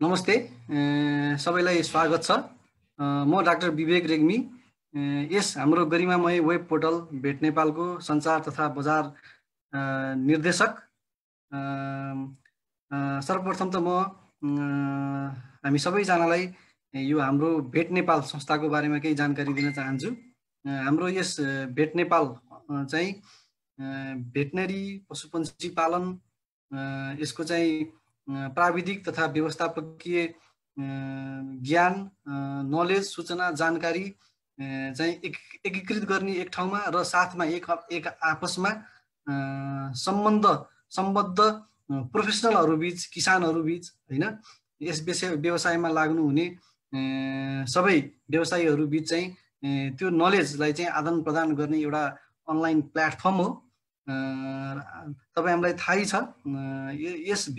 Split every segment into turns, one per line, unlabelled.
नमस्ते, सबैलाई स्वागत छ। म डाक्टर विवेक रेग्मी, यस हाम्रो गरिमामय वेब पोर्टल भेट नेपालको सञ्चार तथा बजार निर्देशक। सर्वप्रथम त म हामी सबैजनालाई यो हाम्रो भेट नेपाल संस्थाको बारेमा केही जानकारी दिन चाहन्छु। हाम्रो यस भेट नेपाल चाहिँ भेटनरी पशुपक्षी पालन, यसको चाहिँ प्राविधिक तथा व्यवस्थापकीय ज्ञान, नलेज, सूचना, जानकारी चाहिँ एकीकृत गर्ने एक ठाउँमा र साथमा एक आपसमा सम्बद्ध प्रोफेसनलहरू बीच, किसानहरू बीच हैन, यस व्यवसायमा लाग्नु हुने सबै व्यवसायीहरू बीच चाहिँ त्यो नलेजलाई चाहिँ आदान प्रदान गर्ने एउटा अनलाइन प्लेटफर्म हो। तपाईँ हामीलाई थाहै छ, यस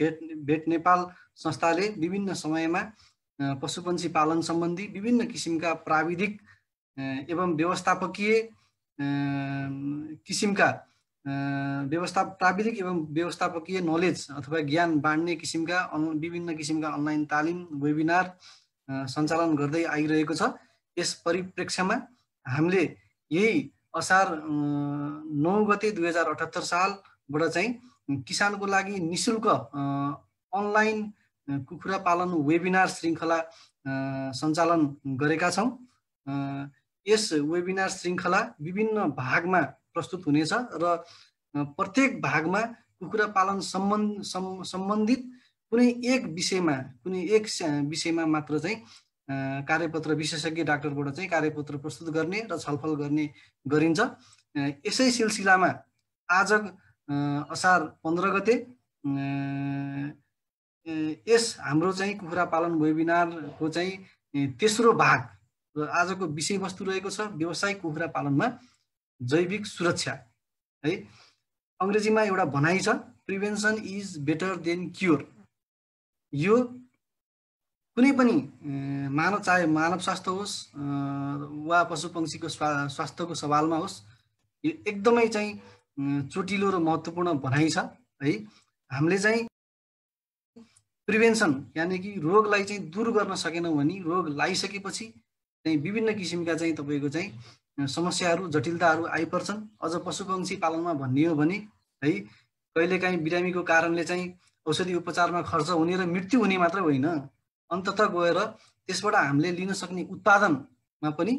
भेट नेपाल संस्थाले विभिन्न समयमा पशुपक्षी पालन सम्बन्धी विभिन्न किसिमका प्राविधिक एवं व्यवस्थापकीय किसिमका प्राविधिक एवं व्यवस्थापकीय नलेज अथवा ज्ञान बाँड्ने किसिमका विभिन्न किसिमका अनलाइन तालिम, वेबिनार सञ्चालन गर्दै आइरहेको छ। यस परिप्रेक्ष्यमा हामीले यही असार 9 गते 2078 सालबाट चाहिँ किसानको लागि निशुल्क अनलाइन कुखुरा पालन वेबिनार श्रृङ्खला सञ्चालन गरेका छौँ। यस वेबिनार श्रृङ्खला विभिन्न भागमा प्रस्तुत हुनेछ र प्रत्येक भागमा कुखुरा पालन सम्बन्धित कुनै एक विषयमा मात्र चाहिँ कार्यपत्र विशेषज्ञ डाक्टरबाट चाहिँ कार्यपत्र प्रस्तुत गर्ने र छलफल गर्ने गरिन्छ। यसै सिलसिलामा आज असार 15 गते यस हाम्रो चाहिँ कुखुरा पालन वेबिनारको चाहिँ तेस्रो भाग र आजको विषयवस्तु रहेको छ व्यावसायिक कुखुरा पालनमा जैविक सुरक्षा है। अंग्रेजीमा एउटा भनाइ छ, prevention is better than cure. यो कुनै पनि चाहे मानव स्वास्थ्य होस् वा पशुपक्षीको स्वास्थ्यको सवालमा होस्, यो एकदमै चाहिँ चोटिलो र महत्त्वपूर्ण भनाइ छ है। हामीले चाहिँ प्रिभेन्सन यानि कि रोगलाई चाहिँ दूर गर्न सकेनौँ भने रोग लागिसकेपछि चाहिँ विभिन्न किसिमका चाहिँ तपाईको चाहिँ समस्याहरू, जटिलताहरू आइपर्छन्। अझ पशुपक्षी पालनमा भन्ने हो भने है, कहिलेकाहीँ बिरामीको कारणले चाहिँ औषधि उपचारमा खर्च हुने र मृत्यु हुने मात्र होइन, अन्ततः गएर त्यसबाट हामीले लिन सक्ने उत्पादनमा पनि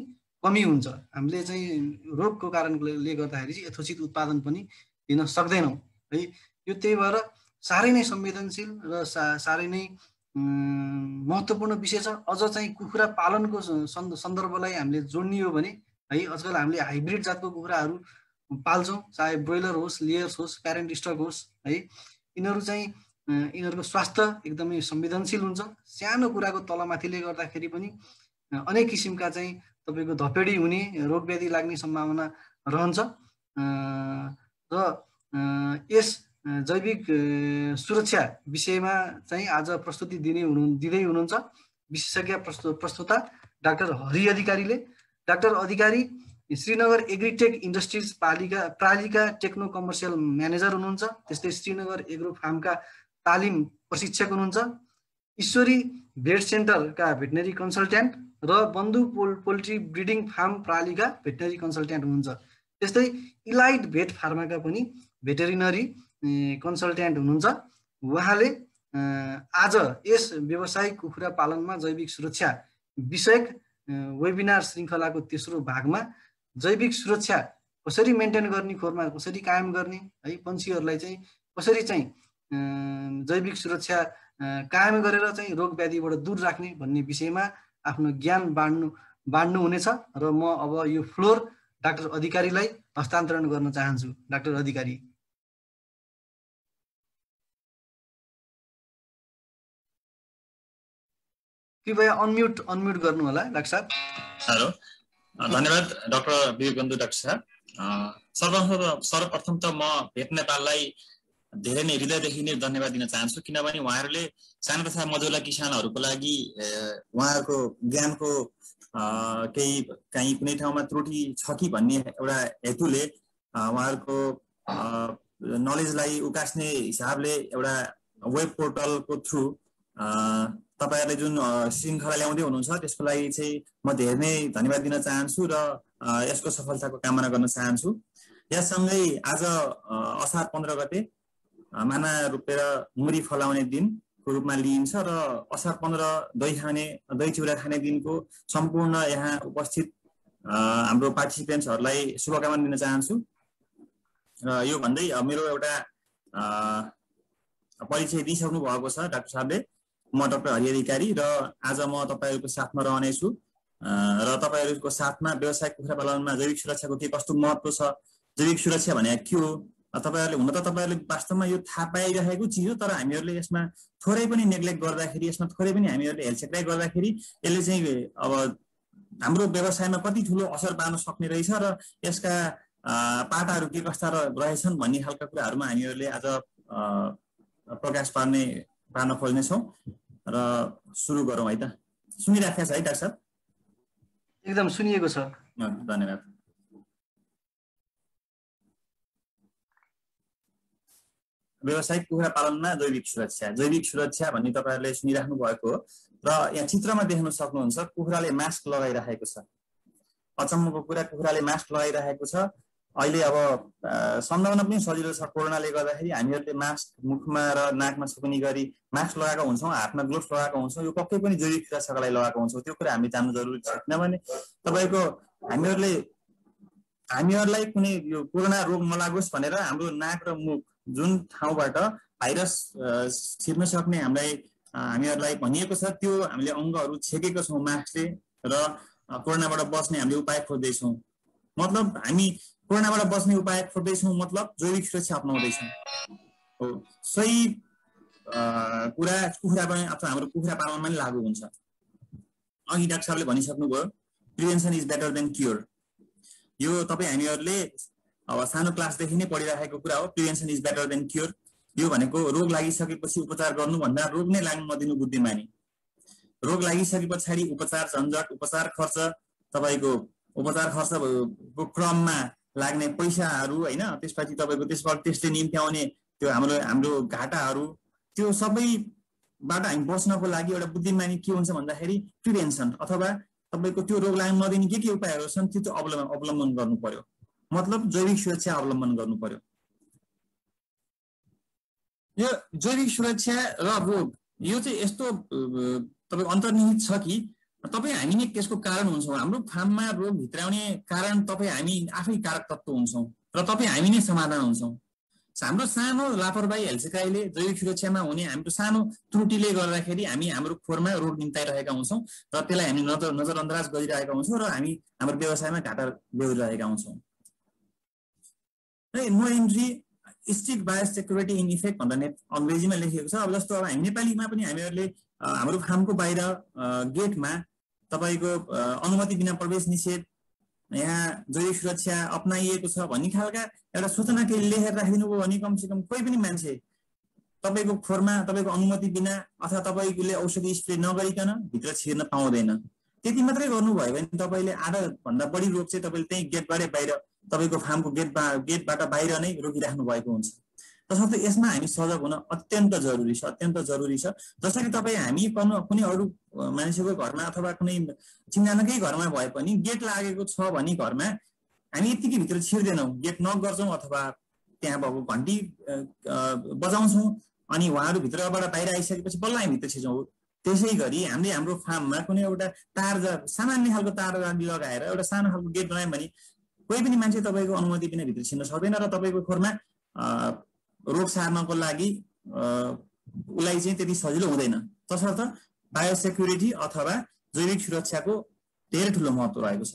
कमी हुन्छ। हामीले चाहिँ रोगको कारणले गर्दाखेरि चाहिँ यथोचित उत्पादन पनि दिन सक्दैनौँ है। यो त्यही भएर साह्रै नै संवेदनशील र साह्रै नै महत्त्वपूर्ण विषय छ। अझ चाहिँ कुखुरा पालनको सन्दर्भलाई हामीले जोड्ने हो भने है, आजकल हामीले हाइब्रिड जातको कुखुराहरू पाल्छौँ, चाहे ब्रोइलर होस्, लेयर्स होस्, प्यारेन्ट स्टक होस् है। यिनीहरू चाहिँ यिनीहरूको स्वास्थ्य एकदमै संवेदनशील हुन्छ। सानो कुराको तलमाथिले गर्दाखेरि पनि अनेक किसिमका चाहिँ तपाईको धपेडी हुने, रोग व्याधि लाग्ने सम्भावना रहन्छ। र यस जैविक सुरक्षा विषयमा चाहिँ आज प्रस्तुति दिँदै हुनुहुन्छ विशेषज्ञ प्रस्तुता डाक्टर हरि अधिकारीले। Doctor Adhikari Srinagar agritech industries प्रालिका टेक्नो कमर्सियल म्यानेजर हुनुहुन्छ। त्यस्तै श्रीनगर एग्रो फार्मका तालिम प्रशिक्षक हुनुहुन्छ। ईश्वरी भेट सेन्टरका भेटनरी कन्सल्ट्यान्ट र बन्धु पोल्ट्री ब्रिडिङ फार्म प्रालिका भेटनरी कन्सल्ट्यान्ट हुनुहुन्छ। त्यस्तै इलाइट भेट फार्माका पनि भेटेरिनरी कन्सल्ट्यान्ट हुनुहुन्छ। उहाँले आज यस व्यावसायिक कुखुरा पालनमा जैविक सुरक्षा विषयक वेबिनार श्रृङ्खलाको तेस्रो भागमा जैविक सुरक्षा कसरी मेन्टेन गर्ने, खोरमा कसरी कायम गर्ने है, पन्छीहरूलाई चाहिँ कसरी चाहिँ जैविक सुरक्षा कायम गरेर चाहिँ रोग व्याधिबाट दूर राख्ने भन्ने विषयमा आफ्नो ज्ञान बाँड्नु हुनेछ। र म अब यो फ्लोर डाक्टर अधिकारीलाई हस्तान्तरण गर्न चाहन्छु। डाक्टर अधिकारी, कृपया अनम्युट गर्नु होला डाक्टर साहब।
हेलो, धन्यवाद डाक्टर विवेक बन्धु डाक्टर साहब। सर्वप्रथम त म भेट नेपाललाई धेरै नै हृदयदेखि नै धन्यवाद दिन चाहन्छु, किनभने उहाँहरूले सानो तथा मझौला किसानहरूको लागि उहाँहरूको ज्ञानको कहीँ कुनै ठाउँमा त्रुटि छ कि भन्ने एउटा हेतुले उहाँहरूको नलेजलाई उकास्ने हिसाबले एउटा वेब पोर्टलको थ्रु तपाईहरुले जुन श्रृंखला ल्याउँदै हुनुहुन्छ त्यसको लागि चाहिँ म धेरै नै धन्यवाद दिन चाहन्छु र यसको सफलताको कामना गर्न चाहन्छु। यससँगै आज असार 15 गते माना रोपेर मुरी फलाउने दिनको रूपमा लिइन्छ र असार 15 दही चिउरा खाने दिनको सम्पूर्ण यहाँ उपस्थित हाम्रो पार्टिसिपेन्ट्सहरुलाई शुभकामना दिन चाहन्छु। र यो भन्दै मेरो एउटा परिचय दिइसक्नु भएको छ डाक्टर साहबले। म डाक्टर हरि अधिकारी र आज म तपाईहरुको साथमा रहने छु र तपाईहरुको साथमा व्यावसायिक कुखुरा पालनमा जैविक सुरक्षाको के कस्तो महत्व छ, जैविक सुरक्षा भने के हो, तपाईहरुले हुन त तपाईहरुले वास्तवमा यो थाहा पाइरहेको चिज हो, तर हामीहरुले यसमा थोरै पनि नेग्लेक्ट गर्दाखेरि, यसमा थोरै पनि हामीहरुले हेलचेक्राइ गर्दाखेरि यसले चाहिँ अब हाम्रो व्यवसायमा कति ठूलो असर पार्न सक्ने रहेछ र यसका पाटाहरू के कस्ता रहेछन् भन्ने खालका कुराहरुमा हामीहरुले आज प्रकाश पार्न खोज्ने छौं र सुरु गरौँ है त। सुनिराखेको छ है डाक्टर साहब?
एकदम सुनिएको छ।
धन्यवाद। व्यावसायिक कुखुरा पालनमा जैविक सुरक्षा भन्ने तपाईहरुले सुनिराख्नु भएको हो र यहाँ चित्रमा देख्न सक्नुहुन्छ कुखुराले मास्क लगाइरहेको छ। अचम्मको कुरा, कुखुराले मास्क लगाइरहेको छ। अहिले अब सम्झाउन पनि सजिलो छ, कोरोनाले गर्दाखेरि हामीहरुले मास्क मुखमा र नाकमा छुप्ने गरी मास्क लगाएको हुन्छौं, हातमा ग्लोभ्स लगाएको हुन्छौं। यो पक्कै पनि जैविक सुरक्षाको लागि लगाएको हुन्छौं। त्यो कुरा हामी जान्नु जरुरी छ, किनभने तपाईको हामीहरुलाई कुनै यो कोरोना रोग नलागोस् भनेर हाम्रो नाक र मुख जुन ठाउँबाट भाइरस छिर्न सक्ने हामीहरुलाई भनिएको छ, त्यो हामीले अंगहरु छेकेको छौं मास्कले र कोरोनाबाट बच्ने हामीले उपाय खोज्दै छौं। मतलब हामी कोरोनाबाट बच्ने उपाय खोज्दै छौं, मतलब जैविक सुरक्षा अपनाउँदै छौं। हो, सही कुरा कुखुरा पनि अथवा हाम्रो कुखुरा पालनमा पनि लागू हुन्छ। अघि डाक्टर साहबले भनिसक्नुभयो prevention is better than cure. यो तपाई हामीहरुले अब सानो क्लासदेखि नै पढिरहेको कुरा हो। Prevention is better than cure. यो भनेको रोग लागिसकेपछि उपचार गर्नु भन्दा रोग नै लाग्न नदिनु बुद्धिमानी। रोग लागिसकेपछि उपचार झन्झट, उपचार खर्च, तपाईको उपचार खर्चको क्रममा लाग्ने पैसाहरु हैन, त्यसपछि तपाईको त्यसले निम्त्याउने त्यो हाम्रो घाटाहरु, त्यो सबैबाट हामी बच्नको लागि एउटा बुद्धिमानी के हुन्छ भन्दाखेरि प्रिभेन्सन अथवा तपाईको त्यो रोग लाग्न नदिने के उपायहरु छन् त्यो अवलम्बन गर्नु पर्यो। मतलब जैविक सुरक्षा अवलम्बन गर्नु पर्यो। यो जैविक सुरक्षा र रोग यो चाहिँ यस्तो तपाईको अन्तर्निहित छ कि तपाई हामी नै त्यसको कारण हुन्छौं। हाम्रो फार्ममा रोग भित्राउने कारण तपाई हामी आफै कारक तत्व हुन्छौं र तपाई हामी नै समाधान हुन्छौं। हाम्रो सानो लापरवाही हेलचेक्राइले जैविक सुरक्षामा हुने हाम्रो सानो त्रुटिले गर्दाखेरि हामी हाम्रो खोरमा रोग निम्ताइरहेका हुन्छौं र त्यसलाई हामी नजरअन्दाज गरिरहेका हुन्छौं र हामी हाम्रो व्यवसायमा घाटा बेहोरिरहेका हुन्छौं। No entry strict biosecurity in effect भनेर अंग्रेजीमा लेखिएको छ। अब जस्तो अब हामी नेपालीमा पनि हामीहरुले हाम्रो फार्मको बाहिर गेटमा तपाईको अनुमति बिना प्रवेश निषेध, यहाँ जैविक सुरक्षा अपनाइएको छ भन्ने खालका एउटा सूचना के लेखेर राखिदिनु भयो भने कमसेकम कोही पनि मान्छे तपाईको खोरमा तपाईको अनुमति बिना अथवा तपाईले औषधि स्प्रे नगरिकन भित्र छिर्न पाउँदैन। त्यति मात्रै गर्नुभयो भने तपाईले आधा भन्दा बढी रोग चाहिँ तपाईले त्यही गेटबाटै बाहिर तपाईको फार्मको गेटबाट बाहिर नै रोकिराख्नु भएको हुन्छ। तसर्थ यसमा हामी सजग हुन अत्यन्त जरुरी छ। जसरी कि तपाई हामी कुनै अरु मान्छेको घरमा अथवा कुनै चिनानकै घरमा भए पनि गेट लागेको छ भने घरमा हामी यतिकै भित्र छिर्दैनौं, गेट नक गर्छौं अथवा त्यहाँ भएको घण्टी बजाउँछौं अनि उहाँहरु भित्रबाट बाहिर आइसकेपछि बल्ल हामी भित्र छिर्छौं। त्यसैगरी हामीले हाम्रो फार्ममा कुनै एउटा तार सामान्य खालको तार लगाएर एउटा सानो खालको गेट बनायौं भने कोही पनि मान्छे तपाईको अनुमति बिना भित्र छिर्न सक्दैन र तपाईको खोरमा रोग सार्नको लागि उलाई चाहिँ त्यति सजिलो हुँदैन। तसर्थ बायोसेक्युरिटी अथवा जैविक सुरक्षाको धेरै ठूलो महत्व रहेको छ।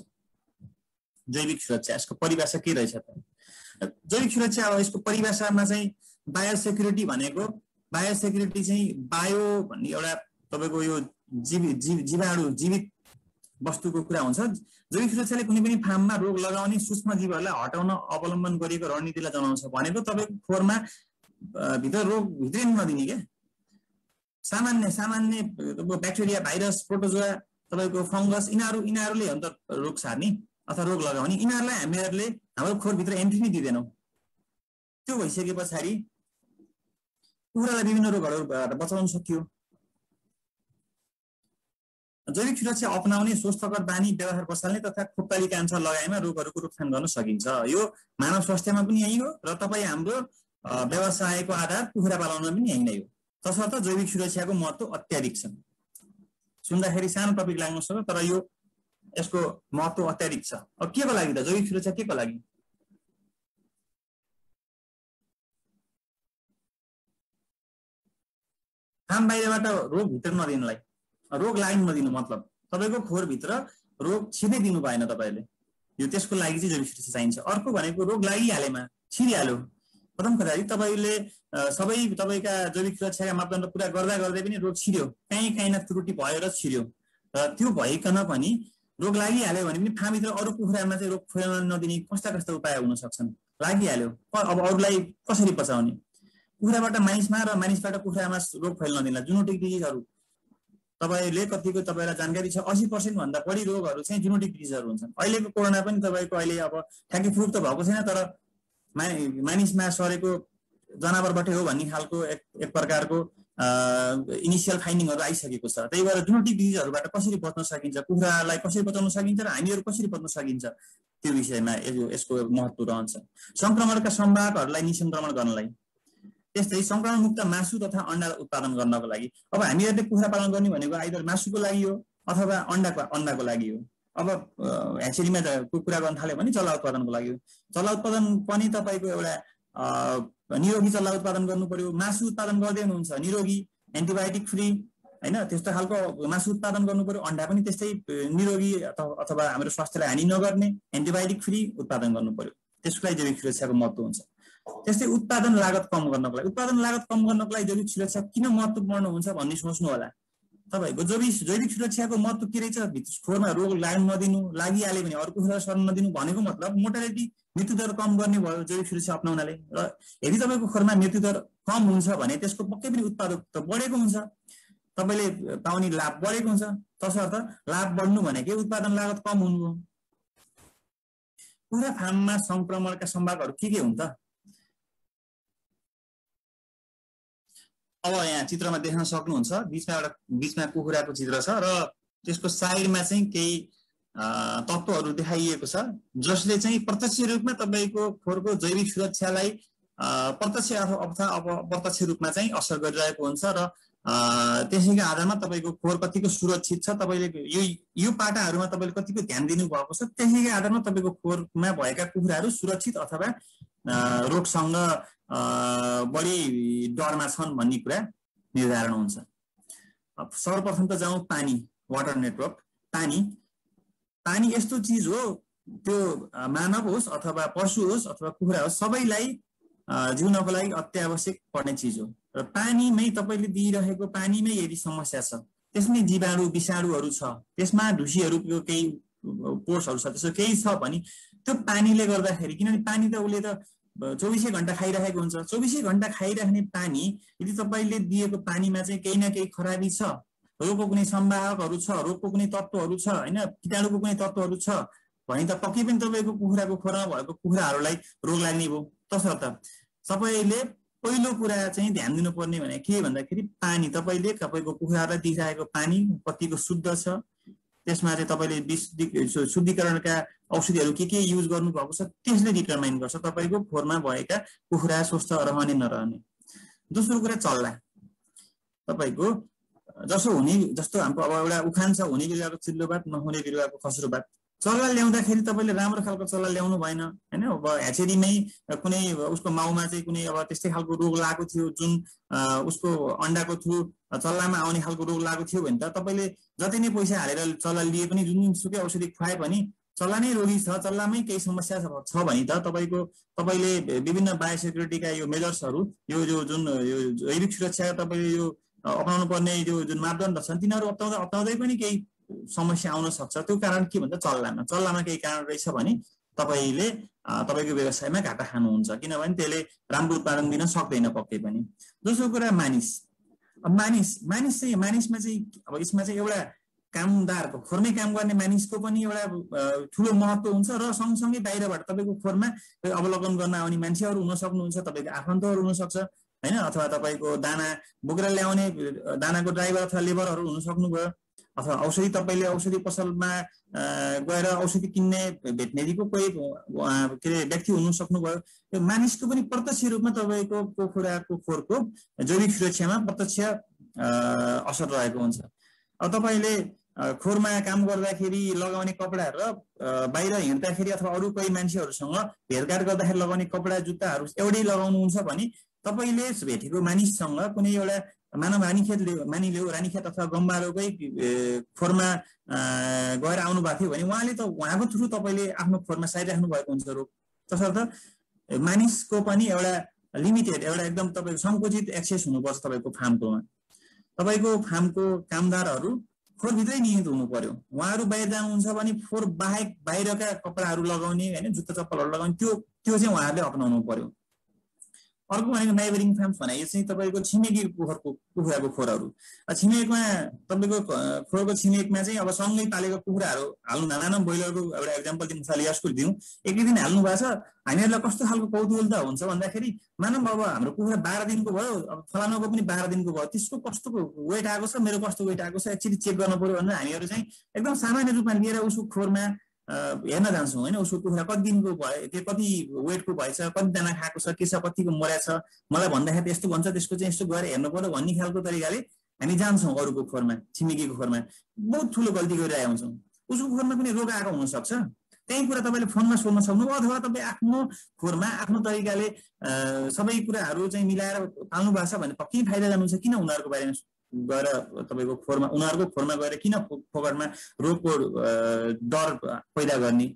जैविक सुरक्षा यसको परिभाषा के रहेछ त? जैविक सुरक्षा अब यसको परिभाषामा चाहिँ बायोसेक्युरिटी भनेको चाहिँ बायो भन्ने एउटा तपाईको यो जीवाणु जीवित वस्तुको कुरा हुन्छ। जैविक सुरक्षाले कुनै पनि फार्ममा रोग लगाउने सूक्ष्म जीवहरूलाई हटाउन अवलम्बन गरिएको रणनीतिलाई जनाउँछ। भनेको तपाईको खोरमा भित्र रोग भित्रै नदिने के सामान्य ब्याक्टेरिया, भाइरस, प्रोटोजोआ, तपाईको फंगस यिनीहरुले हो नि त रोग सार्ने अथवा रोग लगाउने। यिनीहरुलाई हामीहरुले हाम्रो खोर भित्र एन्ट्री नै दिदैनौं। त्यो भइसकेपछि कुखुरालाई विभिन्न रोगहरुबाट बचाउन सकियो। जैविक सुरक्षा अपनाउने स्वस्थकर बानी व्यवहार बसाल्ने तथा खोपकाली क्यान्सर लगायमा रोगहरूको रोकथाम गर्न सकिन्छ। यो मानव स्वास्थ्यमा पनि यही हो र तपाईँ हाम्रो व्यवसायको आधार कुखुरा पालनमा पनि यही नै हो। तसर्थ जैविक सुरक्षाको महत्त्व अत्याधिक छ। सुन्दाखेरि सानो टपिक लाग्न सक्छ तर यो यसको महत्त्व अत्याधिक छ। अब के को लागि त जैविक सुरक्षा के को लागि? फार्म बाहिरबाट रोग भित्र नदिनलाई, रोग लाग्न नदिनु मतलब तपाईको खोर भित्र रोग छिर्नै दिनु भएन तपाईले। यो त्यसको लागि चाहिँ जैविक सुरक्षा चाहिन्छ। अर्को भनेको रोग लागिहालेमा छिरिहाल्यो। प्रथम कुरा तपाईले सबै तपाईका जैविक सुरक्षाका मापदण्ड पूरा गर्दा गर्दै पनि रोग छिर्यो, कहीँ न त्रुटि भयो र छिर्यो, र त्यो भइकन पनि रोग लागिहाल्यो भने पनि फार्मभित्र अरू कुखुरामा चाहिँ रोग फैलन नदिने कस्ता उपाय हुन सक्छन्? लागिहाल्यो, अब अरूलाई कसरी बचाउने? कुखुराबाट मानिसमा र मानिसबाट कुखुरामा रोग फैलन नदिनला जुनोटिक डिजिजहरू तपाईले कतिको तपाईलाई जानकारी छ 80% भन्दा बढी रोगहरू चाहिँ जुनोटिक डिजिजहरू हुन्छन्। अहिलेको कोरोना पनि तपाईको अहिले अब ठ्याक्कै प्रुफ त भएको छैन तर मानिसमा सरेको जनावरबाटै हो भन्ने खालको एक प्रकारको इनिशियल फाइन्डिङहरू आइसकेको छ। त्यही भएर जुनोटिक डिजिजहरूबाट कसरी बच्न सकिन्छ, कुखुरालाई कसरी बचाउन सकिन्छ र हामीहरू कसरी बच्न सकिन्छ त्यो विषयमा यसको महत्त्व रहन्छ। संक्रमणका सम्भावनाहरूलाई निसंक्रमण गर्नलाई, त्यस्तै संक्रमण मुक्त मासु तथा अण्डा उत्पादन गर्नको लागि अब हामीहरूले कुखुरा पालन गर्ने भनेको आइदर मासुको लागि हो अथवा अण्डाको लागि हो। अब ह्याचेरीमा कुखुरा गर्न थाल्यो भने चल्ला उत्पादनको लागि हो। चल्ला उत्पादन पनि तपाईको एउटा निरोगी चल्ला उत्पादन गर्नु पर्यो। मासु उत्पादन गर्दै हुनुहुन्छ निरोगी एन्टिबायोटिक फ्री हैन, त्यस्तो खालको मासु उत्पादन गर्नु पर्यो। अण्डा पनि त्यस्तै निरोगी अथवा हाम्रो स्वास्थ्यलाई हानि नगर्ने एन्टिबायोटिक फ्री उत्पादन गर्नु पर्यो। त्यसको लागि जैविक सुरक्षाको महत्त्व हुन्छ। त्यस्तै उत्पादन लागत कम गर्नको लागि जैविक सुरक्षा किन महत्त्वपूर्ण हुन्छ भन्ने सोच्नु होला। तपाईको जैविक सुरक्षाको महत्त्व के रहेछ? खोरमा रोग लाग्न नदिनु, लागिहाल्यो भने अरू कुखुरा सर्न नदिनु भनेको मतलब मोर्टालिटी मृत्युदर कम गर्ने भयो जैविक सुरक्षा अपनाउनाले। र यदि तपाईको खोरमा मृत्युदर कम हुन्छ भने त्यसको पक्कै पनि उत्पादकता बढेको हुन्छ, तपाईले पाउने लाभ बढेको हुन्छ। तसर्थ लाभ बढ्नु भनेकै उत्पादन लागत कम हुनु हो। कुखुरा फार्ममा संक्रमणका सम्भावनाहरू के हुन् त? अब यहाँ चित्रमा देख्न सक्नुहुन्छ बीचमा कुखुराको चित्र छ र त्यसको साइडमा चाहिँ केही तत्त्वहरू देखाइएको छ जसले चाहिँ प्रत्यक्ष रूपमा तपाईको खोरको जैविक सुरक्षालाई प्रत्यक्ष अथवा अप्रत्यक्ष रूपमा चाहिँ असर गरिरहेको हुन्छ र त्यसैको आधारमा तपाईको खोर कतिको सुरक्षित छ, तपाईले यो पाटाहरूमा तपाईले कतिको ध्यान दिनु भएको छ, त्यसैको आधारमा तपाईको खोरमा भएका कुखुराहरू सुरक्षित अथवा रोगसँग बढी डरमा छन् भन्ने कुरा निर्धारण हुन्छ। सर्वप्रथम त जाउँ पानी, वाटर नेटवर्क। पानी यस्तो चिज हो त्यो मानव होस् अथवा पशु होस् अथवा कुखुरा होस् सबैलाई जिउनको लागि अत्यावश्यक पर्ने चिज हो। र पानीमै तपाईले दिइरहेको पानीमै यदि समस्या छ, त्यसमै जीवाणु विषाणुहरू छ, त्यसमा ढुसीहरूको केही पोर्सहरू छ, त्यसो केही छ भने त्यो पानीले गर्दाखेरि, किनभने पानी त उसले त 24 घण्टा खाइरहेको हुन्छ, 24 घण्टा खाइराख्ने पानी यदि तपाईले दिएको पानीमा चाहिँ केही न केही खराबी छ, रोगको कुनै सम्भावकहरू छ, रोगको कुनै तत्त्वहरू छ हैन, कीटाणुको कुनै तत्त्वहरू छ भने त पक्कै पनि तपाईको कुखुराको खोरमा भएको कुखुराहरूलाई रोग लाग्ने भयो। तसर्थ सबैले पहिलो कुरा चाहिँ ध्यान दिनुपर्ने भने के भन्दाखेरि पानी, तपाईले तपाईको कुखुरालाई दिइरहेको पानी कतिको शुद्ध छ, त्यसमा चाहिँ तपाईले शुद्धिकरणका औषधिहरू के युज गर्नु भएको छ त्यसले डिटरमाइन गर्छ तपाईको खोरमा भएका कुखुरा स्वस्थ रहने नरहने। दोस्रो कुरा चल्ला, तपाईको जस्तो हाम्रो अब एउटा उखान छ, हुने बिरुवाको चिल्लोबात नहुने बिरुवाको खस्रोबात। चल्ला ल्याउँदाखेरि तपाईले राम्रो खालको चल्ला ल्याउनु भएन हैन। अब ह्याचेरीमै कुनै उसको माउमा चाहिँ कुनै अब त्यस्तै खालको रोग लागेको थियो जुन उसको अण्डाको थ्रु चल्लामा आउने खालको रोग लागेको थियो भने त तपाईले जति नै पैसा हालेर चल्ला लिए पनि जुनसुकै औषधि खुवाए पनि चल्ला नै रोगी छ, चल्लामै केही समस्या छ भने त तपाईले विभिन्न बायोसेक्युरिटीका यो मेजर्सहरू यो जुन यो जैविक सुरक्षा तपाईले यो अपनाउनु पर्ने यो जुन मापदण्ड छन् तिनीहरू अपनाउँदै पनि केही समस्या आउन सक्छ। त्यो कारण के भन्दा चल्लामा केही कारण रहेछ भने तपाईले तपाईको व्यवसायमा घाटा खानुहुन्छ, किनभने त्यसले राम्रो उत्पादन दिन सक्दैन पक्कै पनि। दोस्रो कुरा मानिसमा चाहिँ अब यसमा चाहिँ एउटा कामदारको खोरमै काम गर्ने मानिसको पनि एउटा ठुलो महत्त्व हुन्छ र सँगसँगै बाहिरबाट तपाईको खोरमा अवलोकन गर्न आउने मान्छेहरू हुन सक्नुहुन्छ, तपाईको आफन्तहरू हुन सक्छ हैन, अथवा तपाईको दाना बोकेर ल्याउने दानाको ड्राइभर अथवा लेबरहरू हुन सक्नुभयो। अथवा औषधि तपाईले औषधि पसलमा गएर औषधि किन्ने भेटनेरीको कोही के अरे व्यक्ति हुनु सक्नुभयो। यो मानिसको पनि प्रत्यक्ष रूपमा तपाईको कुखुराको खोरको जैविक सुरक्षामा प्रत्यक्ष असर रहेको हुन्छ। अब तपाईले खोरमा काम गर्दाखेरि लगाउने कपडा र बाहिर हिँड्दाखेरि अथवा अरू कोही मान्छेहरूसँग भेटघाट गर्दाखेरि लगाउने कपडा जुत्ताहरू एउटै लगाउनुहुन्छ भने तपाईले भेटेको मानिससँग कुनै एउटा मानव रानीखेत अथवा गम्बालोकै खोरमा गएर आउनु भएको थियो भने उहाँले त उहाँको थ्रु तपाईले आफ्नो खोरमा सारिराख्नु भएको हुन्छ रोग। तसर्थ मानिसको पनि एउटा लिमिटेड एउटा एकदम तपाईको संकुचित एक्सेस हुनुपर्छ तपाईको फार्मकोमा। तपाईको फार्मको कामदारहरू खोरभित्रै निहित हुनु पर्यो। उहाँहरू बाहिर जानुहुन्छ भने खोर बाहेक बाहिरका कपडाहरू लगाउने हैन जुत्ता चप्पलहरू लगाउने त्यो चाहिँ उहाँहरूले अपनाउनु पर्यो। अर्को भनेको नाइबरिङ फार्म्स भने यो चाहिँ तपाईको छिमेकी कुखुराको खोरहरू। छिमेकमा तपाईको खोरको छिमेकमा चाहिँ अब सँगै पालेको कुखुराहरू हाल्नु नाना ब्रोइलरको एउटा एक्जाम्पल दिन यसको दिउँ। एकै दिन हाल्नु भएको छ, हामीहरूलाई कस्तो खालको कौतूहलता हुन्छ भन्दाखेरि मानव अब हाम्रो कुखुरा 12 दिनको भयो, अब फलानुको पनि 12 दिनको भयो, त्यसको कस्तो वेट आएको छ, मेरो कस्तो वेट आएको छ एक्चुअली चेक गर्नु पर्यो भनेर हामीहरू चाहिँ एकदम सामान्य रूपमा लिएर उसको खोरमा हेर्न जान्छौँ हैन। उसको कुखुरा कति दिनको भयो, त्यो कति वेटको भएछ, कति दाना खाएको छ, के छ, कतिको मर्या छ, मलाई भन्दाखेरि यस्तो भन्छ, त्यसको चाहिँ यस्तो गएर हेर्नु पर्यो भन्ने खालको तरिकाले हामी जान्छौँ अरूको खोरमा, छिमेकीको खोरमा। बहुत ठुलो गल्ती गरिरहेका हुन्छौँ। उसको खोरमा पनि रोग आएको हुनसक्छ। त्यही कुरा तपाईले फोनमा सोध्न सक्नुभयो अथवा तपाईँ आफ्नो खोरमा आफ्नो तरिकाले सबै कुराहरू चाहिँ मिलाएर पाल्नु भएको छ भने पक्कै फाइदा जानुहुन्छ। किन उनीहरूको बारेमा गएर तपाईको खोरमा उनीहरूको खोरमा गएर किन फोकटमा रोगको डर पैदा गर्ने।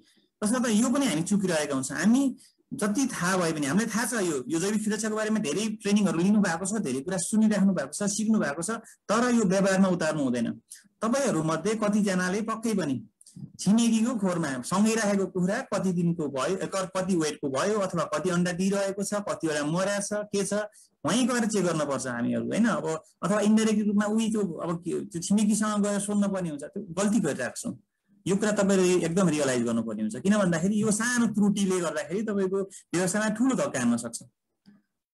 तसर्थ यो पनि हामी चुकिरहेका हुन्छौँ। हामी जति थाहा भए पनि हामीलाई थाहा छ यो जैविक सुरक्षाको बारेमा धेरै ट्रेनिङहरू लिनु भएको छ, धेरै कुरा सुनिराख्नु भएको छ, सिक्नु भएको छ, तर यो व्यवहारमा उतार्नु हुँदैन। तपाईहरू मध्ये कतिजनाले पक्कै पनि छिमेकीको खोरमा सँगै राखेको कुखुरा कति दिनको भयो, कति वेटको भयो, अथवा कति अन्डा दिइरहेको छ, कतिवटा मर्या छ, के छ, वहीँ गएर चेक गर्नुपर्छ हामीहरू हैन। अब अथवा इन्डाइरेक्ट रूपमा उही त्यो अब त्यो छिमेकीसँग गएर सोध्न पर्ने हुन्छ। त्यो गल्ती गरिरहेको छौँ। यो कुरा तपाईले एकदम रियलाइज गर्नुपर्ने हुन्छ। किन भन्दाखेरि यो सानो त्रुटिले गर्दाखेरि तपाईको व्यवसायमा ठुलो धक्का हान्न सक्छ।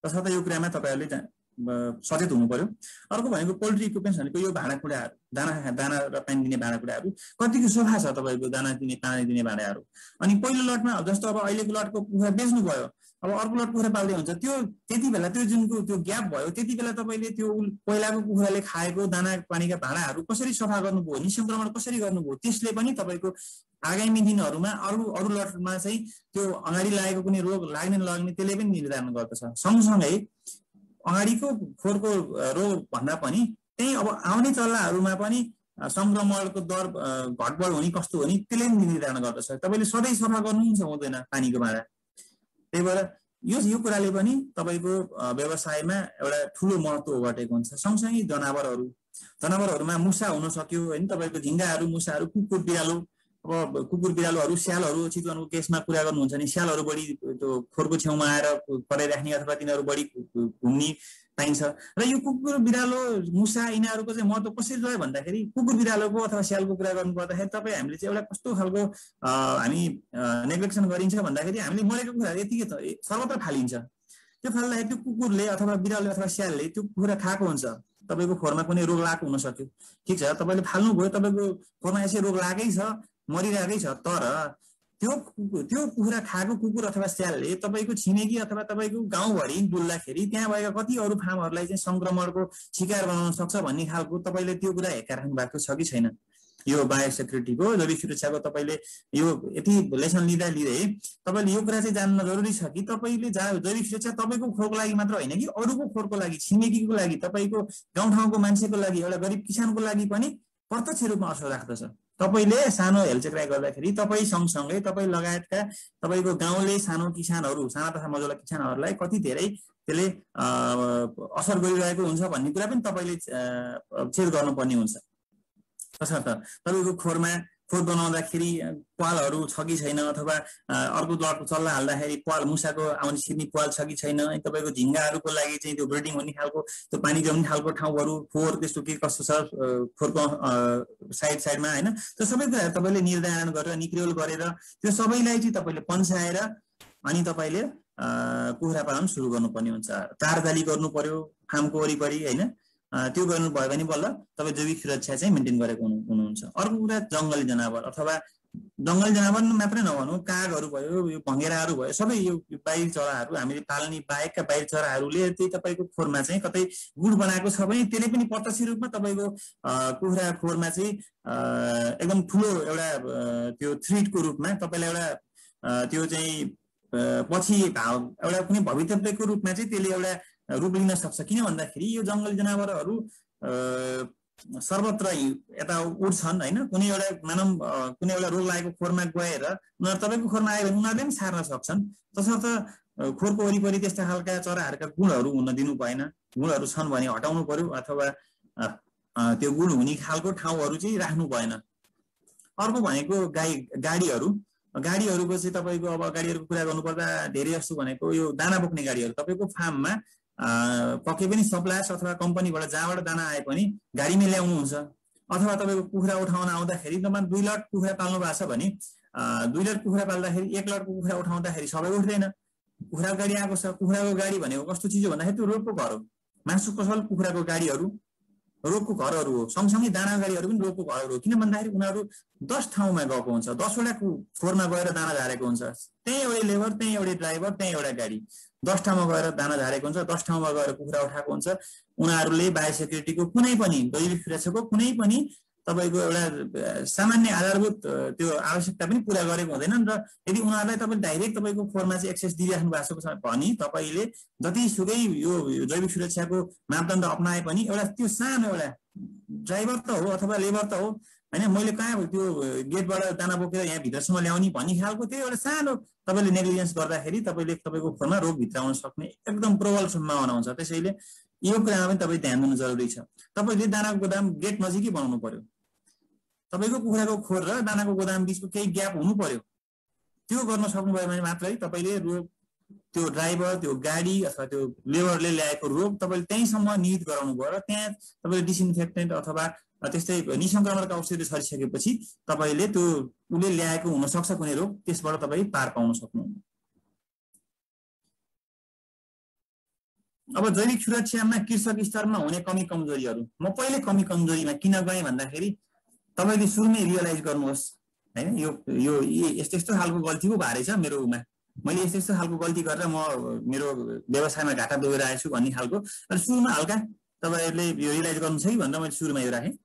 तसर्थ यो कुरामा तपाईहरुले सचेत हुनु पर्यो। अर्को भनेको पोल्ट्री इक्विपमेन्ट्स भनेको यो भाँडाकुँडाहरू, दाना र पानी दिने भाँडाकुँडाहरू कतिको सफा छ तपाईको दाना दिने पानी दिने भाँडाहरू। अनि पहिलो लटमा जस्तो अब अहिलेको लटको कुखुरा बेच्नु भयो, अब अर्को लट कुखुरा पाल्दै हुन्छ, त्यो त्यति बेला त्यो जुनको त्यो ग्याप भयो त्यति बेला तपाईले त्यो पहिलाको कुखुराले खाएको दाना पानीका भाँडाहरू कसरी सफा गर्नुभयो, निसंक्रमण कसरी गर्नुभयो, त्यसले पनि तपाईको आगामी दिनहरूमा अरू लटमा चाहिँ त्यो अगाडि लागेको कुनै रोग लाग्ने नलाग्ने त्यसले पनि निर्धारण गर्दछ। सँगसँगै अगाडिको खोरको रोग भन्दा पनि त्यही अब आउने चल्लाहरूमा पनि संक्रमणको दर घटबढ हुने कस्तो हुने त्यसले निर्धारण गर्दछ। तपाईले सधैँ सफा गर्नुहुन्छ हुँदैन पानीको भाँडा। त्यही भएर यो कुराले पनि तपाईको व्यवसायमा एउटा ठुलो महत्त्व ओगटेको हुन्छ। सँगसँगै जनावरहरूमा मुसा हुन सक्यो हैन, तपाईको झिंगाहरू, मुसाहरू, कुकुर बिरालो। अब कुकुर बिरालोहरू, स्यालहरू चितवनको केसमा कुरा गर्नुहुन्छ नि स्यालहरू बढी त्यो खोरको छेउमा आएर कराइराख्ने अथवा तिनीहरू बढी घुम्ने पाइन्छ। र यो कुकुर बिरालो, मुसा यिनीहरूको चाहिँ महत्त्व कसरी रह्यो भन्दाखेरि कुकुर बिरालोको अथवा स्यालको कुरा गर्नु पर्दाखेरि तपाईँ हामीले चाहिँ एउटा कस्तो खालको हामी नेग्लेक्सन गरिन्छ भन्दाखेरि हामीले मरेको कुराहरू यतिकै त सर्वत्र फालिन्छ। त्यो फाल्दाखेरि त्यो कुकुरले अथवा बिरालो अथवा स्यालले त्यो कुखुरा खाएको हुन्छ, तपाईको खोरमा कुनै रोग लागेको हुन सक्यो। ठिक छ, तपाईले फाल्नुभयो, तपाईको खोरमा यसै रोग लागेकै छ, मरिरहेकै छ, तर त्यो कुखुरा खाएको कुकुर अथवा स्यालले तपाईको छिमेकी अथवा तपाईको गाउँभरि डुल्दाखेरि त्यहाँ भएका कति अरू फार्महरूलाई चाहिँ संक्रमणको शिकार बनाउन सक्छ भन्ने खालको तपाईले त्यो कुरा हेक्का राख्नु भएको छ कि छैन। यो बायोसेक्युरिटीको जैविक सुरक्षाको तपाईले यो यति लेसन लिँदै तपाईले यो कुरा चाहिँ जान्न जरुरी छ कि तपाईले जैविक सुरक्षा तपाईको खोरको लागि मात्र होइन कि अरूको खोरको लागि, छिमेकीको लागि, तपाईको गाउँठाउँको मान्छेको लागि, एउटा गरिब किसानको लागि पनि प्रत्यक्ष रूपमा असर राख्दछ। तपाईले सानो हेलचेक्राइ गर्दाखेरि तपाई सँगसँगै तपाई लगायतका तपाईको गाउँले सानो किसानहरू, साना तथा मझौला किसानहरूलाई कति धेरै त्यसले असर गरिरहेको हुन्छ भन्ने कुरा पनि तपाईले चेक गर्नुपर्ने हुन्छ। तसर्थ तपाईको खोर बनाउँदाखेरि पालहरू छ कि छैन, अथवा अर्को लटको चल्ला हाल्दाखेरि पाल मुसाको आउने छिर्ने पाल छ कि छैन, तपाईको झिंगाहरूको लागि चाहिँ त्यो ब्रिडिङ हुने खालको त्यो पानी जम्ने खालको ठाउँहरू फोहोर त्यस्तो के कस्तो छ खोरको साइडमा हैन, त्यो सबै कुराहरू तपाईले निर्धारण गरेर निक्रियोल गरेर त्यो सबैलाई चाहिँ तपाईले पन्साएर अनि तपाईले कुखुरा पालन सुरु गर्नुपर्ने हुन्छ। तारजाली गर्नु पर्यो फार्मको वरिपरि हैन, त्यो गर्नुभयो भने बल्ल तपाईँ जैविक सुरक्षा चाहिँ मेन्टेन गरेको हुनुहुन्छ। अर्को कुरा जङ्गली जनावर अथवा जङ्गली जनावर मात्रै नभनौँ, कागहरू भयो, यो भँगेराहरू भयो, सबै यो बाहिर चराहरू हामीले पाल्ने बाहेकका बाहिर चराहरूले चाहिँ तपाईँको खोरमा चाहिँ कतै गुड बनाएको छ भने त्यसले पनि प्रत्यक्ष रूपमा तपाईँको कुखुरा खोरमा चाहिँ एकदम ठुलो एउटा त्यो थ्रेटको रूपमा तपाईँलाई एउटा त्यो चाहिँ पछि एउटा कुनै भविष्यको रूपमा चाहिँ त्यसले एउटा रूप लिन सक्छ। किन भन्दाखेरि यो जङ्गली जनावरहरू सर्वत्र यता उड्छन् होइन। कुनै एउटा मानव कुनै एउटा रोग लागेको खोरमा गएर उनीहरू तपाईँको खोरमा आयो भने उनीहरूले पनि सार्न सक्छन्। तसर्थ खोरको वरिपरि त्यस्ता खालका चराहरूका गुणहरू हुन दिनु भएन। गुणहरू छन् भने हटाउनु पर्यो अथवा त्यो गुण हुने खालको ठाउँहरू चाहिँ राख्नु भएन। अर्को भनेको गाडीहरूको चाहिँ तपाईँको अब गाडीहरूको कुरा गर्नुपर्दा धेरै जस्तो भनेको यो दाना बोक्ने गाडीहरू तपाईँको फार्ममा पक्कै पनि सप्लायर्स अथवा कम्पनीबाट जहाँबाट दाना आए पनि गाडीमै ल्याउनुहुन्छ। अथवा तपाईँको कुखुरा उठाउन आउँदाखेरि तपाईँ 2 लट कुखुरा पाल्नु भएको छ भने 2 लट कुखुरा पाल्दाखेरि 1 लटको कुखुरा उठाउँदाखेरि सबै उठ्दैन। कुखुराको गाडी आएको छ। कुखुराको गाडी भनेको कस्तो चिज हो भन्दाखेरि त्यो रोगको घर हो। मासु पसल कुखुराको गाडीहरू रोगको घरहरू हो। सँगसँगै दाना गाडीहरू पनि रोगको घरहरू हो। किन भन्दाखेरि उनीहरू 10 ठाउँमा गएको हुन्छ, 10 वटा खोरमा गएर दाना झारेको हुन्छ। त्यही एउटै लेबर, त्यही एउटै ड्राइभर, त्यही एउटा गाडी 10 ठाउँमा गएर दाना झारेको हुन्छ, 10 ठाउँमा गएर कुखुरा उठाएको हुन्छ। उनीहरूले बायोसेक्युरिटीको कुनै पनि जैविक सुरक्षाको कुनै पनि तपाईँको एउटा सामान्य आधारभूत त्यो आवश्यकता पनि पुरा गरेको हुँदैनन्। र यदि उनीहरूलाई तपाईँले डाइरेक्ट तपाईँको खोरमा चाहिँ एक्सेस दिइराख्नु भएको छ भने तपाईँले जतिसुकै यो जैविक सुरक्षाको मापदण्ड अपनाए पनि एउटा त्यो सानो एउटा ड्राइभर त हो अथवा लेबर त हो होइन, मैले कहाँ त्यो गेटबाट दाना बोकेर यहाँ भित्रसम्म ल्याउने भन्ने खालको त्यो एउटा सानो तपाईँले नेग्लिजेन्स गर्दाखेरि तपाईँले तपाईँको खोरमा रोग भित्राउन सक्ने एकदम प्रबल सम्भावना हुन्छ। त्यसैले यो कुरामा पनि तपाईँ ध्यान दिनु जरुरी छ। तपाईँले दानाको गोदाम गेट नजिकै बनाउनु पर्यो। तपाईँको कुखुराको खोर र दानाको गोदाम बिचको केही ग्याप हुनु पर्यो। त्यो गर्न सक्नुभयो भने मात्रै तपाईँले रोग त्यो ड्राइभर, त्यो गाडी अथवा त्यो लेबरले ल्याएको रोग तपाईँले त्यहीँसम्म निहित गराउनु भयो र त्यहाँ तपाईँले डिसइन्फेक्टेन्ट अथवा त्यस्तै निसङ्क्रमणका औषधि छरिसकेपछि तपाईँले त्यो उसले ल्याएको हुनसक्छ कुनै रोग, त्यसबाट तपाईँ पार पाउन सक्नुहुन्न। अब जैविक सुरक्षामा कृषक स्तरमा हुने कमी कमजोरीहरू, म पहिले कमी कमजोरीमा किन गएँ भन्दाखेरि तपाईँले सुरुमै रियलाइज गर्नुहोस् होइन, यो यस्तो यस्तो खालको गल्ती पो भएर छ मेरोमा, मैले यस्तो यस्तो खालको गल्ती गरेर म मेरो व्यवसायमा घाटा दोहोऱ्याएको छु भन्ने खालको। र सुरुमा हल्का तपाईँहरूले यो रियलाइज गर्नु छ कि भनेर मैले सुरुमा यो राखेँ।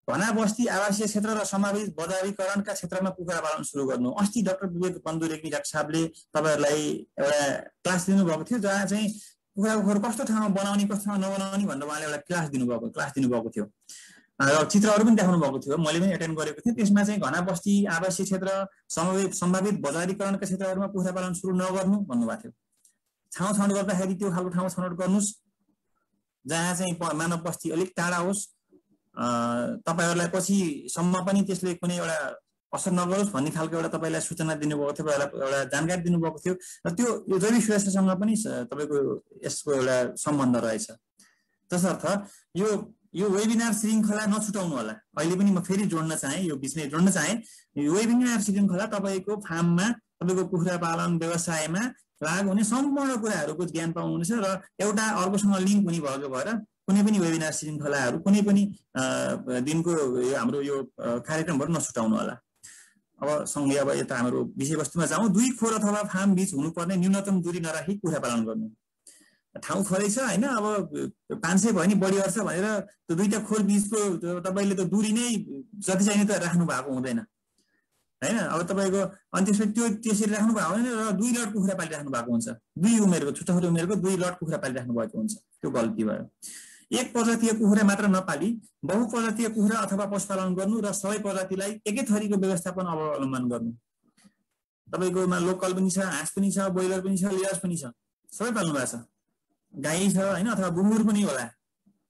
घना बस्ती, आवासीय क्षेत्र र समावेश बजारीकरणका क्षेत्रमा कुखुरा पालन सुरु गर्नु। अस्ति डाक्टर विवेक बन्दुरेकी डाक्टर साहबले तपाईँहरूलाई एउटा क्लास दिनुभएको थियो जहाँ चाहिँ कुखुराको खोर कस्तो ठाउँमा बनाउने कस्तो ठाउँमा नबनाउने भनेर उहाँले एउटा क्लास दिनुभएको थियो र चित्रहरू पनि देखाउनु भएको थियो। मैले पनि एटेन्ड गरेको थिएँ। त्यसमा चाहिँ घना बस्ती, आवासीय क्षेत्र, सम्भावित बजारीकरणका क्षेत्रहरूमा कुखुरा पालन सुरु नगर्नु भन्नुभएको थियो। छाउँ गर्दाखेरि त्यो खालको ठाउँ छनौट गर्नुहोस् जहाँ चाहिँ मानव बस्ती अलिक टाढा होस्, तपाईँहरूलाई पछिसम्म पनि त्यसले कुनै एउटा असर नगरोस् भन्ने खालको एउटा तपाईँलाई सूचना दिनुभएको थियो, एउटा जानकारी दिनुभएको थियो। र त्यो यो जैविक सुरक्षासँग पनि तपाईँको यसको एउटा सम्बन्ध रहेछ। तसर्थ यो वेबिनार श्रृङ्खला नछुटाउनु होला। अहिले पनि म फेरि जोड्न चाहेँ, यो बिचमै जोड्न चाहेँ, यो वेबिनार श्रृङ्खला तपाईँको फार्ममा तपाईँको कुखुरा पालन व्यवसायमा लागु हुने सम्पूर्ण कुराहरूको ज्ञान पाउनुहुनेछ र एउटा अर्कोसँग लिङ्क हुने भएको भएर कुनै पनि वेबिनार श्रृङ्खलाहरू कुनै पनि दिनको हाम्रो यो कार्यक्रमहरू नछुटाउनु होला। अब सँगै अब यता हाम्रो विषयवस्तुमा जाउँ। 2 खोर अथवा फार्म बीच हुनुपर्ने न्यूनतम दूरी नराखी कुखुरा पालन गर्नु। ठाउँ थोरै छ होइन, अब 500 भयो नि बढी गर्छ भनेर त्यो 2टा खोर बीचको तपाईँले त दूरी नै जति चाहिने त राख्नु भएको हुँदैन होइन। अब तपाईँको अनि त्यसपछि त्यो त्यसरी राख्नु भएको होइन र 2 लट कुखुरा पालिराख्नु भएको हुन्छ। 2 उमेरको छुट्टा उमेरको 2 लट कुखुरा पालिराख्नु भएको हुन्छ। त्यो गल्ती भयो। एक प्रजातीय कुखुरा मात्र नपाली बहुप्रजातीय कुखुरा अथवा पशुपालन गर्नु र सबै प्रजातिलाई एकै थरीको व्यवस्थापन अवलम्बन गर्नु। तपाईँकोमा लोकल पनि छ, हाँस पनि छ, ब्रोइलर पनि छ, लेयर्स पनि छ, सबै पाल्नु भएको छ। गाई छ होइन अथवा गुङ्गुर पनि होला।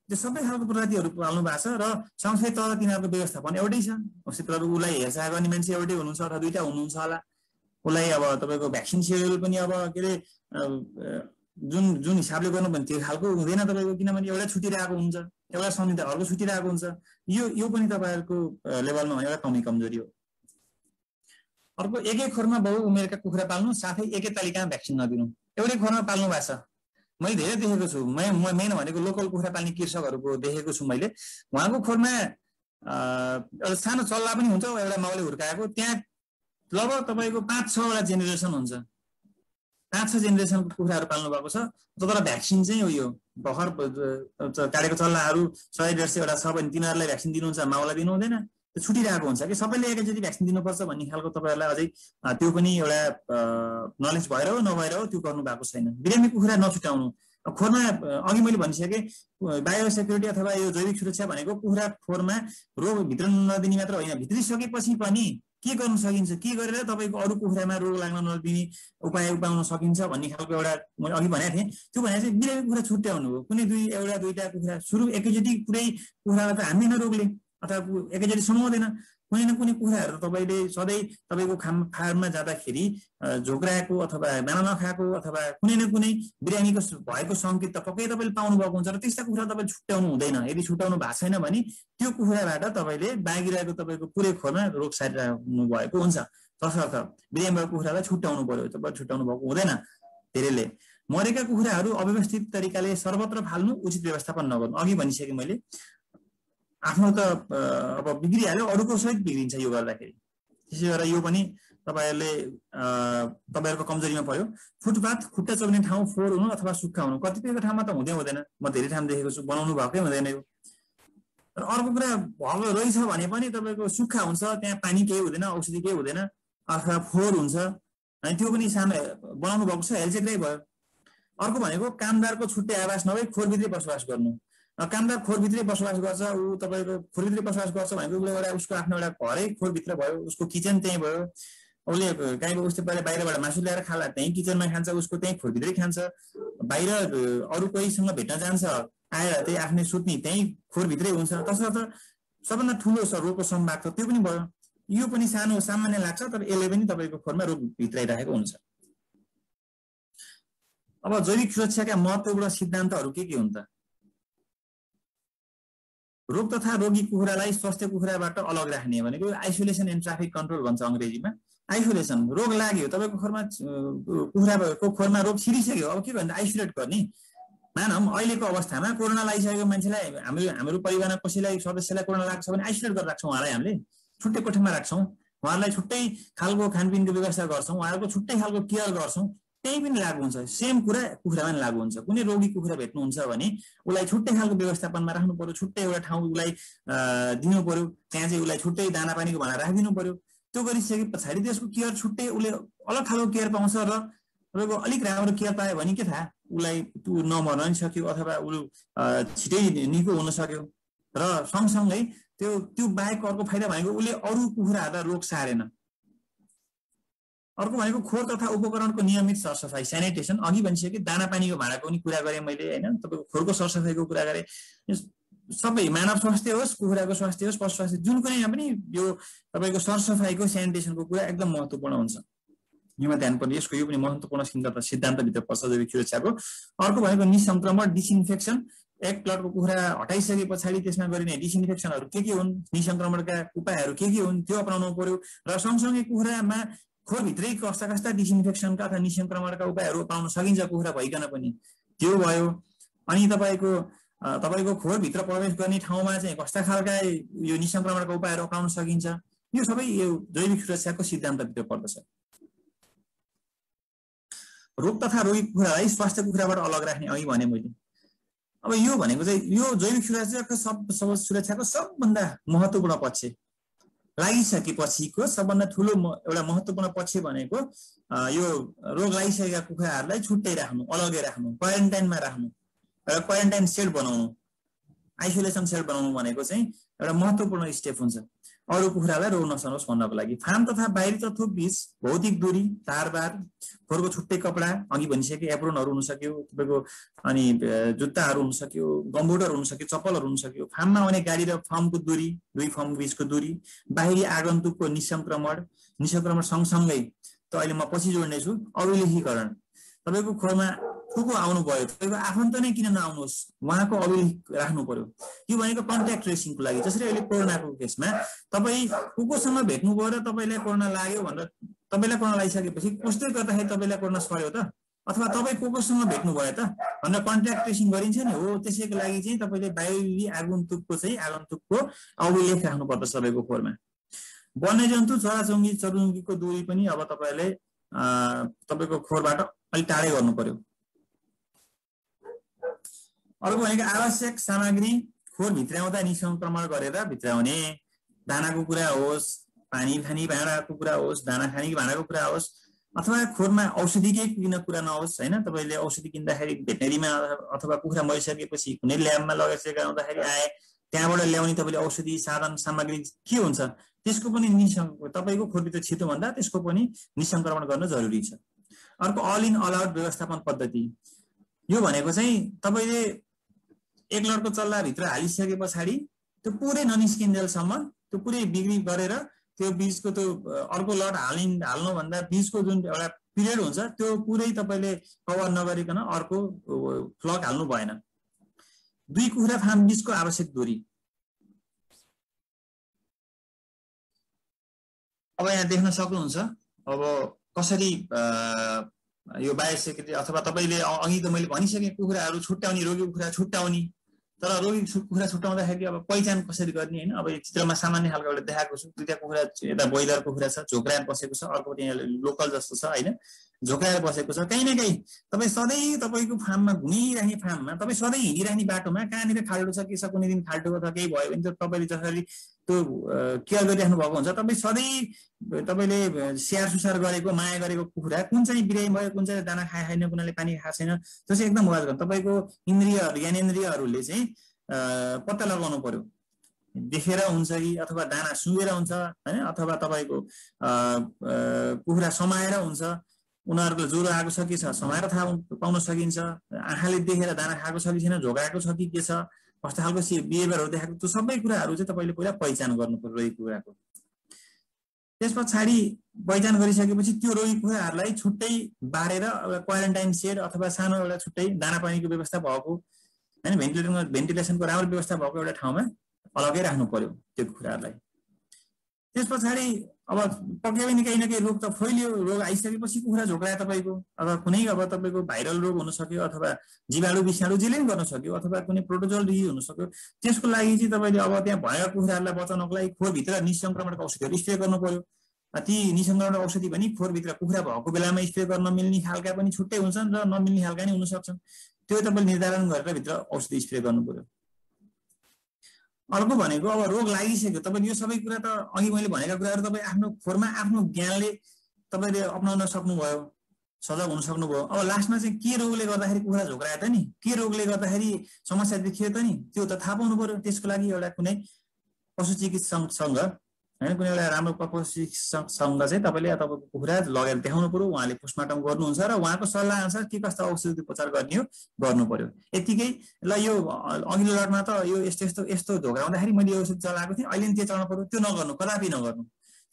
त्यो सबै खालको प्रजातिहरू पाल्नु भएको छ र सँगसँगै तर तिनीहरूको व्यवस्थापन एउटै छ। उसलाई हेरचाह गर्ने मान्छे एउटै हुनुहुन्छ अथवा 2टा हुनुहुन्छ होला। उसलाई अब तपाईँको भ्याक्सिन सेड्युल पनि अब के अरे जुन हिसाबले गर्नु भने त्यो खालको हुँदैन तपाईँको, किनभने एउटा छुटिरहेको हुन्छ, एउटा संहिता अर्को छुटिरहेको हुन्छ। यो पनि तपाईँहरूको लेभलमा एउटा कमी कमजोरी हो। अर्को एकै खोरमा बहु उमेरका कुखुरा पाल्नु साथै एकै तालिकामा भ्याक्सिन नदिनु। एउटै खोरमा पाल्नु भएको छ मैले धेरै देखेको छु। मेन भनेको लोकल कुखुरा पाल्ने कृषकहरूको देखेको छु मैले। उहाँको खोरमा एउटा सानो चल्ला पनि हुन्छ, एउटा माउले हुर्काएको, त्यहाँ लगभग तपाईँको 5-6वटा जेनेरेसन हुन्छ। 5-6 जेनेरेसनको कुखुराहरू पाल्नु भएको छ। तर भ्याक्सिन चाहिँ हो यो भर्खर काटेको चल्लाहरू 100-150 वटा छ भने तिनीहरूलाई भ्याक्सिन दिनुहुन्छ, माउलाई दिनु हुँदैन। त्यो छुटिरहेको हुन्छ कि सबैले एकैचोटि भ्याक्सिन दिनुपर्छ भन्ने खालको तपाईँहरूलाई अझै त्यो पनि एउटा नलेज भएर हो नभएर हो त्यो गर्नु भएको छैन। बिरामी कुखुरा नछुटाउनु। खोरमा अघि मैले भनिसकेँ बायोसेक्युरिटी अथवा यो जैविक सुरक्षा भनेको कुखुरा खोरमा रोग भित्र नदिने मात्र होइन, भित्रिसकेपछि पनि के गर्न सकिन्छ, के गरेर तपाईँको अरू कुखुरामा रोग लाग्न नदिने उपाय उपाउन सकिन्छ भन्ने खालको एउटा मैले अघि भनेको थिएँ। त्यो भने चाहिँ बिरामी कुखुरा छुट्याउनु हो। कुनै एउटा दुईटा कुखुरा सुरु एकैचोटि पुरै कुखुरालाई त हान्दैन रोगले अथवा एकैचोटि समाउँदैन। कुनै न कुनै कुखुराहरू तपाईँले सधैँ तपाईँको फार्ममा जाँदाखेरि झोक्राएको अथवा दाना नखाएको अथवा कुनै न कुनै बिरामीको भएको सङ्केत त पक्कै तपाईँले पाउनु भएको हुन्छ र त्यस्ता कुखुरा तपाईँले छुट्याउनु हुँदैन। यदि छुट्याउनु भएको छैन भने त्यो कुखुराबाट तपाईँले बाँकी रहेको तपाईँको पुरै खोरमा रोग सारिरहनु भएको हुन्छ। तसर्थ बिरामी भएको कुखुरालाई छुट्याउनु पर्यो, तपाईँ छुट्याउनु भएको हुँदैन। धेरैले मरेका कुखुराहरू अव्यवस्थित तरिकाले सर्वत्र फाल्नु, उचित व्यवस्थापन नगर्नु। अघि भनिसकेँ मैले, आफ्नो त अब बिग्रिहाल्यो, अरूको सहित बिग्रिन्छ यो गर्दाखेरि। त्यसै गरेर यो पनि तपाईँहरूले तपाईँहरूको कमजोरीमा पर्यो। फुटपाथ खुट्टा चोक्ने ठाउँ फोहोर हुनु अथवा सुक्खा हुनु। कतिपयको ठाउँमा त हुँदैन, म धेरै ठाउँ देखेको छु बनाउनु भएकै हुँदैन यो। र अर्को कुरा भएको रहेछ भने पनि तपाईँको सुक्खा हुन्छ, त्यहाँ पानी केही हुँदैन, औषधि केही हुँदैन अथवा फोहोर हुन्छ, अनि त्यो पनि सानो बनाउनु भएको छ, हेलचेक्रै भयो। अर्को भनेको कामदारको छुट्टै आवास नभई खोरभित्रै बसोबास गर्नु। कामदार खोरभित्रै बसोबास गर्छ, ऊ तपाईँको खोरभित्रै बसोबास गर्छ भनेको उसले उसको आफ्नो एउटा घरै खोरभित्र भयो, उसको किचन त्यहीँ भयो। उसले गाईको उस्तो पहिला बाहिरबाट मासु ल्याएर खाला, त्यहीँ किचनमा खान्छ, उसको त्यहीँ खोरभित्रै खान्छ। बाहिर अरू कोहीसँग भेट्न जान्छ, आएर त्यही आफ्नै सुत्ने त्यहीँ खोरभित्रै हुन्छ। तसर्थ सबभन्दा ठुलो रोगको सम्भाग छ, त्यो पनि भयो। यो पनि सानो सामान्य लाग्छ, तर यसले पनि तपाईँको खोरमा रोग भित्राइरहेको हुन्छ। अब जैविक सुरक्षाका महत्त्वपूर्ण सिद्धान्तहरू के हुन् त? रोग तथा रोगी कुखुरालाई स्वस्थ कुखुराबाट अलग राख्ने भनेको आइसोलेसन एन्ड ट्राफिक कन्ट्रोल भन्छ अङ्ग्रेजीमा। आइसोलेसन, रोग लाग्यो तपाईँको खोरमा, कुखुराको खोरमा रोग छिरिसक्यो, अब के भन्दा आइसोलेट गर्ने। मानौँ अहिलेको अवस्थामा कोरोना लागिसकेको मान्छेलाई हाम्रो परिवारमा कसैलाई सदस्यलाई कोरोना लाग्छ भने आइसोलेट गरेर राख्छौँ। उहाँलाई हामीले छुट्टै कोठामा राख्छौँ, उहाँहरूलाई छुट्टै खालको खानपिनको व्यवस्था गर्छौँ, उहाँहरूको छुट्टै खालको केयर गर्छौँ। त्यही पनि लागु हुन्छ, सेम कुरा कुखुरामा पनि लागु हुन्छ। कुनै रोगी कुखुरा भेट्नुहुन्छ भने उसलाई छुट्टै खालको व्यवस्थापनमा राख्नु पर्यो, छुट्टै एउटा ठाउँ उसलाई दिनु पर्यो, त्यहाँ चाहिँ उसलाई छुट्टै दाना पानीको भाँडा राखिदिनु पर्यो। त्यो गरिसके पछाडि त्यसको केयर छुट्टै उसले अलग खालको केयर पाउँछ र तपाईँको अलिक राम्रो केयर पायो भने के थाहा, उसलाई त्यो नमर्न नि सक्यो अथवा ऊ छिटै निको हुन सक्यो। र सँगसँगै त्यो बाहेक अर्को फाइदा भनेको उसले अरू कुखुराहरूलाई रोग सारेन। अर्को भनेको खोर तथा उपकरणको नियमित सरसफाइ, सेनिटेसन। अघि भनिसकेँ दाना पानीको भाँडाको पनि कुरा गरेँ मैले होइन, तपाईँको खोरको सरसफाइको कुरा गरेँ। सबै मानव स्वास्थ्य होस्, कुखुराको स्वास्थ्य होस्, पशु स्वास्थ्य, जुन कुनैमा पनि यो तपाईँको सरसफाइको सेनिटेसनको कुरा एकदम महत्त्वपूर्ण हुन्छ। योमा ध्यान पर्ने, यसको यो पनि महत्त्वपूर्ण सिद्धान्तभित्र पर्छ जैविक सुरक्षाको। अर्को भनेको निसङ्क्रमण, डिसइन्फेक्सन। एक प्लटको कुखुरा हटाइसके पछाडि त्यसमा गरिने डिसइन्फेक्सनहरू के हुन्, निसङ्क्रमणका उपायहरू के हुन्, त्यो अपनाउनु पर्यो। र सँगसँगै कुखुरामा खोरभित्रै कस्ता कस्ता डिसइन्फेक्सनका अथवा निसङ्क्रमणका उपायहरू अपनाउन सकिन्छ कुखुरा भइकन पनि, त्यो भयो। अनि तपाईँको खोरभित्र प्रवेश गर्ने ठाउँमा चाहिँ कस्ता खालका यो निसङ्क्रमणका उपायहरू अपनाउन सकिन्छ, यो सबै यो जैविक सुरक्षाको सिद्धान्तभित्र पर्दछ। रोग तथा रोगी कुखुरालाई स्वास्थ्य कुखुराबाट अलग राख्ने अघि भने मैले। अब यो भनेको चाहिँ यो जैविक सुरक्षाको सबभन्दा महत्त्वपूर्ण पक्ष, लागिसकेपछिको सबभन्दा ठुलो एउटा महत्त्वपूर्ण पक्ष भनेको यो रोग लागिसकेका कुखुराहरूलाई छुट्टै राख्नु, अलगै राख्नु, क्वारेन्टाइनमा राख्नु, एउटा क्वारेन्टाइन सेल बनाउनु, आइसोलेसन सेल बनाउनु भनेको चाहिँ एउटा महत्त्वपूर्ण स्टेप हुन्छ अरू कुखुरालाई रोग नसरोस् भन्नको लागि। फार्म तथा बाहिरी तत्त्व बीच भौतिक दूरी, तारबार, खोरको छुट्टै कपडा, अघि भनिसक्यो एप्रोनहरू हुन सक्यो तपाईँको, अनि जुत्ताहरू हुन सक्यो, गम्बुटहरू हुन सक्यो, चप्पलहरू हुन सक्यो। फार्ममा आउने गाडी र फार्मको दूरी, दुई फार्म बीचको दूरी, बाहिरी आगन्तुकको निसङ्क्रमण सँगसँगै त अहिले म पछि जोड्नेछु अभिलेखीकरण। तपाईँको खोरमा को आउनु भयो, तपाईँको आफन्त नै किन नआउनुहोस्, उहाँको अभिलेख राख्नु पर्यो। यो भनेको कन्ट्याक्ट ट्रेसिङको लागि। जसरी अहिले कोरोनाको केसमा तपाईँ कोसँग भेट्नुभयो र तपाईँलाई कोरोना लाग्यो भनेर, तपाईँलाई कोरोना लागिसकेपछि पुष्टि गर्दाखेरि तपाईँलाई कोरोना सर्यो त, अथवा तपाईँ कोसँग भेट्नु भयो त भनेर कन्ट्याक्ट ट्रेसिङ गरिन्छ नि हो। त्यसैको लागि चाहिँ तपाईँले बायोली आगन्तुकको अभिलेख राख्नुपर्छ सबैको खोरमा। वन्यजन्तु चराचुरुङ्गीको दूरी पनि अब तपाईँले तपाईँको खोरबाट अलिक टाढै गर्नु पर्यो। अर्को भनेको आवश्यक सामग्री खोर भित्राउँदा निसङ्क्रमण गरेर भित्राउने, दानाको कुरा होस्, पानी खाने भाँडाको कुरा होस्, दाना खाने भाँडाको कुरा होस्, अथवा खोरमा औषधिकै किन्न कुरा नहोस् हैन। तपाईले औषधि किन्दाखेरि भेटनेरीमा अथवा कुखुरा मरिसकेपछि कुनै ल्याबमा लगेर आउँदाखेरि आए त्यहाँबाट ल्याउने तपाईले औषधि साधन सामग्री के हुन्छ त्यसको पनि तपाईको खोरभित्र छिटो भन्दा त्यसको पनि निसङ्क्रमण गर्न जरुरी छ। अर्को अल इन अल आउट व्यवस्थापन पद्धति, यो भनेको चाहिँ तपाईले एक लडको चल्ला भित्र हालिसके पछाडि त्यो पुरै ननिस्किन्जेलसम्म त्यो पुरै बिक्री गरेर त्यो बीजको त्यो अर्को लट हाल्नु भन्दा बीजको जुन एउटा पिरियड हुन्छ त्यो पुरै तपाईले कभर नगरिकन अर्को फ्लक हाल्नु भएन। 2 कुखुरा फार्म बीजको आवश्यक दूरी, अब यहाँ देख्न सक्नुहुन्छ अब कसरी यो बायोसेक्युरिटी अथवा तपाईले अघि त मैले भनिसके कुखुराहरू छुट्याउने, रोगी कुखुरा छुट्याउने, तर रोगी कुखुरा छुट्याउँदाखेरि अब पहिचान कसरी गर्ने हैन। अब यो चित्रमा सामान्य खालको एउटा देखाएको छु। दुईटा कुखुरा, एउटा ब्रोइलर कुखुरा छ झोक्राएर बसेको छ, अर्को त्यहाँ लोकल जस्तो छ हैन, झोक्राएर बसेको छ। कहीँ न कहीँ तपाई सधैँ तपाईको फार्ममा घुमिरहने फार्ममा तपाई सधैँ हिँडिरहने बाटोमा कहाँनिर खाल्डो छ के छ, कुनै दिन खाल्डो अथवा केही भयो भने त तपाईले जसरी त्यो केयर गरिराख्नु भएको हुन्छ। तपाई सधैँ तपाईले स्याहार सुसार गरेको माया गरेको कुखुरा कुन चाहिँ बिरामी भयो, कुन चाहिँ दाना खाए छैन, कुनले पानी खाएको छैन, त्यो चाहिँ एकदम वाच गर्नु। तपाईको इन्द्रियहरू ज्ञानेन्द्रियहरूले चाहिँ पत्ता लगाउनु पर्यो। देखेर हुन्छ कि अथवा दाना सुँगेर हुन्छ हैन, अथवा तपाईको कुखुरा समाएर हुन्छ, उनीहरुको ज्वरो आएको छ के छ समाएर थाहा पाउन सकिन्छ। आँखाले देखेर दाना खाएको छ कि छैन, झोगाएको छ कि के छ, कस्तो खालको बिहेभियरहरु देखाएको, त्यो सबै कुराहरु चाहिँ तपाईले पहिला पहिचान गर्नु पर्यो रोगी कुखुराको। त्यसपछि पहिचान गरिसकेपछि त्यो रोगी कुखुराहरुलाई छुट्टै बारेर एउटा क्वारेन्टाइन सेड अथवा सानो एउटा छुट्टै दाना पानीको व्यवस्था भएको हैन, भेन्टिलेसनको राम्रो व्यवस्था भएको एउटा ठाउँमा अलग्गै राख्नु पर्यो त्यो कुखुराहरुलाई। त्यसपछि अब पक्कै पनि केही न केही रोग त फैलियो, रोग आइसकेपछि कुखुरा झोक्राए तपाईको, अथवा कुनै अब तपाईको भाइरल रोग हुन सक्यो, अथवा जीवाणु विषाणु जेले पनि गर्न सक्यो, अथवा कुनै प्रोटोजोल डिजिज हुन सक्यो। त्यसको लागि चाहिँ तपाईले अब त्यहाँ भएका कुखुराहरुलाई बचाउनको लागि खोरभित्र निसंक्रमणका औषधिहरु स्प्रे गर्नु पर्यो। ती निसंक्रमणका औषधि पनि खोरभित्र कुखुरा भएको बेलामा स्प्रे गर्न मिल्ने खालका पनि छुट्टै हुन्छन् र नमिल्ने खालका नि हुन सक्छन्। त्यो तपाईले निर्धारण गरेर भित्र औषधि स्प्रे गर्नु पर्यो। अर्को भनेको अब रोग लागिसक्यो, तपाईले यो सबै कुरा त अघि मैले भनेका कुराहरु तपाई आफ्नो खोरमा आफ्नो ज्ञानले तपाईले अपनाउन सक्नुभयो, सजग हुन सक्नुभयो। अब लास्टमा चाहिँ के रोगले गर्दाखेरि कुखुरा झोक्राए त नि, के रोगले गर्दाखेरि समस्या देखियो त नि, त्यो त थाहा पाउनु पर्यो। त्यसको लागि एउटा कुनै पशु चिकित्सकसँग हैन, कुनै एउटा राम्रो पशु चिकित्सकसँग चाहिँ तपाईले तपाईको कुखुरा लगेर देखाउनु पर्यो, उहाँले पोस्टमार्टम गर्नुहुन्छ र उहाँको सल्लाह अनुसार के कस्ता औषधि उपचार गर्ने हो गर्नु पर्यो। यतिकै ल यो अघिल्लो लटमा त यो यस्तो झोक्राउँदाखेरि मैले यो औषधि चलाएको थिएँ, अहिले नि त्यो चलाउनु पर्यो, त्यो नगर्नु, कदापि नगर्नु।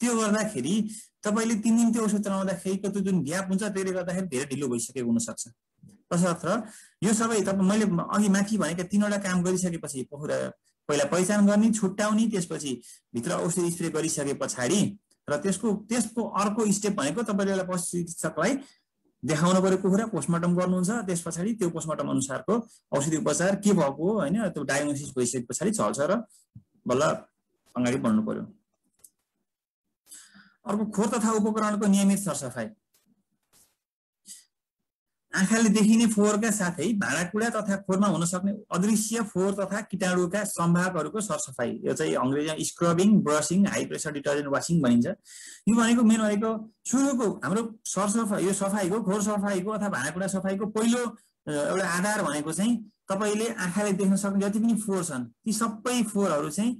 त्यो गर्दाखेरि तपाईले 3 दिन त्यो औषधि चलाउँदाखेरिको त्यो जुन ग्याप हुन्छ त्यसले गर्दाखेरि धेरै ढिलो भइसकेको हुन सक्छ। तसर्थ यो सबै मैले अघि माथि भनेका 3वटा काम गरिसकेपछि कुखुरा पहिला पहिचान गर्ने, छुट्याउने, त्यसपछि भित्र औषधि स्प्रे गरिसके पछाडि र त्यसको अर्को स्टेप भनेको तपाईले एउटा पशु चिकित्सकलाई देखाउनु पर्यो, कुखुरा पोस्टमार्टम गर्नुहुन्छ। त्यसपछि त्यो पोस्टमार्टम अनुसारको औषधि उपचार के भएको हो हैन, त्यो डायग्नोसिस भइसके पछाडि चल्छ र बल्ल अगाडि बढ्नु पर्यो। अर्को खोर तथा उपकरणको नियमित सरसफाई, आँखाले देखिने फोहोरका साथै भाँडाकुँडा तथा खोरमा हुन सक्ने अदृश्य फोहोर तथा कीटाणुका सम्भागहरूको सरसफाई, यो चाहिँ अंग्रेजीमा स्क्रबिङ, ब्रशिङ, हाई प्रेसर डिटर्जेन्ट वाशिङ भनिन्छ। यो भनेको मेन भनेको सुरुको हाम्रो सरसफाई, यो सफाईको खोर सफाईको अथवा भाँडाकुँडा सफाईको पहिलो एउटा आधार भनेको चाहिँ तपाईले आँखाले देख्न सक्ने जति पनि फोहोर छन् ती सबै फोहोरहरू चाहिँ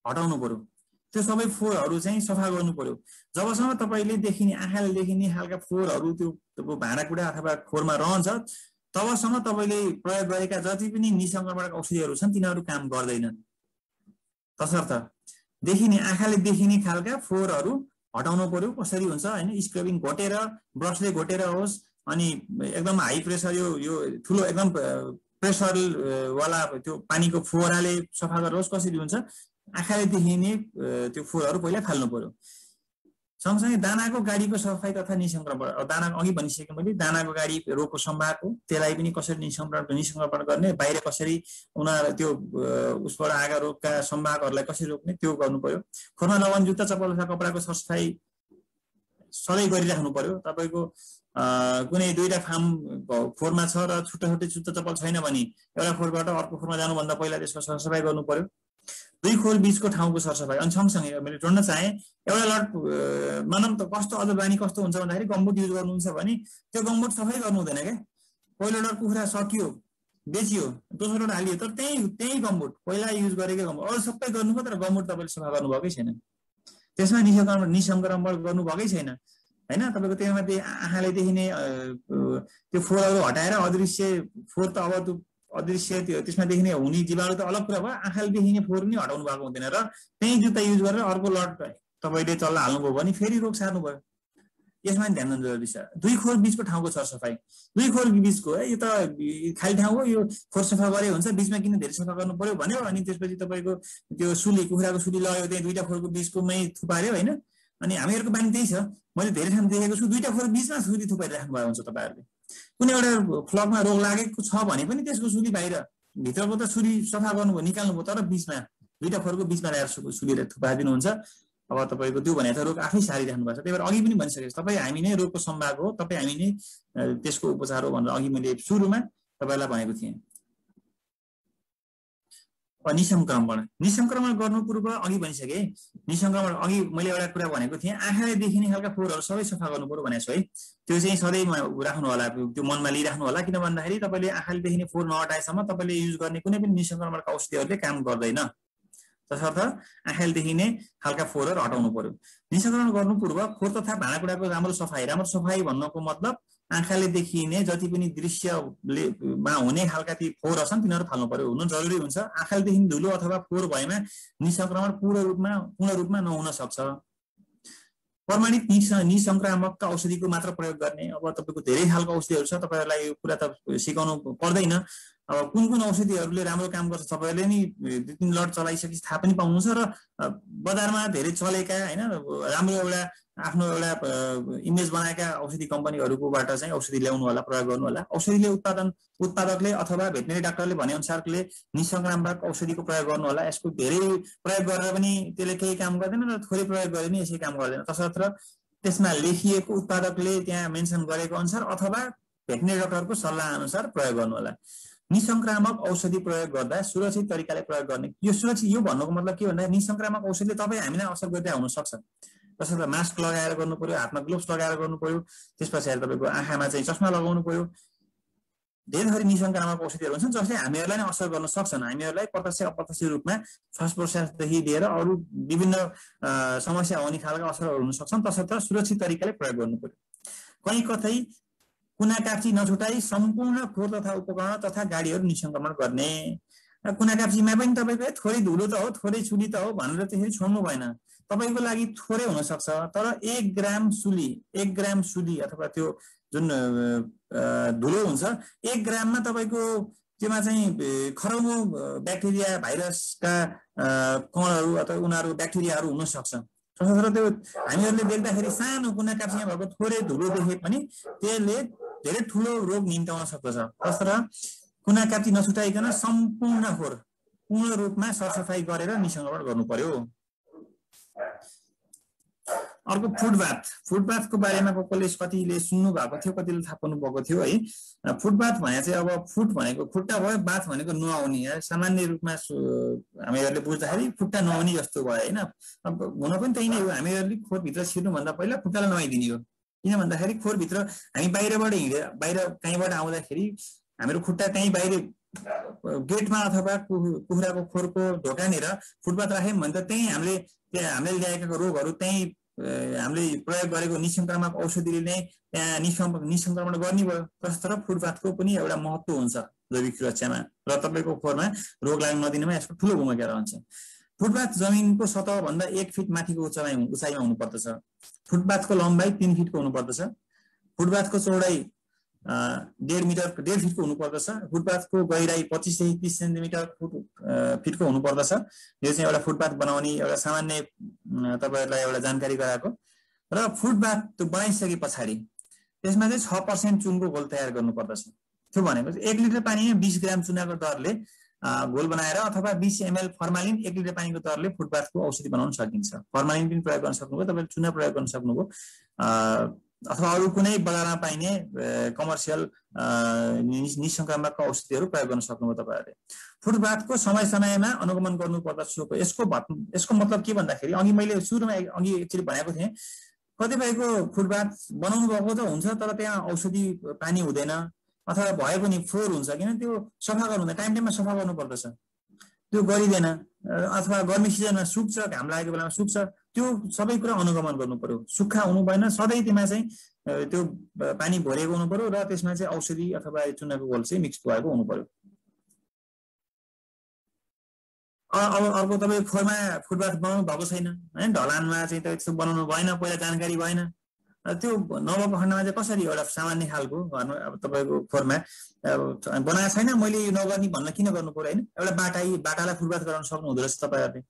हटाउनु पर्यो। त्यो सबै फोहोरहरू चाहिँ सफा गर्नु पर्यो। जबसम्म तपाईले देखिने आँखाले देखिने खालका फोहोरहरू त्यो भाँडाकुँडा अथवा खोरमा रहन्छ तबसम्म तपाईले प्रयोग गरेका जति पनि निसंक्रमणका औषधिहरू छन् तिनीहरू काम गर्दैनन्। तसर्थ देखिने आँखाले देखिने खालका फोहोरहरू हटाउनु पर्यो। कसरी हुन्छ हैन, स्क्रबिङ घोटेर, ब्रसले घोटेर होस्, अनि एकदम हाई प्रेसर यो ठुलो एकदम प्रेसर वाला त्यो पानीको फोहराले सफा गरेर होस्। कसरी हुन्छ, आँखाले देखिने त्यो फोहोरहरू पहिला फाल्नु पर्यो। सँगसँगै दानाको गाडीको सफाई तथा निसंक्रमण, दाना अघि भनिसकेँ मैले, दानाको गाडी रोगको सम्भावना त्यसलाई पनि कसरी निसंक्रमण गर्ने, बाहिर कसरी उनीहरू त्यो उसबाट आएका रोगका सम्भावनाहरूलाई कसरी रोक्ने त्यो गर्नु पर्यो। खोरमा लगाउने जुत्ता चप्पल तथा कपडाको सरसफाई सधैँ गरिराख्नु पर्यो। तपाईँको कुनै दुईटा फार्म खोरमा छ र छुट्टा छुट्टै जुत्ता चप्पल छैन भने एउटा खोरबाट अर्को खोरमा जानुभन्दा पहिला त्यसको सरसफाई गर्नु पर्यो। दुई खोर बीचको ठाउँको सरसफाई। अनि सँगसँगै मैले जोड्न चाहेँ, एउटा लट मानौँ त कस्तो अझ बानी कस्तो हुन्छ भन्दाखेरि गम्बुट युज गर्नुहुन्छ भने त्यो गम्बुट सफाइ गर्नु हुँदैन क्या। पहिलो लट कुखुरा सकियो बेचियो, दोस्रो लट हालियो, तर त्यही गम्बुट पहिला युज गरेकै गम्बुट अरू सबै गर्नुभयो, तर गम्बुट तपाईँले सफा गर्नुभएकै छैन, त्यसमा निसंक्रमण गर्नुभएकै छैन होइन। तपाईँको त्यसमाथि आँखाले देखिने त्यो फोहोरहरू हटाएर अदृश्य फोहोर त अब त्यो अदृश्य त्यो त्यसमा देखिने हुने जीवाणु त अलग कुरा भयो, आँखाले देखिने फोहोर पनि हटाउनु भएको हुँदैन। र त्यही जुत्ता युज गरेर अर्को लट तपाईँले चल्न हाल्नुभयो भने फेरि रोग सार्नु भयो। यसमा ध्यान दिनु जरुरी छ। दुई खोर बीचको ठाउँको सरसफाई। दुई खोर बीचको यो त खाली ठाउँ हो, यो खोर सफा गरे हुन्छ, बीचमा किन धेरै सफा गर्नु पर्यो भन्यो। अनि त्यसपछि तपाईँको त्यो सुली कुखुराको सुली लगायो त्यही दुईटा खोरको बीचकोमै थुपार्यो होइन। अनि हामीहरूको बानी त्यही छ, मैले धेरै ठाउँ देखेको छु, दुईटा खोर बीचमा सुली थुपारिराख्नु भएको हुन्छ। तपाईँहरूले कुनै एउटा फ्लकमा रोग लागेको छ भने पनि त्यसको सुली बाहिर, भित्रको त सुली सफा गर्नुभयो निकाल्नुभयो, तर बीचमा दुईटा खोरको बीचमा ल्याएर सुलीले थुपारिदिनुहुन्छ। अब तपाईँको त्यो भने त रोग आफै सारिराख्नु भएको छ। त्यही भएर अघि पनि भनिसकेको छु, तपाईँ हामी नै रोगको सम्भाग हो, तपाईँ हामी नै त्यसको उपचार हो भनेर अघि मैले सुरुमा तपाईँलाई भनेको थिएँ। निसंक्रमण गर्नु पूर्व अघि भनिसकेँ। निसंक्रमण अघि मैले एउटा कुरा भनेको थिएँ, आँखाले देखिने खालका फोहोरहरू सबै सफा गर्नु पर्यो भनेको छु है। त्यो चाहिँ सधैँ राख्नु होला, त्यो मनमा लिइराख्नु होला। किन भन्दाखेरि तपाईँले आँखाले देखिने फोहोर नहटाएसम्म तपाईँले युज गर्ने कुनै पनि निसंक्रमणका औषधिहरूले काम गर्दैन। तसर्थ आँखाले देखिने खालका फोहोरहरू हटाउनु पर्यो। निसंक्रमण गर्नु पूर्व खोर तथा भाँडाकुँडाको राम्रो सफाई भन्नुको मतलब आँखाले देखिने जति पनि दृश्यमा हुने खालका ती फोहोर छन् तिनीहरू फाल्नु पर्यो, हुनु जरुरी हुन्छ। आँखाले देखिने धुलो अथवा फोहोर भएमा निसंक्रमण पूर्ण रूपमा नहुन सक्छ। प्रमाणित निसंक्रामकका औषधिको मात्र प्रयोग गर्ने। अब तपाईँको धेरै खालको औषधिहरू छ, तपाईँहरूलाई यो कुरा त सिकाउनु पर्दैन। अब कुन औषधिहरूले राम्रो काम गर्छ तपाईँहरूले नि दुई तीन लट चलाइसकेपछि थाहा पनि पाउनुहुन्छ। र बजारमा धेरै चलेका होइन राम्रो एउटा आफ्नो एउटा इमेज बनाएका औषधि कम्पनीहरूकोबाट चाहिँ औषधि ल्याउनु होला, प्रयोग गर्नु होला। औषधिले उत्पादकले अथवा भेटनेरी डाक्टरले भने अनुसारले निसंक्रामक औषधिको प्रयोग गर्नु होला। यसको धेरै प्रयोग गरेर पनि त्यसले केही काम गर्दैन र थोरै प्रयोग गरे पनि यसै काम गर्दैन। तसर्थ त्यसमा लेखिएको उत्पादकले त्यहाँ मेन्सन गरेको अनुसार अथवा भेटनेरी डाक्टरको सल्लाह अनुसार प्रयोग गर्नु होला। निसंक्रामक औषधि प्रयोग गर्दा सुरक्षित तरिकाले प्रयोग गर्ने। यो सुरक्षित यो भन्नुको मतलब के भन्दा निसंक्रामक औषधिले तपाईँ हामीलाई असर गरिरहेको हुन सक्छ। तसर्थ मास्क लगाएर गर्नु पर्यो, हातमा ग्लोभ्स लगाएर गर्नु पर्यो, त्यस पछाडि तपाईँको आँखामा चाहिँ चस्मा लगाउनु पर्यो। धेरै थरी निसंक्रामक औषधिहरू हुन्छन् जसले हामीहरूलाई नै असर गर्न सक्छन्। हामीहरूलाई प्रत्यक्ष अप्रत्यक्ष रूपमा श्वास प्रश्वासदेखि लिएर अरू विभिन्न समस्या हुने खालका असरहरू हुन सक्छन्। तसर्थ सुरक्षित तरिकाले प्रयोग गर्नु पर्यो। कहीँ कतै कुना काप्ची नछुटाई सम्पूर्ण खोर तथा उपकरण तथा गाडीहरू निसंक्रमण गर्ने। कुना काप्चीमा पनि तपाईँको थोरै धुलो त हो, थोरै सुली त हो भनेर त्यसरी छोड्नु भएन। तपाईँको लागि थोरै हुनसक्छ, तर 1 ग्राम सुली अथवा त्यो जुन धुलो हुन्छ 1 ग्राममा तपाईँको त्योमा चाहिँ खरौँ ब्याक्टेरिया भाइरसका कणहरू अथवा उनीहरू ब्याक्टेरियाहरू हुन सक्छ। तसर्थ त्यो हामीहरूले देख्दाखेरि सानो कुना काप्चीमा भएको थोरै धुलो देखे पनि त्यसले धेरै ठुलो रोग निम्त्याउन सक्दछ। तसर्थ कुना काप्ची नछुटाइकन सम्पूर्ण खोर पूर्ण रूपमा सरसफाई गरेर निसंक्रमण गर्नु पर्यो। अर्को फुटबाथको बारेमा कसले कतिले सुन्नु भएको थियो, कतिले थाहा पाउनु भएको थियो है। फुटबाथ भने चाहिँ अब फुट भनेको खुट्टा भयो, बाथ भनेको नुहाउने। सामान्य रूपमा हामीहरूले बुझ्दाखेरि खुट्टा नुहाउने जस्तो भयो होइन। अब हुन पनि त्यही नै हो, हामीहरूले खोरभित्र छिर्नुभन्दा पहिला खुट्टालाई नुहाइदिने हो। किन भन्दाखेरि खोरभित्र हामी बाहिरबाट हिँडेर बाहिर कहीँबाट आउँदाखेरि हाम्रो खुट्टा कहीँ बाहिर गेटमा अथवा कुखुराको खोरको ढोकानेर फुटबाथ राख्यौँ भने त त्यही हामीले ल्याएका रोगहरू त्यही हामीले प्रयोग गरेको निसंक्रामक औषधिले नै त्यहाँ निसंक्रमण गर्ने भयो। तसर्थ फुटबाथको पनि एउटा महत्त्व हुन्छ जैविक सुरक्षामा र तपाईँको खोरमा रोग लाग्न नदिनमा यसको ठुलो भूमिका रहन्छ। फुटबाथ जमिनको सतहभन्दा 1 फिट माथिको उचाइमा हुनुपर्दछ। फुटबाथको लम्बाइ 3 फिटको हुनुपर्दछ। फुटबाथको चौडाइ 1.5 फिटको हुनुपर्दछ। फुटबाथको गहिराई 25 देखि 30 सेन्टिमिटर फिटको हुनुपर्दछ। यो चाहिँ एउटा फुटबाथ बनाउने एउटा सामान्य तपाईहरुलाई एउटा जानकारी गराएको। र र फुड बाथ त्यो बनाइसके पछाडि त्यसमा चाहिँ 6% चुनको घोल तयार गर्नुपर्दछ। त्यो भनेपछि 1 लिटर पानीमा 20 ग्राम चुनाको दरले घोल बनाएर अथवा 20 ml फर्मालिन 1 लिटर पानीको दरले फुड बाथको औषधि बनाउन सकिन्छ। फर्मालिन पनि प्रयोग गर्न सक्नुभयो, तपाईले चुना प्रयोग गर्न सक्नुभयो, अथवा अरू कुनै बजारमा पाइने कमर्सियल निसंक्रामक औषधिहरू प्रयोग गर्न सक्नुभयो तपाईहरुले। फुड बाथको समय समयमा अनुगमन गर्नुपर्दछ। यसको मतलब के भन्दाखेरि अघि मैले सुरुमा एकचोटि भनेको थिएँ, कतिपयको फुड बाथ बनाउनु भएको त हुन्छ तर त्यहाँ औषधि पानी हुँदैन अथवा भए पनि फोहोर हुन्छ, किन त्यो सफा गर्नु हुँदैन, टाइममा सफा गर्नुपर्दछ, त्यो गरिदैन, अथवा गर्मी सिजनमा सुक्छ, घाम लागेको बेलामा सुक्छ, त्यो सबै कुरा अनुगमन गर्नु पर्यो। सुक्खा हुनु भएन, सधैँ त्यसमा चाहिँ त्यो पानी भरेको हुनु पर्यो र त्यसमा चाहिँ औषधि अथवा चुनाको घोल चाहिँ मिक्स भएको हुनु पर्यो। अब अर्को तपाईँ खोरमा फुड बाथ बनाउनु भएको छैन हैन, ढलानमा चाहिँ त्यस्तो बनाउनु भएन, पहिला जानकारी भएन, त्यो नभएको खण्डमा चाहिँ कसरी एउटा सामान्य खालको घरमा अब तपाईँको खोरमा बनाएको छैन, मैले यो नगर्ने भन्न किन गर्नु पर्यो हैन। एउटा बाटालाई फुड बाथ गराउन सक्नु हुँदो रहेछ तपाईहरुले।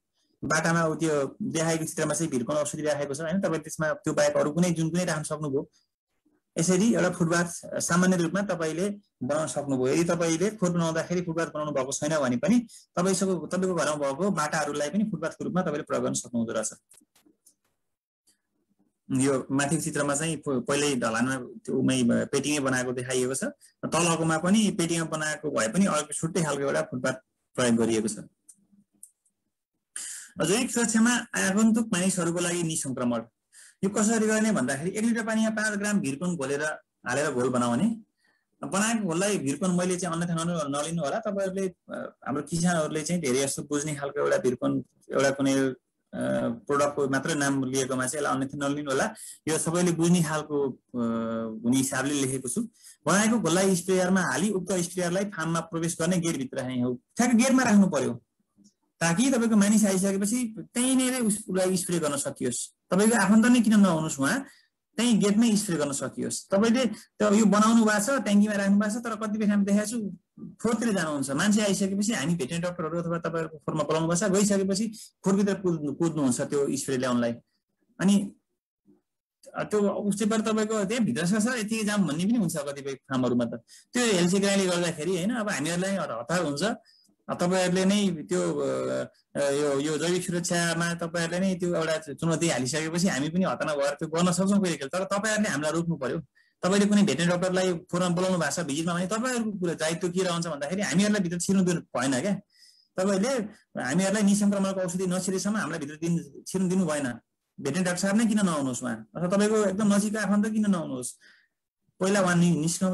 बाटामा त्यो देखाएको चित्रमा चाहिँ भिरकोन औषधि राखेको छ हैन, तपाईले त्यसमा त्यो बाहेक अरू कुनै जुन कुनै राख्न सक्नुभयो। यसरी एउटा फुड बाथ सामान्य रूपमा तपाईले बनाउन सक्नुभयो। यदि तपाईले खोर बनाउँदाखेरि फुड बाथ बनाउनु भएको छैन भने पनि तपाईको घरमा भएको बाटाहरूलाई पनि फुड बाथको रूपमा तपाईले प्रयोग गर्न सक्नुहुँदो रहेछ। यो माथिको चित्रमा चाहिँ पहिल्यै ढलानमा त्यो उमै पेटिङै बनाएको देखाइएको छ, तलकोमा पनि पेटिङमा बनाएको भए पनि अर्को छुट्टै खालको एउटा फुड बाथ प्रयोग गरिएको छ। जैविक सुरक्षामा आगन्तुक मानिसहरूको लागि निसंक्रमण यो कसरी गर्ने भन्दाखेरि 1 लिटर पानीमा 5 ग्राम भिरकोन घोलेर हालेर घोल बनाउने। बनाएको घोललाई भिरकोन मैले चाहिँ अन्यथा नलिनु होला, तपाईहरुले हाम्रो किसानहरूले चाहिँ धेरै जस्तो बुझ्ने खालको एउटा भिरकोन एउटा कुनै प्रोडक्टको मात्र नाम लिएकोमा चाहिँ यसलाई अन्यथा नलिनु होला, यो सबैले बुझ्ने खालको हुने हिसाबले लेखेको छु। बनाएको घोललाई स्प्रेयरमा हाली उक्त स्प्रेयरलाई फार्ममा प्रवेश गर्ने गेटभित्र राख्ने हो। ठ्याक्क गेटमा राख्नु पर्यो ताकि तपाईको मानिस आइसकेपछि त्यहीँनेरै उसलाई स्प्रे गर्न सकियोस्। तपाईको आफन्त नै किन नहुनुस्, उहाँ त्यही गेटमै स्प्रे गर्न सकियोस्। तपाईले त्यो यो बनाउनु भएको छ, ट्याङ्कीमा राख्नु भएको छ, तर कतिपय ठाउँमा देखाएको छु फोहोरतिर जानुहुन्छ। मान्छे आइसकेपछि हामी भेटनेरी डाक्टरहरू अथवा तपाईहरुको फोरमा बोलाउनु पर्छ, गइसकेपछि फोहोरभित्र कुद्नुहुन्छ त्यो स्प्रे ल्याउनलाई। अनि त्यो उसैबाट तपाईको त्यही भित्र छ यति जाम भन्ने पनि हुन्छ कतिपय फार्महरुमा। त त्यो हेलचेक्राइले गर्दाखेरि हैन, अब हामीहरुलाई हतार हुन्छ। तपाईहरुले नै त्यो यो जैविक सुरक्षामा तपाईहरुले नै त्यो एउटा चुनौती हालिसकेपछि हामी पनि हतार नभएर त्यो गर्न सक्छौं कहिलेकाहीँ, तर तपाईहरुले हामीलाई रोक्नु पर्यो। तपाईले कुनै भेटनेरी डाक्टरलाई फोनमा बोलाउनु भएको छ भिजिटमा भने तपाईहरुको कुरा दायित्व के रहन्छ भन्दाखेरि हामीहरुलाई भित्र छिर्नु दिनु भएन क्या। तपाईले हामीहरुलाई निसंक्रमणको औषधि नछिरेसम्म हामीलाई भित्र छिर्नु दिनु भएन। भेटनेरी डाक्टर साहब नै किन नआउनुहोस् उहाँ, अथवा तपाईको एकदम नजिकको आफन्त किन नआउनुहोस्, पहिला उहाँ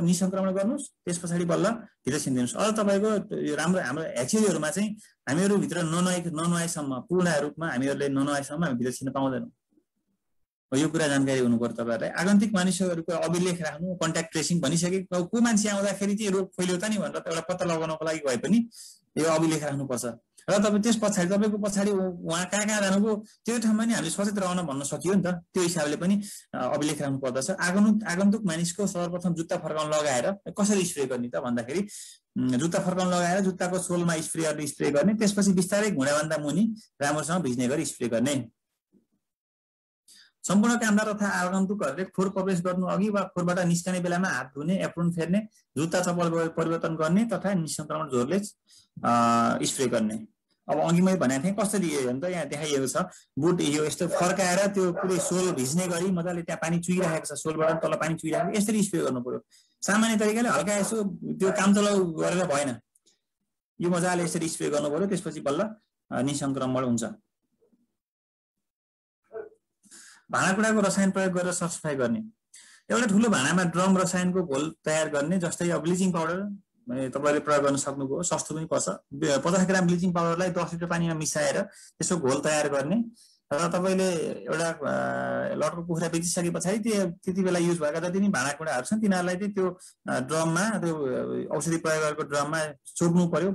निसंक्रमण गर्नुहोस्, त्यस पछाडि बल्ल भित्र छिर्दिनुहोस्। अझ तपाईको यो राम्रो हाम्रो ह्याचेरीहरुमा चाहिँ हामीहरु भित्र ननुहाएसम्म पूर्ण रूपमा हामीहरुले ननुहाएसम्म हामी भित्र छिर्न पाउँदैनौँ। यो कुरा जानकारी हुनु पर्यो तपाईहरुलाई। आगन्तुक मानिसहरुको अभिलेख राख्नु, कन्ट्याक्ट ट्रेसिङ भनिसकेको को मान्छे आउँदाखेरि चाहिँ रोग फैलियो त नि भनेर एउटा पत्ता लगाउनको लागि भए पनि यो अभिलेख राख्नुपर्छ। र तपाईँ त्यस पछाडि तपाईको पछाडि उहाँ कहाँ जानुभयो त्यो ठाउँमा नि हामीले सचेत रहन भन्न सकियो नि त। त्यो हिसाबले पनि अभिलेख राख्नु पर्दछ। आगन्तुक मानिसको सर्वप्रथम जुत्ता फर्काउन लगाएर कसरी स्प्रे गर्ने त भन्दाखेरि जुत्ता फर्काउन लगाएर जुत्ताको सोलमा स्प्रेयरले स्प्रे गर्ने, त्यसपछि बिस्तारै घुँडाभन्दा मुनि राम्रोसँग भिज्ने गरी स्प्रे गर्ने। सम्पूर्ण कामदार तथा आगन्तुकहरूले खोर प्रवेश गर्नु अघि वा खोरबाट निस्कने बेलामा हात धुने, एप्रोन फेर्ने, जुत्ता चप्पल परिवर्तन गर्ने तथा निसंक्रमण जोरले स्प्रे गर्ने। अब अघि मैले भनेको थिएँ कसरी हेर्नु त यहाँ देखाइएको छ, बुट यो यस्तो फर्काएर त्यो पुरै सोल भिज्ने गरी मजाले त्यहाँ पानी चुइरहेको छ, सोलबाट तल पानी चुइरहेको, यसरी स्प्रे गर्नु पर्यो। सामान्य तरिकाले हल्का यसो त्यो काम चलाउ गरेर भएन, यो मजाले यसरी स्प्रे गर्नु पर्यो, त्यसपछि बल्ल निसंक्रमण हुन्छ। भाँडाकुँडाको रसायन प्रयोग गरेर सरसफाइ गर्ने। एउटा ठुलो भाँडामा ड्रम रसायनको घोल तयार गर्ने, जस्तै अब ब्लिचिङ पाउडर तपाईले प्रयोग गर्न सक्नुभयो, सस्तो पनि पर्छ। 50 ग्राम ब्लिचिङ पाउडरलाई 10 लिटर पानीमा मिसाएर त्यसको घोल तयार गर्ने र तपाईले एउटा लटको कुखुरा बेचिसके पछाडि त्यति बेला युज भएका जति पनि भाँडाकुँडाहरू छन् तिनीहरूलाई चाहिँ त्यो ड्रममा, त्यो औषधि प्रयोग गरेको ड्रममा चोप्नु पर्यो।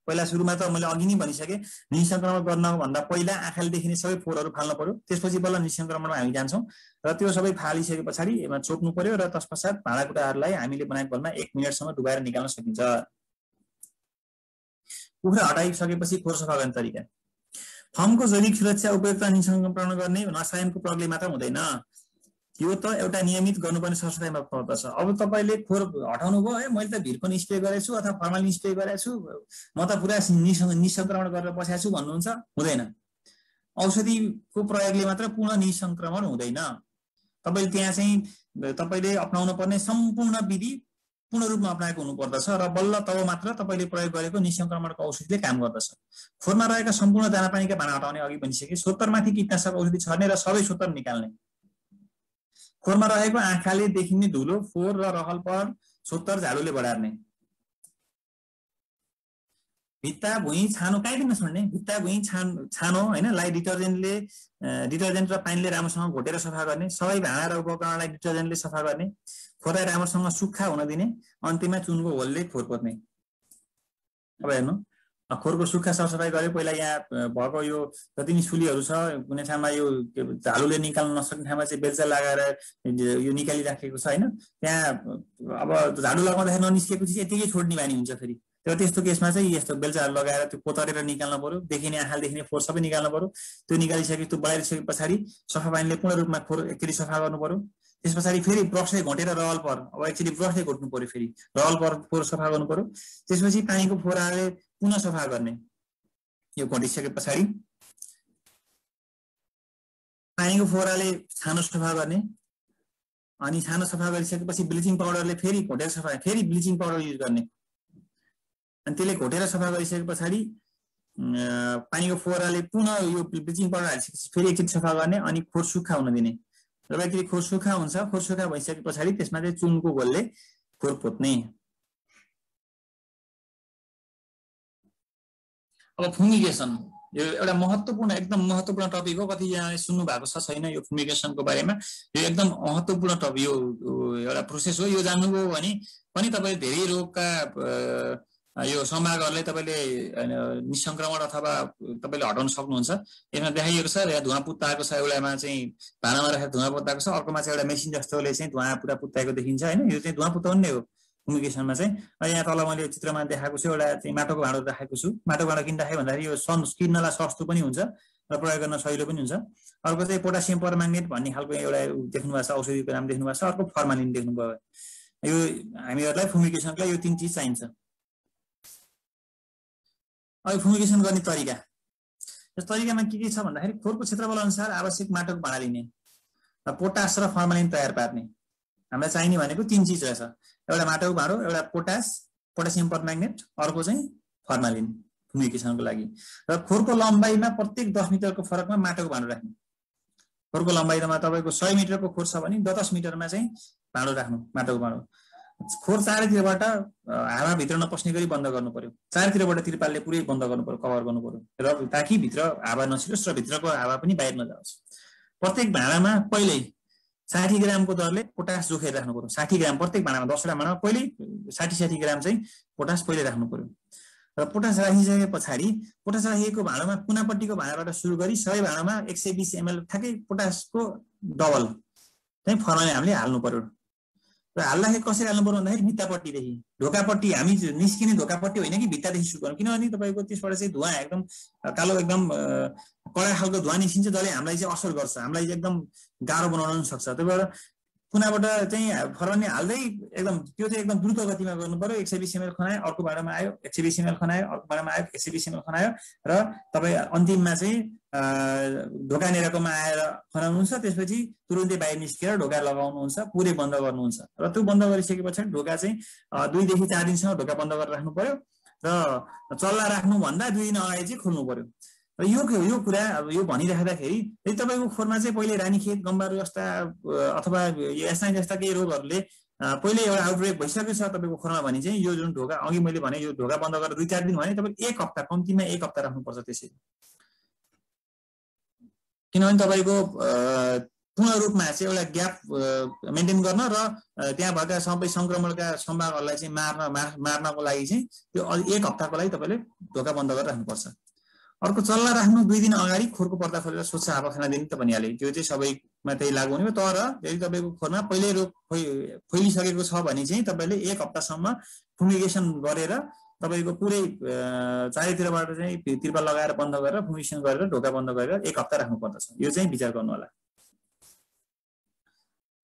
पहिला सुरुमा त मैले अघि नै भनिसकेँ, निसंक्रमण गर्नभन्दा पहिला आँखाले देखिने सबै फोहोरहरू फाल्नु पर्यो, त्यसपछि बल्ल निसंक्रमणमा हामी जान्छौँ र त्यो सबै फालिसके पछाडि यसमा चोप्नु पर्यो र तत्पश्चात भाँडाकुँडाहरूलाई हामीले बनाएको घोलमा 1 मिनेटसम्म डुबाएर निकाल्न सकिन्छ। कुखुरा हटाइसकेपछि खोर सफा गर्ने तरिका। फर्मको जैविक सुरक्षा उपयुक्त निसंक्रमण गर्ने रसायनको प्रयोगले मात्र हुँदैन। यो त एउटा नियमित गर्नुपर्ने सरसफाइमा पर्दछ। अब तपाईँले खोर हटाउनु भयो है, मैले त भिर्कोन स्प्रे गरेछु अथवा फर्मालिन स्प्रे गरेछु, म त पुरा निसंक्रमण गरेर बसेको छु भन्नुहुन्छ, हुँदैन। औषधिको प्रयोगले मात्र पूर्ण निसंक्रमण हुँदैन। तपाईँले त्यहाँ चाहिँ तपाईँले अपनाउनु पर्ने सम्पूर्ण विधि पूर्ण रूपमा अपनाएको हुनुपर्दछ र बल्ल तब मात्र तपाईँले प्रयोग गरेको निसंक्रमणको औषधिले काम गर्दछ। खोरमा रहेका सम्पूर्ण दानापानीका भाँडा हटाउने अघि भनिसके, सोत्तरमाथि कीटनाशक औषधि छर्ने र सबै सोत्तर निकाल्ने। खोरमा रहेको आँखाले देखिने धुलो, फोहोर र रहलपहर सोत्तर झाडुले बढार्ने। भित्ता भुइँ छानो कहीँ दिन छोड्ने, भित्ता भुइँ छानो होइन, लाई डिटर्जेन्ट र पानीले राम्रोसँग घोटेर सफा गर्ने। सबै भाँडा र उपकरणलाई डिटर्जेन्टले सफा गर्ने। खोरलाई राम्रोसँग सुक्खा हुन दिने। अन्त्यमा चुनको घोलले खोर पोत्ने। अब हेर्नु, खोरको सुक्खा सरसफाइ गरे पहिला यहाँ भएको यो जति नि सुलीहरू छ, कुनै ठाउँमा यो झाडुले निकाल्न नसक्ने ठाउँमा चाहिँ बेल्चा लगाएर यो निकालिराखेको छ होइन। त्यहाँ अब झाडु लगाउँदाखेरि ननिस्केको चिज यतिकै छोड्ने बानी हुन्छ। फेरि त्यस्तो केसमा चाहिँ यस्तो बेल्चाहरू लगाएर त्यो कोतरेर निकाल्नु पर्यो। देखिने आँखाले देखिने फोहोर सबै निकाल्नु पर्यो। त्यो निकालिसके त्यो बढाइसके पछाडि सफा पानीले पूर्ण रूपमा खोर एकचोटि सफा गर्नु पर्यो। त्यस पछाडि फेरि ब्रसले घोटेर रहल पर, अब एकचोटि ब्रसले घोट्नु पर्यो, फेरि रहल पर फोहोर सफा गर्नु पर्यो। त्यसपछि पानीको फोहोराले पुनः सफा गर्ने। यो घोटिसके पछाडि पानीको फोहोराले छानो सफा गर्ने। अनि छानो सफा गरिसकेपछि ब्लिचिङ पाउडरले फेरि घोटेर सफा, फेरि ब्लिचिङ पाउडर युज गर्ने। अनि त्यसले घोटेर सफा गरिसके पछाडि पानीको फोहोराले पुनः यो ब्लिचिङ पाउडर हालिसकेपछि फेरि एकचोटि सफा गर्ने। अनि खोर सुक्खा हुन दिने। जब एकचोटि खोर सुक्खा हुन्छ, खोर सुक्खा भइसके पछाडि त्यसमा चाहिँ चुनको घोलले खोर पोत्ने। अब फुमिगेसन, यो एउटा महत्त्वपूर्ण, एकदम महत्त्वपूर्ण टपिक हो। कति यहाँले सुन्नु भएको छ छैन यो फुमिगेसनको बारेमा। यो एकदम महत्त्वपूर्ण टपिक, यो एउटा प्रोसेस हो। यो जान्नुभयो भने पनि तपाईँले धेरै रोगका यो सम्भागहरूलाई तपाईँले निसंक्रमण अथवा तपाईँले हटाउन सक्नुहुन्छ। यसमा देखाइएको छ यहाँ धुवा पुत्ताएको छ, एउटामा चाहिँ भाँडामा राखेर धुवा पुत्ताएको छ, अर्कोमा चाहिँ एउटा मेसिन जस्तोले चाहिँ धुवा पुरा पुत्ताएको देखिन्छ होइन। यो चाहिँ धुवा पुत्ताउने हो फुमिगेसनमा चाहिँ। यहाँ तल मैले चित्रमा देखाएको छु, एउटा चाहिँ माटोको भाँडो राखेको छु। माटोको भाँडो किन राखेँ भन्दाखेरि यो किन्नलाई सस्तो पनि हुन्छ र प्रयोग गर्न सजिलो पनि हुन्छ। अर्को चाहिँ पोटासियम परम्याङ्गनेट भन्ने खालको एउटा देख्नु भएको छ, औषधिको नाम देख्नु भएको छ। अर्को फर्मालिन देख्नुभयो। यो हामीहरूलाई फुमिगेसनलाई यो 3 चिज चाहिन्छ। अब फुमिगेसन गर्ने तरिका, यस तरिकामा के छ भन्दाखेरि खोरको क्षेत्रफल अनुसार आवश्यक माटोको भाँडा लिने र पोटास र फर्मालिन तयार पार्ने। हामीलाई चाहिने भनेको 3 चिज रहेछ, एउटा माटोको भाँडो, एउटा पोटासियम परम्याङ्गनेट, अर्को चाहिँ फर्मालिन फुमिगेसनको लागि। र खोरको लम्बाइमा प्रत्येक 10 मिटरको फरकमा माटोको भाँडो राख्नु। खोरको लम्बाइमा तपाईँको 100 मिटरको खोर छ भने 10 मिटरमा चाहिँ भाँडो राख्नु, माटोको भाँडो। खोर चारैतिरबाट हावा भित्र नपस्ने गरी बन्द गर्नु पर्यो। चारैतिरबाट तिरपालले पुरै बन्द गर्नु पर्यो, कभर गर्नु पर्यो, र ताकि भित्र हावा नछिरोस् र भित्रको हावा पनि बाहिर नजाओस्। प्रत्येक भाँडामा पहिल्यै 60 ग्रामको दरले पोटास जोखेर राख्नु पर्यो। 60 ग्राम प्रत्येक भाँडामा, 10वटा भाँडामा पहिल्यै 60 ग्राम चाहिँ पोटास पहिले राख्नु पर्यो। र पोटास राखिसके पछाडि पोटास राखिएको भाँडामा कुनापट्टिको भाँडाबाट सुरु गरी सबै भाँडामा 120 ml ठ्याक्कै पोटासको डबल चाहिँ फर्मालिन हामीले हाल्नु पर्यो। र हाल्दाखेरि कसरी हाल्नु पर्यो भन्दाखेरि भित्तापट्टिदेखि, ढोकापट्टि, हामी निस्किने ढोकापट्टि होइन कि भित्तादेखि सुरु गर्नु। किनभने तपाईँको त्यसबाट चाहिँ धुवा एकदम कालो, एकदम कडा खालको धुवा निस्किन्छ, जसले हामीलाई चाहिँ असर गर्छ, हामीलाई चाहिँ एकदम गाह्रो बनाउन सक्छ। त्यही भएर कुनाबाट चाहिँ फर्मालिन हाल्दै एकदम त्यो चाहिँ एकदम द्रुत गतिमा गर्नु पर्यो। 120 ml खनायो, अर्को भाँडामा आयो 120 ml खनायो, अर्को भाँडामा आयो 120 ml खनायो, र तपाईँ अन्तिममा चाहिँ ढोका नेराकोमा आएर खनाउनुहुन्छ। त्यसपछि तुरुन्तै बाहिर निस्केर ढोका लगाउनुहुन्छ, पुरै बन्द गर्नुहुन्छ। र त्यो बन्द गरिसके पछाडि ढोका चाहिँ 2 देखि 4 दिनसम्म ढोका बन्द गरेर राख्नु पर्यो। र चल्ला राख्नुभन्दा 2 दिन अगाडि चाहिँ खोल्नु पर्यो। र यो कुरा अब यो भनिराख्दाखेरि यदि तपाईँको खोरमा चाहिँ पहिले रानीखेत, गम्बारू जस्ता अथवा एसआई जस्ता केही रोगहरूले पहिले एउटा आउटब्रेक भइसकेको छ तपाईँको खोरमा भने चाहिँ यो जुन ढोका अघि मैले भने यो ढोका बन्द गरेर 2-4 दिन भने तपाईँ 1 हप्ता, कम्तीमा 1 हप्ता राख्नुपर्छ त्यसरी। किनभने तपाईँको पूर्ण रूपमा चाहिँ एउटा ग्याप मेन्टेन गर्न र त्यहाँ भएका सबै संक्रमणका सम्भागहरूलाई चाहिँ मार्नको लागि चाहिँ त्यो 1 हप्ताको लागि तपाईँले ढोका बन्द गरेर राख्नुपर्छ। अर्को चल्ला राख्नु 2 दिन अगाडि खोरको पर्दा खोलेर स्वच्छ हावा खान दिने त भनिहालेँ, त्यो चाहिँ सबैमा त्यही लागु हुने। तर यदि तपाईँको खोरमा पहिल्यै रोग फैलिसकेको छ भने चाहिँ तपाईँले 1 हप्तासम्म फुमिगेसन गरेर तपाईँको पुरै चारैतिरबाट चाहिँ तिरपाल लगाएर बन्द गरेर फुमिगेसन गरेर ढोका बन्द गरेर 1 हप्ता राख्नु पर्दछ। यो चाहिँ विचार गर्नु होला।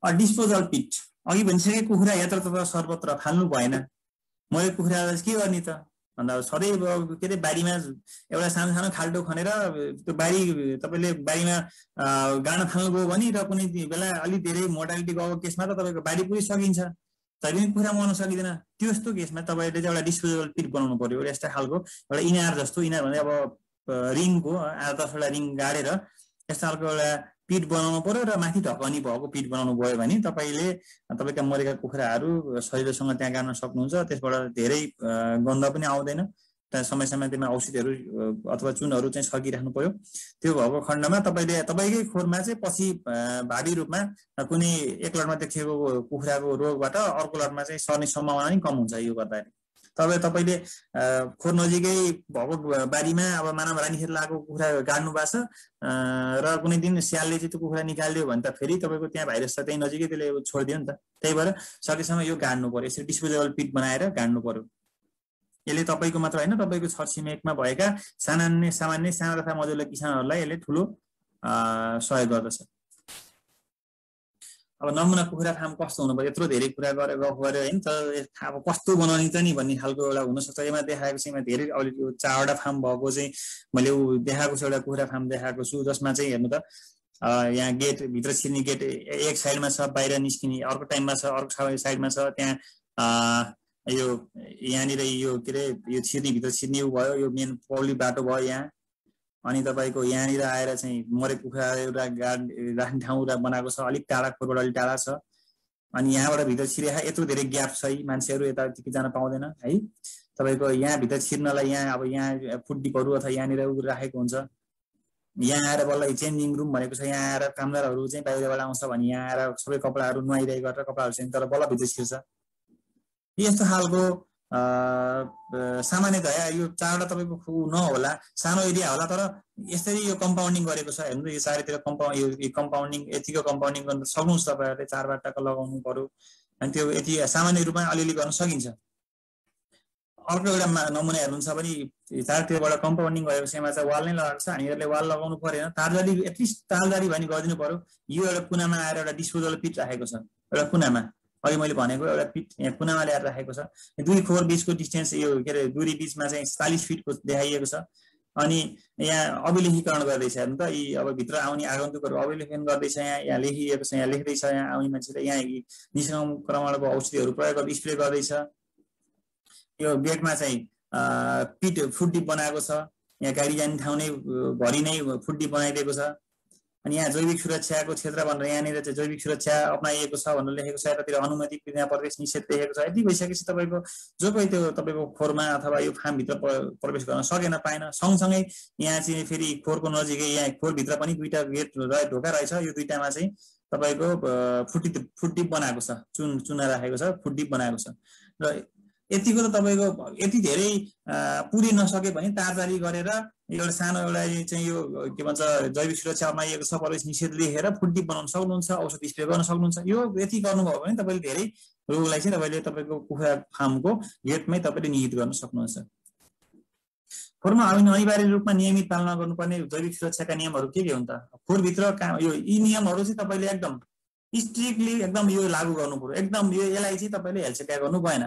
डिस्पोजल पिट अघि भनिसके कुखुरा यत्रतत्र सर्वत्र फाल्नु भएन। मैले कुखुरा के गर्ने त भन्दा सधैँ के अरे बारीमा एउटा सानो सानो खाल्टो खनेर त्यो बारी तपाईँले बारीमा गाड्न थाल्नुभयो भने र कुनै बेला अलिक धेरै मोर्टालिटी गएको केसमा त तपाईँको बारी पुरै सकिन्छ, तर पनि कुखुरा मर्न सकिँदैन। त्यस्तो केसमा तपाईँले चाहिँ एउटा डिस्पोजेबल पिट बनाउनु पर्यो। यस्ता खालको एउटा इनार जस्तो, इनार भने अब रिङको 8-10वटा रिङ गाडेर यस्ता खालको एउटा पिट बनाउनु पर्यो र माथि ढकनी भएको पिट बनाउनु भयो भने तपाईँले तपाईँका मरेका कुखुराहरू सजिलोसँग त्यहाँ गाड्न सक्नुहुन्छ। त्यसबाट धेरै गन्ध पनि आउँदैन। त्यहाँ समय समयमा त्यसमा औषधिहरू अथवा चुनहरू चाहिँ छर्किराख्नु पर्यो। त्यो भएको खण्डमा तपाईँले तपाईँकै खोरमा चाहिँ पछि भावी रूपमा कुनै एक लटमा देखिएको कुखुराको रोगबाट अर्को लटमा चाहिँ सर्ने सम्भावना पनि कम हुन्छ यो गर्दाखेरि। तपाईँले खोर नजिकै भएको बारीमा अब मानव रानीखेत लागेको कुखुरा गाड्नु भएको छ र कुनै दिन स्यालले चाहिँ त्यो कुखुरा निकालिदियो भने त फेरि तपाईँको त्यहाँ भाइरस छ, त्यही नजिकै त्यसले छोडिदियो नि त। त्यही भएर सकेसम्म यो गाड्नु पर्यो, यसरी डिस्पोजेबल पिट बनाएर गाड्नु पर्यो। यसले तपाईँको मात्र होइन, तपाईँको छरछिमेकमा भएका सामान्य साना तथा मझौला किसानहरूलाई यसले ठुलो सहयोग गर्दछ। अब नमुना कुखुरा फार्म कस्तो हुनु पर्यो, यत्रो धेरै कुरा गरेर गऱ्यो होइन, त अब कस्तो बनाउने त नि भन्ने खालको एउटा हुनसक्छ। यसमा देखाएको चाहिँ धेरै अहिले त्यो 4वटा फार्म भएको चाहिँ मैले देखाएको छु, एउटा कुखुरा फार्म देखाएको छु, जसमा चाहिँ हेर्नु त यहाँ गेट भित्र छिर्ने गेट एक साइडमा छ, बाहिर निस्किने अर्को टाइममा छ, अर्को साइडमा छ। त्यहाँ यो यहाँनिर यो के अरे यो छिर्ने भित्र छिर्ने भयो, यो मेन पब्लिक बाटो भयो यहाँ। अनि तपाईँको यहाँनिर आएर चाहिँ मरेको कुखुरा एउटा राख्ने ठाउँ बनाएको छ, अलिक टाढा, खोरबाट अलिक टाढा छ। अनि यहाँबाट भित्र छिरेको यत्रो धेरै ग्याप छ, मान्छेहरू यताउति जान पाउँदैन है। तपाईँको यहाँ भित्र छिर्नलाई यहाँ अब यहाँ फुड डिपहरू अथवा यहाँनिर राखेको हुन्छ। यहाँ आएर बल्ल चेन्जिङ रुम भनेको छ, यहाँ आएर कामदारहरू चाहिँ बाहिरबाट आउँछ भने यहाँ आएर सबै कपडाहरू नुहाइरहेको गरेर कपडाहरू चाहिँ तर बल्ल भित्र छिर्छ। यस्तो खालको सामान्यतया यो 4वटा तपाईँको नहोला, सानो एरिया होला, तर यसरी यो कम्पाउन्डिङ गरेको छ। हेर्नु यो चारैतिर यो कम्पाउन्डिङ यतिको कम्पाउन्डिङ गर्न सक्नुहुन्छ तपाईँहरूले। 4 टक्का लगाउनु पर्यो अनि त्यो यति सामान्य रूपमा अलिअलि गर्न सकिन्छ। अर्को एउटा नमुना हेर्नुहुन्छ भने चारतिरबाट कम्पाउन्डिङ गरेको छमा चाहिँ वाल नै लगाएको छ। हामीहरूले वाल लगाउनु परेन, तारजाली एटलिस्ट तारजाली भनी गरिदिनु पर्यो। यो एउटा कुनामा आएर एउटा डिस्पोजल पिट राखेको छ, एउटा कुनामा अघि मैले भनेको एउटा पिट यहाँ कुनामा ल्याएर राखेको छ। 2 खोर बीचको डिस्टेन्स यो के अरे दूरी बीचमा चाहिँ 40 फिटको देखाइएको छ। अनि यहाँ अभिलेखीकरण गर्दैछ। हेर्नु त यी अब भित्र आउने आगन्तुकहरू अभिलेखन गर्दैछ। यहाँ लेखिएको छ, यहाँ लेख्दैछ। यहाँ आउने मान्छेले यहाँ निष्क्रमणको औषधिहरू प्रयोग गर्दै स्प्रे गर्दैछ। यो गेटमा चाहिँ पिट फुड डिप बनाएको छ। यहाँ गाडी जाने ठाउँ नै भरि नै फुड डिप बनाइदिएको छ। अनि यहाँ जैविक सुरक्षाको क्षेत्र भनेर यहाँनिर चाहिँ जैविक सुरक्षा अपनाइएको छ भनेर लेखेको छ। यतातिर अनुमति यहाँ प्रवेश निषेध लेखेको छ। यति भइसकेपछि तपाईँको जो कोही त्यो तपाईँको खोरमा अथवा यो फार्मभित्र प्रवेश गर्न सकेन पाएन। सँगसँगै यहाँ चाहिँ फेरि खोरको नजिकै यहाँ खोरभित्र पनि 2टा गेट ढोका रहेछ। यो 2टामा चाहिँ तपाईँको फुड डिप बनाएको छ, चुना राखेको छ, फुड डिप बनाएको छ। र यतिको त तपाईँको यति धेरै पुरै नसके भने तारजारी गरेर एउटा सानो एउटा चाहिँ यो के भन्छ जैविक सुरक्षा अपनाइएको छ, प्रवेश निषेध लेखेर फुड डिप बनाउन सक्नुहुन्छ, औषधि स्प्रे गर्न सक्नुहुन्छ। यो यति गर्नुभयो भने तपाईँले धेरै रोगलाई चाहिँ तपाईँले तपाईँको कुखुरा फार्मको गेटमै तपाईँले निहित गर्न सक्नुहुन्छ। खोरमा अनिवार्य रूपमा नियमित पालना गर्नुपर्ने जैविक सुरक्षाका नियमहरू के हुन् त? खोरभित्र यो यी नियमहरू चाहिँ तपाईँले एकदम स्ट्रिक्टली एकदम यो लागू गर्नु पर्यो। एकदम यसलाई चाहिँ तपाईँले हेलचेक्रा गर्नु भएन।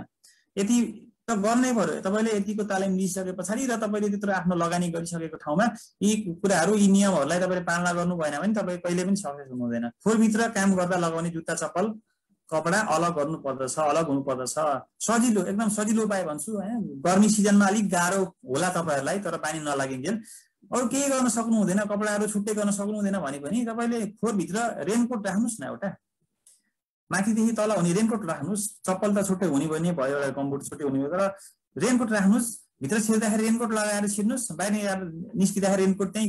यति त गर्नै पर्यो। तपाईँले यतिको तालिम लिइसके पछाडि र तपाईँले त्यत्रो आफ्नो लगानी गरिसकेको ठाउँमा यी कुराहरू यी नियमहरूलाई तपाईँले पालना गर्नु भएन भने तपाईँ कहिले पनि सक्सेस हुनु हुँदैन। खोरभित्र काम गर्दा लगाउने जुत्ता चप्पल कपडा अलग गर्नु पर्दछ, अलग हुनु पर्दछ। सजिलो एकदम सजिलो उपाय भन्छु हैन। गर्मी सिजनमा अलिक गाह्रो होला तपाईँहरूलाई, तर पानी नलागिन्जेल अरू केही गर्न सक्नु हुँदैन, कपडाहरू छुट्टै गर्न सक्नु हुँदैन भने पनि तपाईँले खोरभित्र रेनकोट राख्नुहोस् न। एउटा माथिदेखि तल हुने रेनकोट राख्नुहोस्। चप्पल त छुट्टै हुने भने भयो, एउटा कम्बुट छुट्टै हुने भयो, तर रेनकोट राख्नुहोस्। भित्र छिर्दाखेरि रेनकोट लगाएर छिर्नुहोस्, बाहिर निस्किँदाखेरि रेनकोट चाहिँ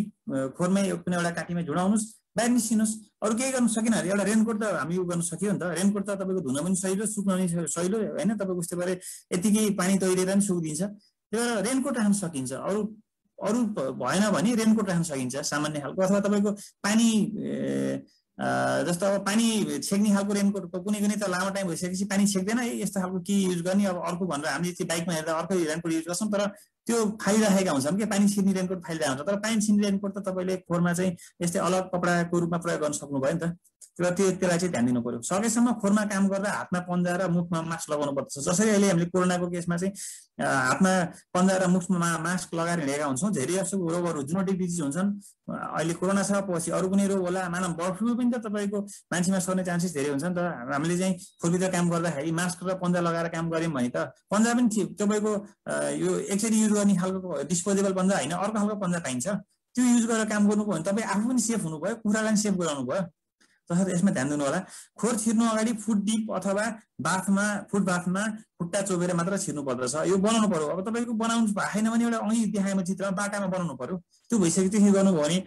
खोरमै कुनै एउटा काटीमा झुडाउनुहोस्, बाहिर निस्किनुहोस्। अरू केही गर्न सकिन अरे एउटा रेनकोट त हामी यो गर्न सकियो नि त। रेनकोट त तपाईँको धुन पनि सजिलो, सुक्न पनि सजिलो होइन। तपाईँको उस्तै भएर यतिकै पानी तैरेर पनि सुकिदिन्छ। त्यो भएर रेनकोट राख्न सकिन्छ। अरू भएन भने रेनकोट राख्न सकिन्छ सामान्य खालको। अथवा तपाईँको पानी जस्तो अब पानी छेक्ने खालको रेनकोट कुनै त लामो टाइम भइसकेपछि पानी छेक्दैन, यस्तो खालको के युज गर्ने। अब अर्को भनेर हामीले चाहिँ बाइकमा हेर्दा अर्कै रेनकोट युज गर्छौँ, तर त्यो फालिरहेका हुन्छन् के पानी छिर्ने रेनकोट फालिरहेको हुन्छ। तर पानी छिर्ने रेनकोट त तपाईँले खोरमा चाहिँ यस्तै अलग कपडाको रूपमा प्रयोग गर्न सक्नुभयो नि त। त्यसलाई चाहिँ ध्यान दिनु पर्यो। सकेसम्म खोरमा काम गर्दा हातमा पन्जा र मुखमा मास्क लगाउनु पर्छ। जसरी अहिले हामीले कोरोनाको केसमा चाहिँ हातमा पन्जा र मुखमा मास्क लगाएर हिँडेका हुन्छौँ। धेरै जसो रोगहरू जुनोटिक डिजिज हुन्छन्, अहिले कोरोना छ पछि अरू कुनै रोग होला, मानव बर्ड फ्लू पनि त तपाईँको मान्छेमा सर्ने चान्सेस धेरै हुन्छ नि त। हामीले चाहिँ खोरभित्र काम गर्दाखेरि मास्क र पन्जा लगाएर काम गऱ्यौँ भने त पन्जा पनि तपाईँको यो एकचोटि युज गर्ने खालको डिस्पोजेबल पन्जा होइन, अर्को खालको पन्जा पाइन्छ, त्यो युज गरेर काम गर्नुभयो भने तपाईँ आफू पनि सेफ हुनुभयो, कुखुरालाई पनि सेफ गराउनु भयो। तसर्थ यसमा ध्यान दिनु होला। खोर छिर्नु अगाडि फुट डिप अथवा फुट बाथमा खुट्टा चोबेर मात्र छिर्नु पर्दछ। यो बनाउनु पर्यो। अब तपाईँको बनाउनु भएन भने एउटा अघि देखाएमा चित्र बाटामा बनाउनु पर्यो। त्यो भइसक्यो, त्यसरी गर्नुभयो भने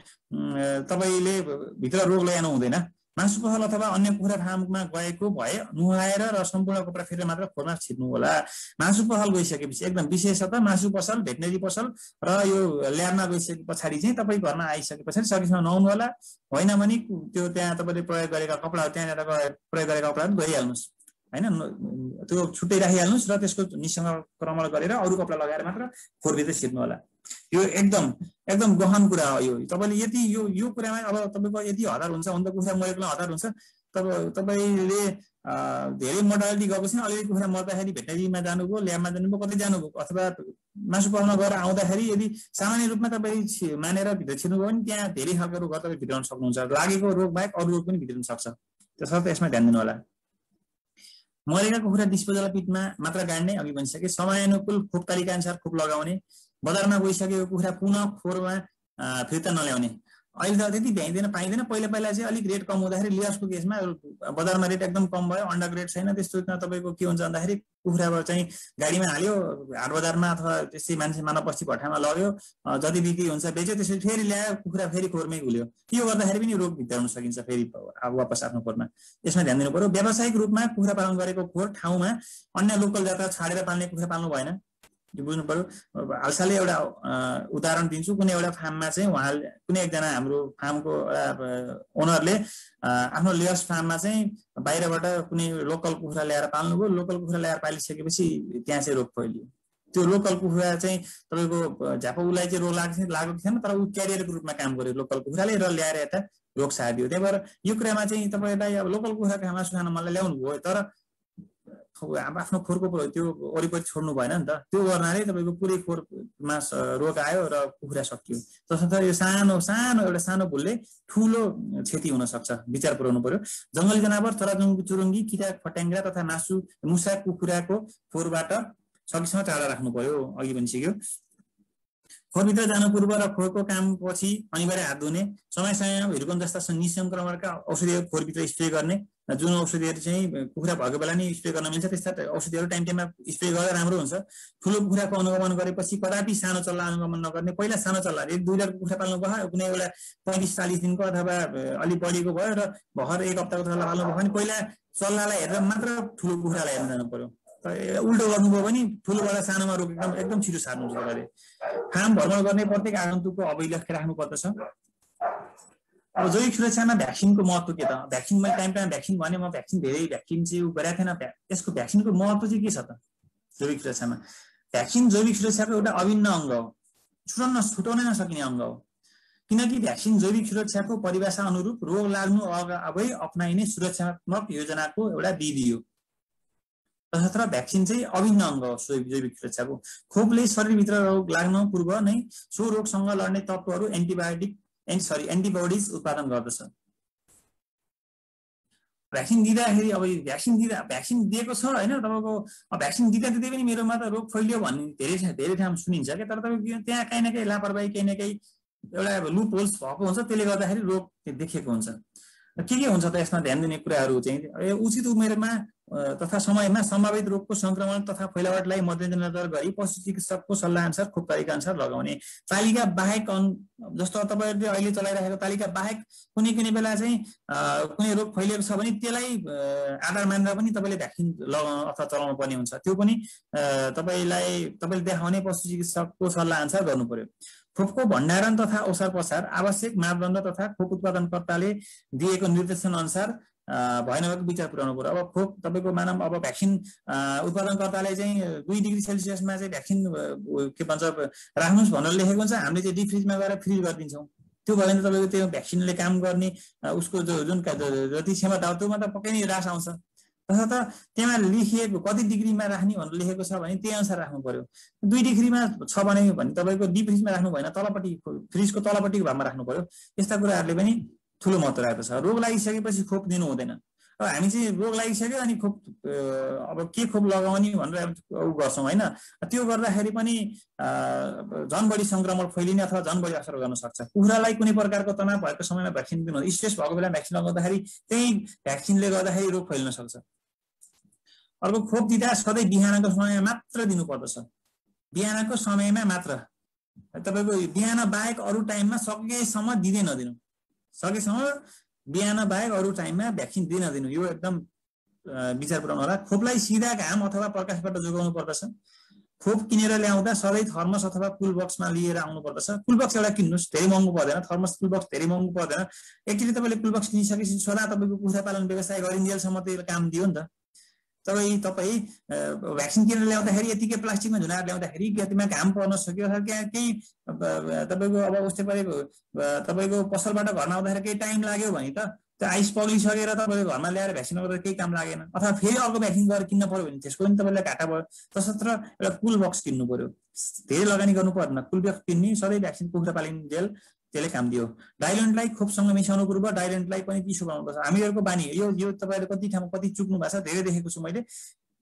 तपाईँले भित्र रोग ल्याउनु हुँदैन। मासु पसल अथवा अन्य कुखुरा फार्ममा गएको भए नुहाएर र सम्पूर्ण कपडा फेरेर मात्र खोरमा छिर्नु होला। मासु पसल गइसकेपछि एकदम विशेषतः मासु पसल, भेटनेरी पसल र यो ल्याबमा गइसके पछाडि चाहिँ तपाईँ घरमा आइसके पछाडि सकेसम्म नुहाउनु होला। होइन भने त्यो त्यहाँ तपाईँले प्रयोग गरेका कपडा, त्यहाँनिर प्रयोग गरेका कपडा पनि धोइहाल्नुहोस् होइन, त्यो छुट्टै राखिहाल्नुहोस् र त्यसको निसङ्क्रमण गरेर अरू कपडा लगाएर मात्र खोरभित्र छिर्नु होला। यो एकदम गहन कुरा हो। यो तपाईँले यदि यो कुरामा अब तपाईँको यदि हतार हुन्छ भने त कुखुरा मरेकोलाई हतार हुन्छ। तपाईँले धेरै मोर्टालिटी गएको छैन, अलिअलि कुखुरा मर्दाखेरि भेटनेरीमा जानुभयो, ल्याबमा जानुभयो, कतै जानुभयो, अथवा मासु पकाउन गएर आउँदाखेरि यदि सामान्य रूपमा तपाईँ मानेर भित्र छिर्नुभयो भने त्यहाँ धेरै खालको रोगहरू तपाईँ भित्राउन सक्नुहुन्छ। लागेको रोग बाहेक अरू रोग पनि भित्राउन सक्छ। त्यसर्थ यसमा ध्यान दिनु होला। मरेका कुखुरा डिस्पोजल पिटमा मात्र गाड्ने, अघि भनिसके। समयानुकूल खोप तालिका अनुसार खोप लगाउने। बजारमा गइसकेको कुखुरा पुनः खोरमा फिर्ता नल्याउने। अहिले त त्यति भ्याइँदैन, पाइँदैन। पहिला चाहिँ अलिक रेट कम हुँदाखेरि लियर्सको केसमा बजारमा रेट एकदम कम भयो, अन्डाको रेट छैन, त्यस्तोमा तपाईँको के हुन्छ भन्दाखेरि कुखुरा चाहिँ गाडीमा हाल्यो, हाट बजारमा अथवा त्यसै मान्छे मानवबस्ती भट्टामा लग्यो, जति बिक्री हुन्छ बेच्यो, त्यसपछि फेरि ल्यायो कुखुरा, फेरि खोरमै घुल्यो। त्यो गर्दाखेरि पनि रोग भित्राउन सकिन्छ फेरि वापस आफ्नो खोरमा। यसमा ध्यान दिनु पर्यो। व्यावसायिक रूपमा कुखुरा पालन गरेको खोर ठाउँमा अन्य लोकल जातका छाडेर पाल्ने कुखुरा पाल्नु भएन, यो बुझ्नु पर्यो। हालसालै एउटा उदाहरण दिन्छु। कुनै एउटा फार्ममा चाहिँ कुनै एकजना हाम्रो फार्मको ओनरले आफ्नो लेयर्स फार्ममा चाहिँ बाहिरबाट कुनै लोकल कुखुरा ल्याएर पाल्नुभयो। लोकल कुखुरा ल्याएर पालिसकेपछि त्यहाँ चाहिँ रोग फैलियो। त्यो लोकल कुखुरा चाहिँ तपाईँको झापाउलाई चाहिँ रोग लागेको थिएन, तर ऊ क्यारियरको रूपमा काम गर्यो लोकल कुखुराले र ल्याएर यता रोग सारिदियो। त्यही भएर यो कुरामा चाहिँ तपाईँलाई अब लोकल कुखुराको मासु खान मनलाई ल्याउनु भयो, तर आफ्नो खोरको त्यो वरिपरि छोड्नु भएन नि त। त्यो गर्नाले तपाईँको पुरै खोरमा रोग आयो र कुखुरा सकियो। तसर्थ यो सानो भुलले ठुलो क्षति हुन सक्छ, विचार पुर्याउनु पर्यो। जङ्गली जनावर, चराचुरुङ्गी, किरा फट्याङ्ग्रा तथा मुसा कुखुराको खोरबाट सकेसम्म टाढा राख्नु पर्यो, अघि भनिसक्यो। खोरभित्र जानु पूर्व र खोरको काम पछि अनिवार्य हात धुने। समय समयमा भिरुकन जस्ता निसङ्क्रमणका औषधिहरू खोरभित्र स्प्रे गर्ने। जुन औषधिहरू चाहिँ कुखुरा भएको बेला नि स्प्रे गर्न मिल्छ, त्यस्ता औषधिहरू टाइममा स्प्रे गर्दा राम्रो हुन्छ। ठुलो कुखुराको अनुगमन गरेपछि कदापि सानो चल्ला अनुगमन नगर्ने। पहिला सानो चल्ला, 1-2 कुखुरा पाल्नु भयो, कुनै एउटा 35-40 दिनको अथवा अलिक बढीको भयो र भर्खर 1 हप्ताको चल्ला पाल्नु भयो भने पहिला चल्लालाई हेरेर मात्र ठुलो कुखुरालाई हेर्न जानु पर्यो। उल्टो गर्नुभयो भने ठुलोबाट सानोमा रोग एकदम छिटो सार्नुहुन्छ तपाईँले। फार्म भ्रमण गर्ने प्रत्येक आगन्तुकको अभिलेख राख्नु पर्दछ। अब जैविक सुरक्षामा भ्याक्सिनको महत्त्व के त? भ्याक्सिन मैले टाइममा भ्याक्सिन भने, म धेरै भ्याक्सिन चाहिँ गरेको थिएन। यसको भ्याक्सिनको महत्त्व चाहिँ के छ त जैविक सुरक्षामा? भ्याक्सिन जैविक सुरक्षाको एउटा अभिन्न अङ्ग हो, छुटाउन नसकिने अङ्ग हो। किनकि भ्याक्सिन जैविक सुरक्षाको परिभाषा अनुरूप रोग लाग्नु अगावै अपनाइने सुरक्षात्मक योजनाको एउटा विधि हो। तसर्थ भ्याक्सिन चाहिँ अभिन्न अङ्ग हो जैविक सुरक्षाको। खोपले शरीरभित्र रोग लाग्नु पूर्व नै सो रोगसँग लड्ने तत्त्वहरू एन्टिबडिज उत्पादन गर्दछ। भ्याक्सिन दिँदाखेरि अब भ्याक्सिन दिएको छ होइन, तपाईँको भ्याक्सिन दिँदै पनि मेरोमा त रोग फैलियो भन्ने धेरै ठाउँ सुनिन्छ क्या। तर तपाईँको त्यहाँ काहीँ न काहीँ लापरवाही, काहीँ न काहीँ एउटा लुप होल्स भएको हुन्छ, त्यसले गर्दाखेरि रोग देखेको हुन्छ। के हुन्छ त यसमा ध्यान दिने कुराहरू चाहिँ उचित उमेरमा तथा समयमा सम्भावित रोगको संक्रमण तथा फैलावटलाई मध्यनजर गरी पशु चिकित्सकको सल्लाह अनुसार खोप तालिका अनुसार लगाउने। तालिका बाहेक जस्तो तपाईँहरूले अहिले चलाइरहेको तालिका बाहेक कुनै बेला चाहिँ कुनै रोग फैलिएको छ भने त्यसलाई आधार मानेर पनि तपाईँले भ्याक्सिन लगाउन अथवा चलाउनु पर्ने हुन्छ। त्यो पनि तपाईँले देखाउने पशु चिकित्सकको सल्लाह अनुसार गर्नु पर्यो। खोपको भण्डारण तथा ओसार पसार आवश्यक मापदण्ड तथा खोप उत्पादनकर्ताले दिएको निर्देशन अनुसार भएन भएको विचार पुर्याउनु पर्यो। अब खोप तपाईँको मानव अब भ्याक्सिन उत्पादनकर्ताले चाहिँ 2 डिग्री सेल्सियसमा चाहिँ भ्याक्सिन के भन्छ राख्नुहोस् भनेर लेखेको हुन्छ, हामीले चाहिँ डिप फ्रिजमा गएर फ्रिज गरिदिन्छौँ। त्यो भयो भने तपाईँको त्यो भ्याक्सिनले काम गर्ने उसको जुन जति क्षमता हो त्योमा त पक्कै नै ह्रास आउँछ। तसर्थ त्यहाँ लेखिएको कति डिग्रीमा राख्ने भनेर लेखेको छ भने त्यही अनुसार राख्नु पर्यो। 2 डिग्रीमा छ भने तपाईँको डिप फ्रिजमा राख्नु भएन, तलपट्टि फ्रिजको तलपट्टिको भागमा राख्नु पर्यो। यस्ता कुराहरूले पनि ठुलो महत्त्व राखेको छ। रोग लागिसकेपछि खोप दिनु हुँदैन। अब हामी चाहिँ रोग लागिसक्यो अनि खोप अब के खोप लगाउने भनेर गर्छौँ होइन। त्यो गर्दाखेरि पनि झन बढी संक्रमण फैलिने अथवा झन बढी असर गर्न सक्छ। कुखुरालाई कुनै प्रकारको तनाव भएको समयमा भ्याक्सिन दिनु, स्ट्रेस भएको बेला भ्याक्सिन लगाउँदाखेरि त्यही भ्याक्सिनले गर्दाखेरि रोग फैलिन सक्छ। अर्को खोप दिँदा सधैँ बिहानको समयमा मात्र दिनुपर्दछ। बिहानको समयमा मात्र, तपाईँको बिहान बाहेक अरू टाइममा सकेसम्म दिँदै नदिनु। सकेसम्म बिहान बाहेक अरू टाइममा भ्याक्सिन दिन नदिनु, यो एकदम विचार पुर्याउनु होला। खोपलाई सिधा घाम अथवा प्रकाशबाट जोगाउनु पर्दछ। खोप किनेर ल्याउँदा सधैँ थर्मस अथवा कुल बक्समा लिएर आउनु पर्दछ। कुल बक्स एउटा किन्नुहोस्, धेरै महँगो पर्दैन। थर्मस कुल बक्स धेरै महँगो पर्दैन। एक्चुअली तपाईँले कुल बक्स किनिसकेपछि सदा तपाईँको कुखुरा पालन व्यवसाय गरिन्जेलसम्म त्यो काम दियो नि त। तपाईँ भ्याक्सिन किनेर ल्याउँदाखेरि यतिकै प्लास्टिकमा झुनाएर ल्याउँदाखेरि त्यसमा घाम पर्न सक्यो, केही तपाईँको अब उस्तै परेको तपाईँको पसलबाट घरमा आउँदाखेरि केही टाइम लाग्यो भने त त्यो आइस पग्लिसकेर तपाईँको घरमा ल्याएर भ्याक्सिन गर्दा केही काम लागेन, अथवा फेरि अर्को भ्याक्सिन गरेर किन्न पर्यो भने त्यसको पनि तपाईँलाई घाटा भयो। तसर्थ एउटा कुल बक्स किन्नु पर्यो। धेरै लगानी गर्नु पर्दैन, कुल बक्स किन्ने, सधैँ भ्याक्सिन कुखुरा पालिन्जेल त्यसले काम दियो। डाइलेन्टलाई खोपसँग मिसाउनु पूर्व डाइलेन्टलाई पनि चिसो बनाउनुपर्छ। हामीहरूको बानी यो तपाईँले कति ठाउँमा कति चुक्नु भएको छ, धेरै देखेको छु मैले।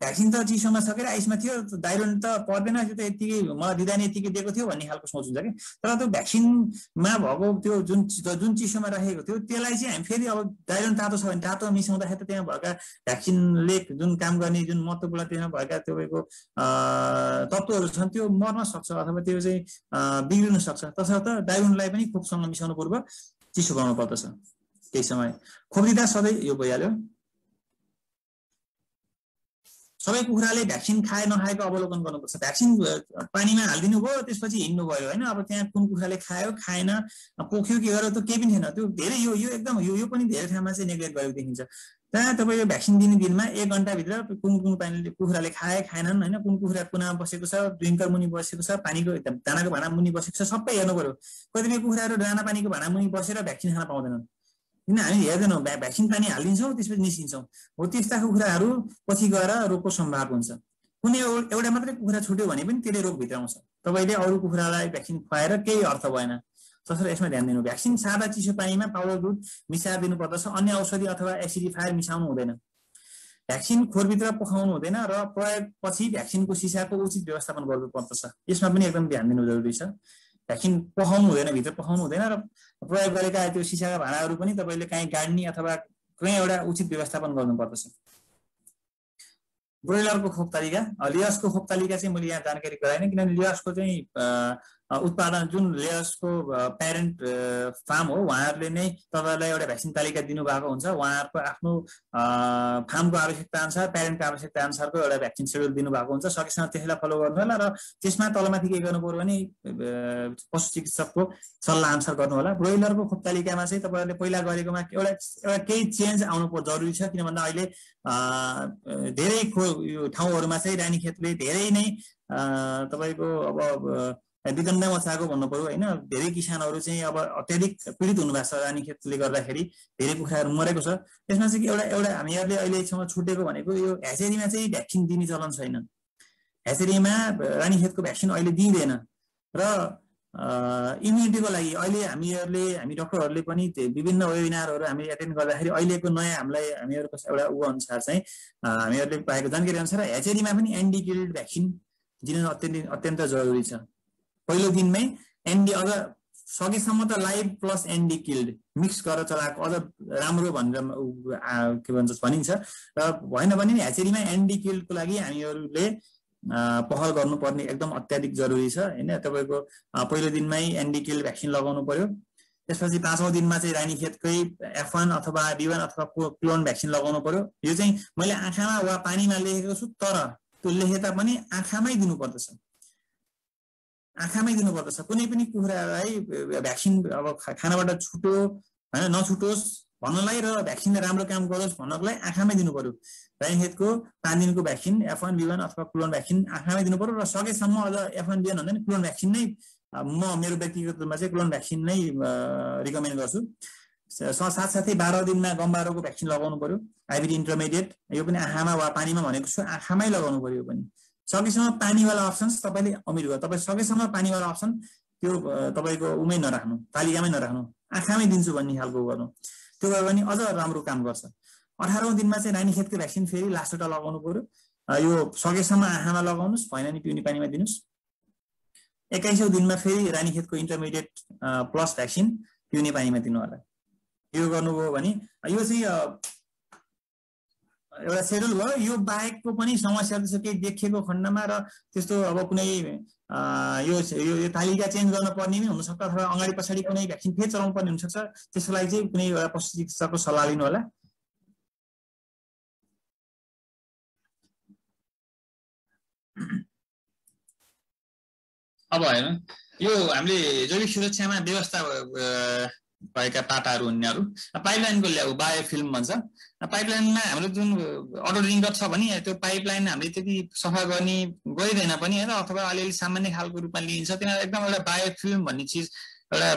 भ्याक्सिन त चिसोमा सकेर आइसमा थियो, डाइलेन्ट त पर्दैन, त्यो त यतिकै मलाई दिँदा नि यतिकै दिएको थियो भन्ने खालको सोच हुन्छ कि। तर त्यो भ्याक्सिनमा भएको त्यो जुन चिसोमा राखेको थियो त्यसलाई चाहिँ हामी फेरि अब डाइलेन्ट तातो छ भने तातो मिसाउँदाखेरि त त्यहाँ भएका भ्याक्सिनले जुन काम गर्ने जुन महत्त्वपूर्ण त्यहाँ भएका तपाईँको तत्त्वहरू छन् त्यो मर्न सक्छ अथवा त्यो चाहिँ बिग्रिन सक्छ। तसर्थ डाइलेन्टलाई पनि खोपसँग मिसाउनु पूर्व चिसो बनाउनु पर्दछ केही समय। खोप दिँदा सधैँ यो भइहाल्यो। सबै कुखुराले भ्याक्सिन खाए नखाएको अवलोकन गर्नुपर्छ। भ्याक्सिन पानीमा हालिदिनु भयो, त्यसपछि हिँड्नु भयो होइन। अब त्यहाँ कुन कुखुराले खायो खाएन, पोख्यो के गर्यो, त्यो केही पनि थिएन। त्यो धेरै यो एकदम यो पनि धेरै ठाउँमा चाहिँ नेग्लेक्ट गरेको देखिन्छ। त्यहाँ तपाईँको भ्याक्सिन दिने दिनमा 1 घन्टाभित्र कुन पानीले कुखुराले खाए खाएनन् होइन, कुन कुखुरा कुनामा बसेको छ, ड्रिङ्कर मुनि बसेको छ, पानीको दानाको भाँडा मुनि बसेको छ, सबै हेर्नु पर्यो। कतिपय कुखुराहरू दाना पानीको भाँडा मुनि बसेर भ्याक्सिन खान पाउँदैनन्, किन हामी हेर्दैनौँ। भ्याक्सिन पानी हालिदिन्छौँ, त्यसपछि निस्किन्छौँ। हो त्यस्ता कुखुराहरू पछि गएर रोगको सम्भावना हुन्छ। कुनै एउटा मात्रै कुखुरा छुट्यो भने पनि त्यसले रोगभित्र आउँछ। तपाईँले अरू कुखुरालाई भ्याक्सिन खुवाएर केही अर्थ भएन। तसर्थ यसमा ध्यान दिनु। भ्याक्सिन सादा चिसो पानीमा पाउडर दुध मिसाएर दिनुपर्दछ। अन्य औषधि अथवा एसिडिफायर मिसाउनु हुँदैन। भ्याक्सिन खोरभित्र पखाउनु हुँदैन र प्रयोगपछि भ्याक्सिनको सिसाको उचित व्यवस्थापन गर्नुपर्दछ। यसमा पनि एकदम ध्यान दिनु जरुरी छ। भ्याक्सिन पखाउनु हुँदैन, भित्र पखाउनु हुँदैन र प्रयोग गरेका त्यो सिसाका भाँडाहरू पनि तपाईँले कहीँ गाड्ने अथवा कहीँ एउटा उचित व्यवस्थापन गर्नुपर्दछ। ब्रोइलरको खोप तालिका, लेयर्सको खोप तालिका चाहिँ मैले यहाँ जानकारी गराएन, किनभने लेयर्सको चाहिँ उत्पादन जुन लेयर्सको प्यारेन्ट फार्म हो उहाँहरूले नै तपाईँहरूलाई एउटा भ्याक्सिन तालिका दिनुभएको हुन्छ। उहाँहरूको आफ्नो फार्मको आवश्यकता अनुसार, प्यारेन्टको आवश्यकता अनुसारको एउटा भ्याक्सिन सेड्युल दिनुभएको हुन्छ। सकेसम्म त्यसलाई फलो गर्नु होला र त्यसमा तलमाथि के गर्नु पर्यो भने पशु चिकित्सकको सल्लाह अनुसार गर्नु होला। ब्रोइलरको खोप तालिकामा चाहिँ तपाईँहरूले पहिला गरेकोमा एउटा केही चेन्ज आउनु जरुरी छ, किन भन्दा अहिले धेरै ठाउँहरूमा चाहिँ रानीखेतले धेरै नै तपाईँको अब विदण्ड मचाएको भन्नु पर्यो होइन। धेरै किसानहरू चाहिँ अब अत्याधिक पीडित हुनुभएको छ रानीखेतले गर्दाखेरि, धेरै कुखुराहरू मरेको छ। त्यसमा चाहिँ एउटा हामीहरूले अहिलेसम्म छुटेको भनेको यो ह्याचेरीमा चाहिँ भ्याक्सिन दिने चलन छैन। ह्याचेरीमा रानीखेतको भ्याक्सिन अहिले दिँदैन र इम्युनिटीको लागि अहिले हामी डक्टरहरूले पनि विभिन्न वेबिनारहरू हामी एटेन्ड गर्दाखेरि अहिलेको नयाँ हामीहरूको एउटा अनुसार चाहिँ हामीहरूले पाएको जानकारी अनुसार ह्याचेरीमा पनि एन्टी किल्ड भ्याक्सिन दिन अत्यन्त जरुरी छ। पहिलो दिनमै अझ सकेसम्म त live plus anti killed mix गरेर चलाएको अझ राम्रो भनेर के भनिन्छ र भएन भने ह्याचेरीमा एन्टी किल्डको लागि हामीहरूले पहल गर्नुपर्ने एकदम अत्याधिक जरुरी छ होइन। तपाईँको पहिलो दिनमै एन्टी किल्ड भ्याक्सिन लगाउनु पर्यो। त्यसपछि 5औं दिनमा चाहिँ रानीखेतकै F1 अथवा B1 अथवा क्लोन भ्याक्सिन लगाउनु पर्यो। यो चाहिँ मैले आँखामा वा पानीमा लेखेको छु, तर त्यो लेखे तापनि आँखामै दिनुपर्दछ। आँखामै दिनुपर्दछ। कुनै पनि कुखुरालाई भ्याक्सिन अब खानाबाट छुटो होइन नछुटोस् भन्नलाई र भ्याक्सिनले राम्रो काम गरोस् भन्नको लागि आँखामै दिनु पर्यो। रानीखेतको 5 दिनको भ्याक्सिन F1B1 अथवा क्लोन भ्याक्सिन आँखामै दिनु पर्यो र सकेसम्म अझ F1B1 भन्दा नि क्लोन भ्याक्सिन नै म मेरो व्यक्तिगत रूपमा चाहिँ क्लोन भ्याक्सिन नै रिकमेन्ड गर्छु। साथसाथै 12 दिनमा गम्बारोको भ्याक्सिन लगाउनु पर्यो, आइबिडी इन्टरमिडिएट, यो पनि आँखामा वा पानीमा भनेको छु, आँखामै लगाउनु पर्यो पनि। सकेसम्म पानीवाला अप्सन्स तपाईँले अमिर गर्नु, तपाईँ सकेसम्म पानीवाला अप्सन त्यो तपाईँको उमै नराख्नु, तालिकामै नराख्नु, आँखामै दिन्छु भन्ने खालको गर्नु, त्यो गऱ्यो भने अझ राम्रो काम गर्छ। 18औं दिनमा चाहिँ रानीखेतको भ्याक्सिन फेरि लास्टवटा लगाउनु पर्यो, यो सकेसम्म आँखामा लगाउनुहोस्, भएन नि पिउने पानीमा दिनुहोस्। 21औं दिनमा फेरि रानीखेतको इन्टरमिडिएट प्लस भ्याक्सिन पिउने पानीमा दिनु होला। यो गर्नुभयो भने यो चाहिँ एउटा सेड्युल भयो। यो बाहेकको पनि समस्या छ केही देखिएको खण्डमा र त्यस्तो अब कुनै यो तालिका चेन्ज गर्न पर्ने पनि हुनसक्छ अथवा अगाडि पछाडि कुनै भ्याक्सिन फेरि चलाउनु पर्ने हुनसक्छ, त्यसको लागि चाहिँ कुनै एउटा पशु चिकित्सकको सल्लाह लिनु होला। अब हेर्नु यो हामीले जैविक सुरक्षामा व्यवस्था भएका पाटाहरू हुनेहरू पाइपलाइनको ल्याउ बायोफिल्म भन्छ। पाइपलाइनमा हाम्रो जुन अटो ड्रिङ्कर छ भने त्यो पाइपलाइन हामीले त्यति सफा गर्ने गरिँदैन पनि होइन, अथवा अलिअलि सामान्य खालको रूपमा लिइन्छ। त्यसमा एकदम एउटा बायोफिल्म भन्ने चिज एउटा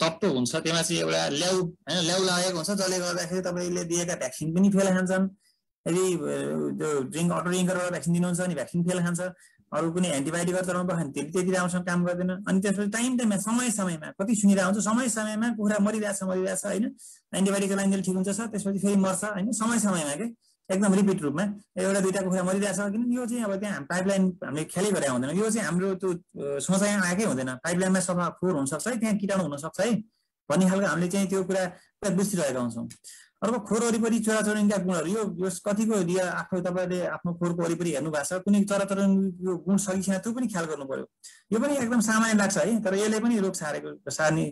तत्त्व हुन्छ, त्यसमा चाहिँ एउटा ल्याउ होइन ल्याउ लागेको हुन्छ, जसले गर्दाखेरि तपाईँले दिएका भ्याक्सिन पनि फेल खान्छन्। यदि त्यो अटो ड्रिङ्करबाट भ्याक्सिन दिनुहुन्छ भने भ्याक्सिन फेल खान्छ, अरू कुनै एन्टिबायोटिक चलाउनु पर्छ भने त्यति राम्रोसँग काम गर्दैन। अनि त्यसपछि टाइममा समयमा कति सुनिरहेको हुन्छ, समयमा कुखुरा मरिरहेछ होइन, एन्टिबायोटिक चलाइन्जेल ठिक हुन्छ, त्यसपछि फेरि मर्छ होइन, समयमा के एकदम रिपिट रूपमा एउटा दुईवटा कुखुरा मरिरहेछ। किनकि यो चाहिँ अब त्यहाँ पाइपलाइन हामीले ख्यालै गरेका हुँदैन, यो चाहिँ हाम्रो त्यो सोचाइ आएकै हुँदैन। पाइपलाइनमा सफा फोहोर हुनसक्छ है, त्यहाँ कीटाणु हुनसक्छ है भन्ने खालको हामीले चाहिँ त्यो कुरा बुझिरहेका हुन्छौँ। अर्को खोर वरिपरि चराचुरुङ्गीका गुणहरू, यो कतिको आफू तपाईँले आफ्नो खोरको वरिपरि हेर्नु भएको छ, कुनै चराचुरुङ्गीको गुण छ कि छैन त्यो पनि ख्याल गर्नु पर्यो। यो पनि एकदम सामान्य लाग्छ है, तर यसले पनि रोग सार्ने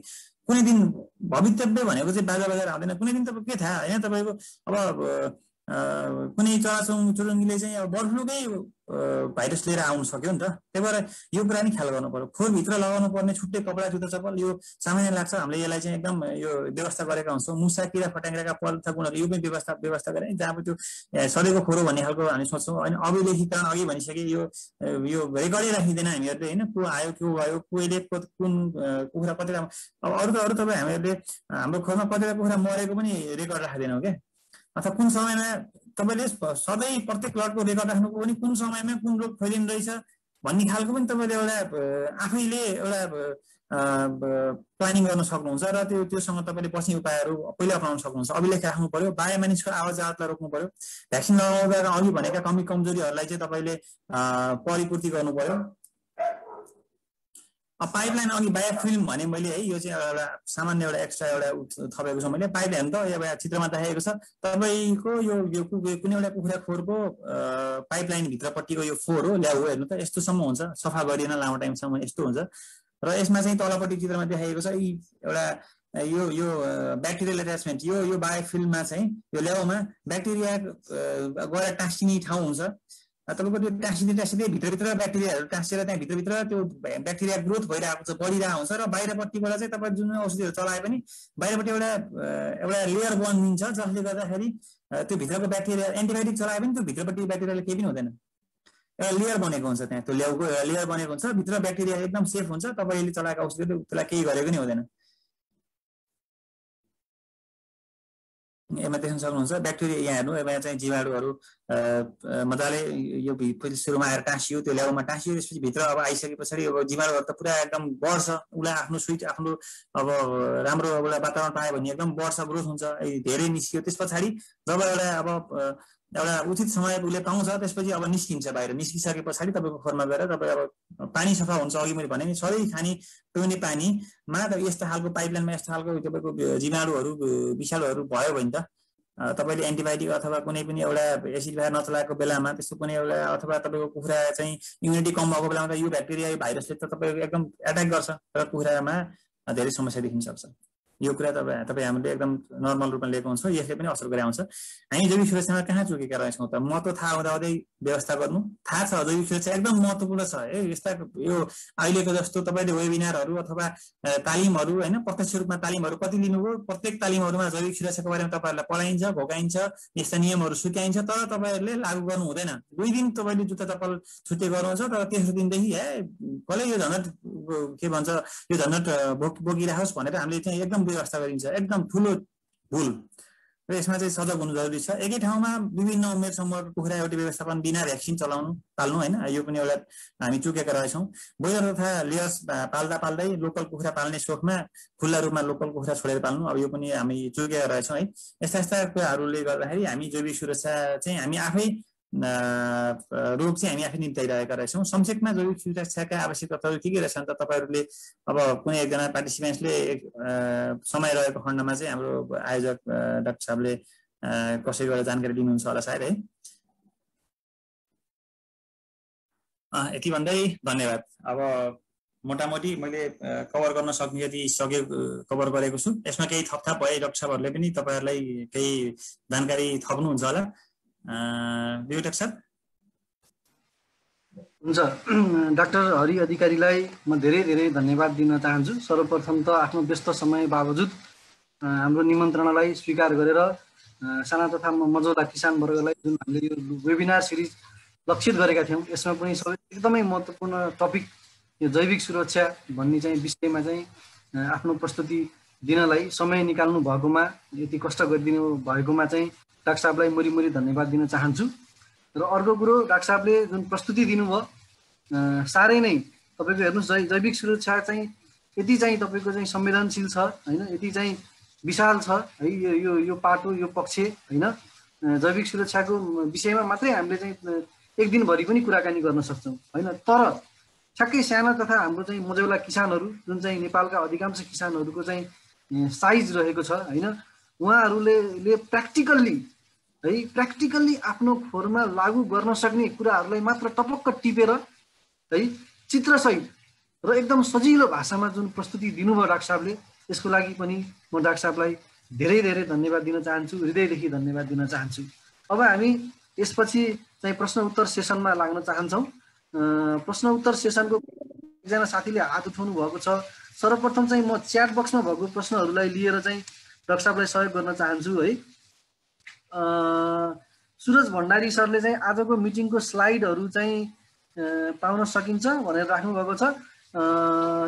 कुनै दिन भवितव्य भनेको चाहिँ बाजा बजार आउँदैन। कुनै दिन तपाईँ के थाहा होइन, तपाईँको अब कुनै चराचुरुङ्गीले चाहिँ अब बर्ड फ्लूकै भाइरस लिएर आउनु सक्यो नि त। त्यही भएर यो कुरा नि ख्याल गर्नु पर्यो। खोरभित्र लगाउनु पर्ने छुट्टै कपडा जुत्ता चप्पल यो सामान्य लाग्छ, हामीले यसलाई चाहिँ एकदम यो व्यवस्था गरेका हुन्छौँ। मुसा किरा फट्याङ्ग्राका पदार्थ गुणहरू यो पनि व्यवस्था गरेँ, जहाँ त्यो सधैँको खोरो भन्ने खालको हामी सोच्छौँ। अनि अभिलेखीकरण अघि भनिसके यो रेकर्डै राखिँदैन हामीहरूले होइन, को आयो को गयो, कोहीले कुन कुखुरा कतिवटा। अब अरू तपाईँ हामीहरूले हाम्रो खोरमा कतिवटा कुखुरा मरेको पनि रेकर्ड राख्दैनौँ क्या, अथवा कुन समयमा तपाईँले सधैँ प्रत्येक लटको रेकर्ड राख्नुको पनि कुन समयमा कुन रोग फैलिनु रहेछ भन्ने खालको पनि तपाईँले एउटा आफैले एउटा प्लानिङ गर्न सक्नुहुन्छ र त्योसँग तपाईँले बस्ने उपायहरू पहिले अपनाउन सक्नुहुन्छ। अभिलेख राख्नु पर्यो, बाह्य मानिसको आवाज जातलाई रोक्नु पर्यो, भ्याक्सिन लगाउँदा अघि भनेका कमी कमजोरीहरूलाई चाहिँ तपाईँले परिपूर्ति गर्नु पर्यो। पाइपलाइन अघि बायोफिल्म भने मैले है, यो चाहिँ एउटा सामान्य एउटा एक्स्ट्रा एउटा थपेको छ मैले। पाइपलाइन त अब चित्रमा देखाएको छ तपाईँको यो कुनै एउटा कुखुरा खोरको पाइपलाइन भित्रपट्टिको यो फोहोर हो, ल्याउ हो, हेर्नु त यस्तोसम्म हुन्छ, सफा गरिएन लामो टाइमसम्म यस्तो हुन्छ। र यसमा चाहिँ तलपट्टि चित्रमा देखाएको छ एउटा यो ब्याक्टेरियल एट्याचमेन्ट, यो बायोफिल्ममा चाहिँ यो ल्याउमा ब्याक्टेरिया गएर टाँसिने ठाउँ हुन्छ। तपाईँको त्यो टाँसिँदै भित्रभित्र ब्याक्टेरियाहरू टाँसेर त्यहाँ भित्रभित्र त्यो ब्याक्टेरिया ग्रोथ भइरहेको छ, बढिरहेको हुन्छ। र बाहिरपट्टिबाट चाहिँ तपाईँ जुन औषधिहरू चलाए पनि बाहिरपट्टि एउटा लेयर बनिन्छ, जसले गर्दाखेरि त्यो भित्रको ब्याक्टेरिया एन्टिबायोटिक चलाए पनि त्यो भित्रपट्टि ब्याक्टेरियाले केही पनि हुँदैन। एउटा लेयर बनेको हुन्छ, त्यहाँ त्यो ल्याउको एउटा लेयर बनेको हुन्छ, भित्र ब्याक्टेरिया एकदम सेफ हुन्छ। तपाईँले चलाएको औषधिले त्यसलाई केही गरेको नै हुँदैन। यसमा देख्न सक्नुहुन्छ ब्याक्टेरिया यहाँ हेर्नु, यहाँ चाहिँ जीवाणुहरू मजाले यो सुरुमा आएर टाँसियो, त्यो ल्याउमा टाँसियो, त्यसपछि भित्र अब आइसके पछाडि अब जीवाणुहरू त पुरा एकदम बढ्छ, उसलाई आफ्नो आफ्नो अब राम्रो एउटा वातावरण पायो भने एकदम बढ्छ, ग्रोथ हुन्छ, धेरै निस्कियो। त्यस पछाडि जब एउटा उचित समय उसले पाउँछ त्यसपछि अब निस्किन्छ बाहिर। निस्किसके पछाडि तपाईँको खोरमा गएर तपाईँ अब पानी सफा हुन्छ, अघि मैले भने नि सधैँ खाने पिउने पानीमा यस्तो खालको पाइपलाइनमा यस्तो खालको तपाईँको जीवाणुहरू विषालुहरू भयो भने त तपाईँले एन्टिबायोटिक अथवा कुनै पनि एउटा एसिडिफायर नचलाएको बेलामा त्यस्तो कुनै एउटा अथवा तपाईँको कुखुरा चाहिँ इम्युनिटी कम भएको बेलामा यो ब्याक्टेरिया यो भाइरसले त तपाईँको एकदम एट्याक गर्छ र कुखुरामा धेरै समस्या देखिन सक्छ। यो कुरा तपाईँ हामीले एकदम नर्मल रूपमा लिएको हुन्छ, यसले पनि असर गराउँछ। हामी जैविक सुरक्षामा कहाँ चुकेका रहेछौँ त? महत्त्व थाहा हुँदाहुँदै व्यवस्था गर्नु। थाहा छ जैविक सुरक्षा एकदम महत्त्वपूर्ण छ है। यस्ता यो अहिलेको जस्तो तपाईँले वेबिनारहरू अथवा तालिमहरू होइन, प्रत्यक्ष रूपमा तालिमहरू कति लिनुभयो? प्रत्येक तालिमहरूमा जैविक सुरक्षाको बारेमा तपाईँहरूलाई पढाइन्छ, भोगाइन्छ, यस्ता नियमहरू सिकाइन्छ, तर तपाईँहरूले लागू गर्नु हुँदैन। 2 दिन तपाईँले जुत्ता चप्पल छुट्टै गर्नुहुन्छ, तर तेस्रो दिनदेखि कसले यो झन्झट के भन्छ यो झन्झट बोकिराखोस् भनेर हामीले चाहिँ एकदम व्यवस्था गरिन्छ। एकदम ठुलो भुल र यसमा चाहिँ सजग हुनु जरुरी छ। एकै ठाउँमा विभिन्न उमेर समूहको कुखुरा एउटा व्यवस्थापन बिना भ्याक्सिन पाल्नु होइन, यो पनि एउटा हामी चुकेका रहेछौँ। ब्रोइलर तथा लेयर्स पाल्दै लोकल कुखुरा पाल्ने सोखमा खुल्ला रूपमा लोकल कुखुरा छोडेर पाल्नु, अब यो पनि हामी चुकेका रहेछौँ है। यस्ता कुराहरूले गर्दाखेरि हामी जैविक सुरक्षा चाहिँ हामी आफै रोग चाहिँ हामी आफै निम्त्याइरहेका रहेछौँ। संक्षेपमा जैविक सुरक्षाका आवश्यकताहरू के रहेछन् त? तपाईँहरूले अब कुनै एकजना पार्टिसिपेन्ट्सले समय रहेको खण्डमा चाहिँ हाम्रो आयोजक डाक्टर साहबले कसै गरेर जानकारी दिनुहुन्छ होला सायद है। यति भन्दै धन्यवाद। अब मोटामोटी मैले कभर गर्न सक्ने यति कभर गरेको छु। यसमा केही थपथाप भए डाक्टर साहबहरूले पनि तपाईँहरूलाई केही जानकारी थप्नुहुन्छ होला। डाक्टर साहब
हुन्छ। डाक्टर हरि अधिकारीलाई म धेरै धेरै धन्यवाद दिन चाहन्छु। सर्वप्रथम त आफ्नो व्यस्त समय बावजुद हाम्रो निमन्त्रणालाई स्वीकार गरेर साना तथा मझौला किसान वर्गलाई जुन हामीले यो वेबिनार सिरिज लक्षित गरेका थियौँ, यसमा पनि एकदमै महत्त्वपूर्ण टपिक यो जैविक सुरक्षा भन्ने चाहिँ विषयमा चाहिँ आफ्नो प्रस्तुति दिनलाई समय निकाल्नु भएकोमा, यति कष्ट गरिदिनु भएकोमा चाहिँ डाक्टर साहबलाई मुरी धन्यवाद दिन चाहन्छु। र अर्को कुरो, डाक्टर साहबले जुन प्रस्तुति दिनुभयो साह्रै नै तपाईँको हेर्नुहोस् जैविक सुरक्षा चाहिँ यति चाहिँ तपाईँको चाहिँ संवेदनशील छ होइन, यति चाहिँ विशाल छ है यो पाटो यो पक्ष होइन। जैविक सुरक्षाको विषयमा मात्रै हामीले चाहिँ एक दिनभरि पनि कुराकानी गर्न सक्छौँ होइन। तर ठ्याक्कै साना तथा हाम्रो चाहिँ मझौला किसानहरू जुन चाहिँ नेपालका अधिकांश किसानहरूको चाहिँ साइज रहेको छ होइन, उहाँहरूले प्र्याक्टिकल्ली आफ्नो खोरमा लागू गर्न सक्ने कुराहरूलाई मात्र टपक्क टिपेर है चित्रसहित र एकदम सजिलो भाषामा जुन प्रस्तुति दिनुभयो डाक्टर साहबले, यसको लागि पनि म डाक्टर साहबलाई धेरै धेरै धन्यवाद दिन चाहन्छु, हृदयदेखि धन्यवाद दिन चाहन्छु। अब हामी यसपछि चाहिँ प्रश्न उत्तर सेसनमा लाग्न चाहन्छौँ। प्रश्न उत्तर सेसनको एकजना साथीले हात उठाउनु भएको छ। सर्वप्रथम चाहिँ म च्याट बक्समा भएको प्रश्नहरूलाई लिएर चाहिँ डाक्टर साहबलाई सहयोग गर्न चाहन्छु है। सुरज भण्डारी सरले चाहिँ आजको मिटिङको स्लाइडहरू चाहिँ पाउन सकिन्छ भनेर राख्नु भएको छ।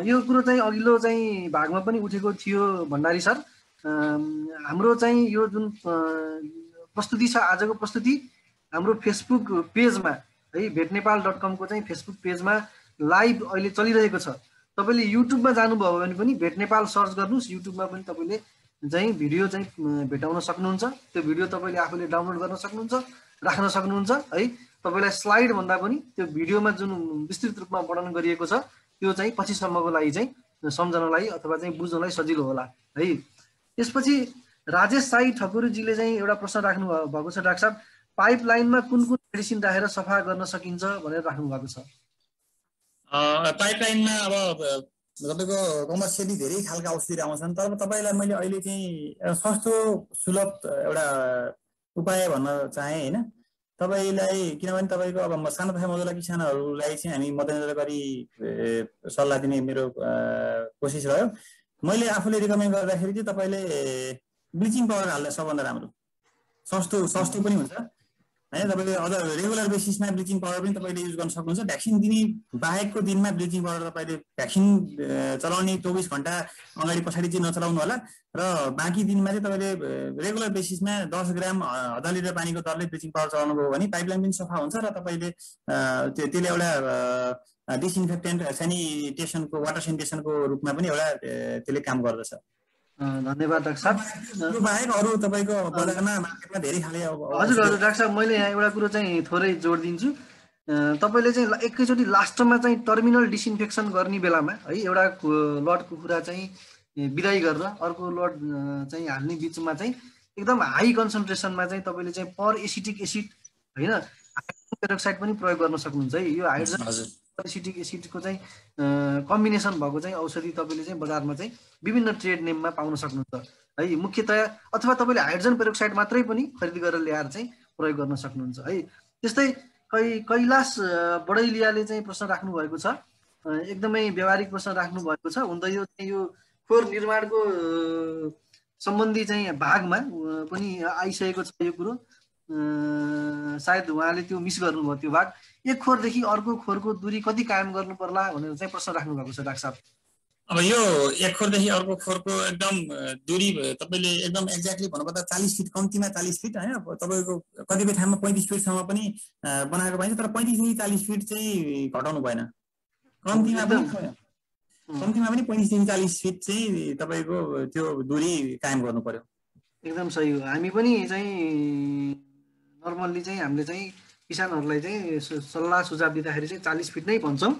यो कुरो चाहिँ अघिल्लो चाहिँ भागमा पनि उठेको थियो भण्डारी सर। हाम्रो चाहिँ यो जुन प्रस्तुति छ, आजको प्रस्तुति हाम्रो फेसबुक पेजमा है vetnepal.com को चाहिँ फेसबुक पेजमा लाइभ अहिले चलिरहेको छ। तपाईँले युट्युबमा जानुभयो भने पनि भेटनेपाल सर्च गर्नुहोस्, युट्युबमा पनि तपाईँले चाहिँ भिडियो चाहिँ भेटाउन सक्नुहुन्छ। त्यो भिडियो तपाईँले आफूले डाउनलोड गर्न सक्नुहुन्छ, राख्न सक्नुहुन्छ है। तपाईँलाई स्लाइड भन्दा पनि त्यो भिडियोमा जुन विस्तृत रूपमा वर्णन गरिएको छ त्यो चाहिँ पछिसम्मको लागि चाहिँ सम्झनलाई अथवा चाहिँ बुझ्नलाई सजिलो होला है। त्यसपछि राजेश साई ठकुरीजीले चाहिँ एउटा प्रश्न राख्नु भएको छ, डाक्टर साहब पाइपलाइनमा कुन कुन मेडिसिन राखेर सफा गर्न सकिन्छ भनेर राख्नु भएको छ।
पाइपलाइनमा अब तपाईँको कमर्सियली धेरै खालका औषधि आउँछन्, तर तपाईँलाई मैले अहिले चाहिँ सस्तो सुलभ एउटा उपाय भन्न चाहेँ होइन। तपाईँलाई किनभने तपाईँको अब सानो तथा मझौला किसानहरूलाई चाहिँ हामी मध्यनजर गरी सल्लाह दिने मेरो कोसिस रह्यो। मैले आफूले रिकमेन्ड गर्दाखेरि चाहिँ तपाईँले ब्लिचिङ पाउडर हाल्दा सबभन्दा राम्रो, सस्तो पनि हुन्छ होइन। तपाईँले अझ रेगुलर बेसिसमा ब्लिचिङ पाउडर पनि तपाईँले युज गर्न सक्नुहुन्छ। भ्याक्सिन दिने बाहेकको दिनमा ब्लिचिङ पाउडर तपाईँले भ्याक्सिन चलाउने 24 घन्टा अगाडि पछाडि चाहिँ नचलाउनु होला र बाँकी दिनमा चाहिँ तपाईँले रेगुलर बेसिसमा 10 ग्राम 10 लिटर पानीको दरले ब्लिचिङ पाउडर चलाउनु भयो भने पाइपलाइन पनि सफा हुन्छ र तपाईँले त्यसले एउटा डिसइन्फेक्टेन्ट सेनिटेसनको वाटर सेनिटेसनको रूपमा पनि एउटा त्यसले काम गर्दछ।
धन्यवाद डाक्टर साहब।
यो बाहेक अरू तपाईँको बजारमा मार्केटमा धेरै खाले
हजुर डाक्टर साहब, मैले यहाँ एउटा कुरो चाहिँ थोरै जोड दिन्छु। तपाईँले चाहिँ एकैचोटि लास्टमा चाहिँ टर्मिनल डिसइन्फेक्सन गर्ने बेलामा है एउटा लट कुखुरा चाहिँ बिदाई गरेर अर्को लट चाहिँ हाल्ने बिचमा चाहिँ एकदम हाई कन्सन्ट्रेसनमा चाहिँ तपाईँले चाहिँ पर एसिटिक एसिड होइन हाइड्रोजन पेरोक्साइड पनि प्रयोग गर्न सक्नुहुन्छ है। यो हाइड्रोजन एसिटिक एसिडको चाहिँ कम्बिनेसन भएको चाहिँ औषधि तपाईँले चाहिँ बजारमा चाहिँ विभिन्न ट्रेड नेममा पाउन सक्नुहुन्छ है। मुख्यतया अथवा तपाईँले हाइड्रोजन पेरोक्साइड मात्रै पनि खरिद गरेर ल्याएर चाहिँ प्रयोग गर्न सक्नुहुन्छ है। त्यस्तै कैलाश बडैलियाले चाहिँ प्रश्न राख्नु भएको छ, एकदमै व्यावहारिक प्रश्न राख्नु भएको छ। हुन त यो चाहिँ यो खोर निर्माणको सम्बन्धी चाहिँ भागमा पनि आइसकेको छ यो कुरो, सायद उहाँले त्यो मिस गर्नुभयो त्यो भाग। एक खोरदेखि अर्को खोरको दूरी कति कायम गर्नु पर्ला भनेर चाहिँ प्रश्न राख्नु भएको छ डाक्टर साहब।
अब यो एक खोरदेखि अर्को खोरको एकदम दूरी तपाईँले एकदम एक्ज्याक्टली भन्नुपर्दा 40 फिट, कम्तीमा 40 फिट होइन। तपाईँको कतिपय ठाउँमा 35 फिटसम्म पनि बनाएको पाइन्छ, तर 35 देखि 40 फिट चाहिँ घटाउनु भएन। कम्तीमा पनि 35 देखि 40 फिट चाहिँ तपाईँको त्यो दूरी कायम गर्नु पर्यो।
एकदम सही हो। हामी पनि चाहिँ नर्मल्ली चाहिँ हामीले चाहिँ किसानहरूलाई चाहिँ सल्लाह सुझाव दिँदाखेरि चाहिँ 40 फिट नै भन्छौँ।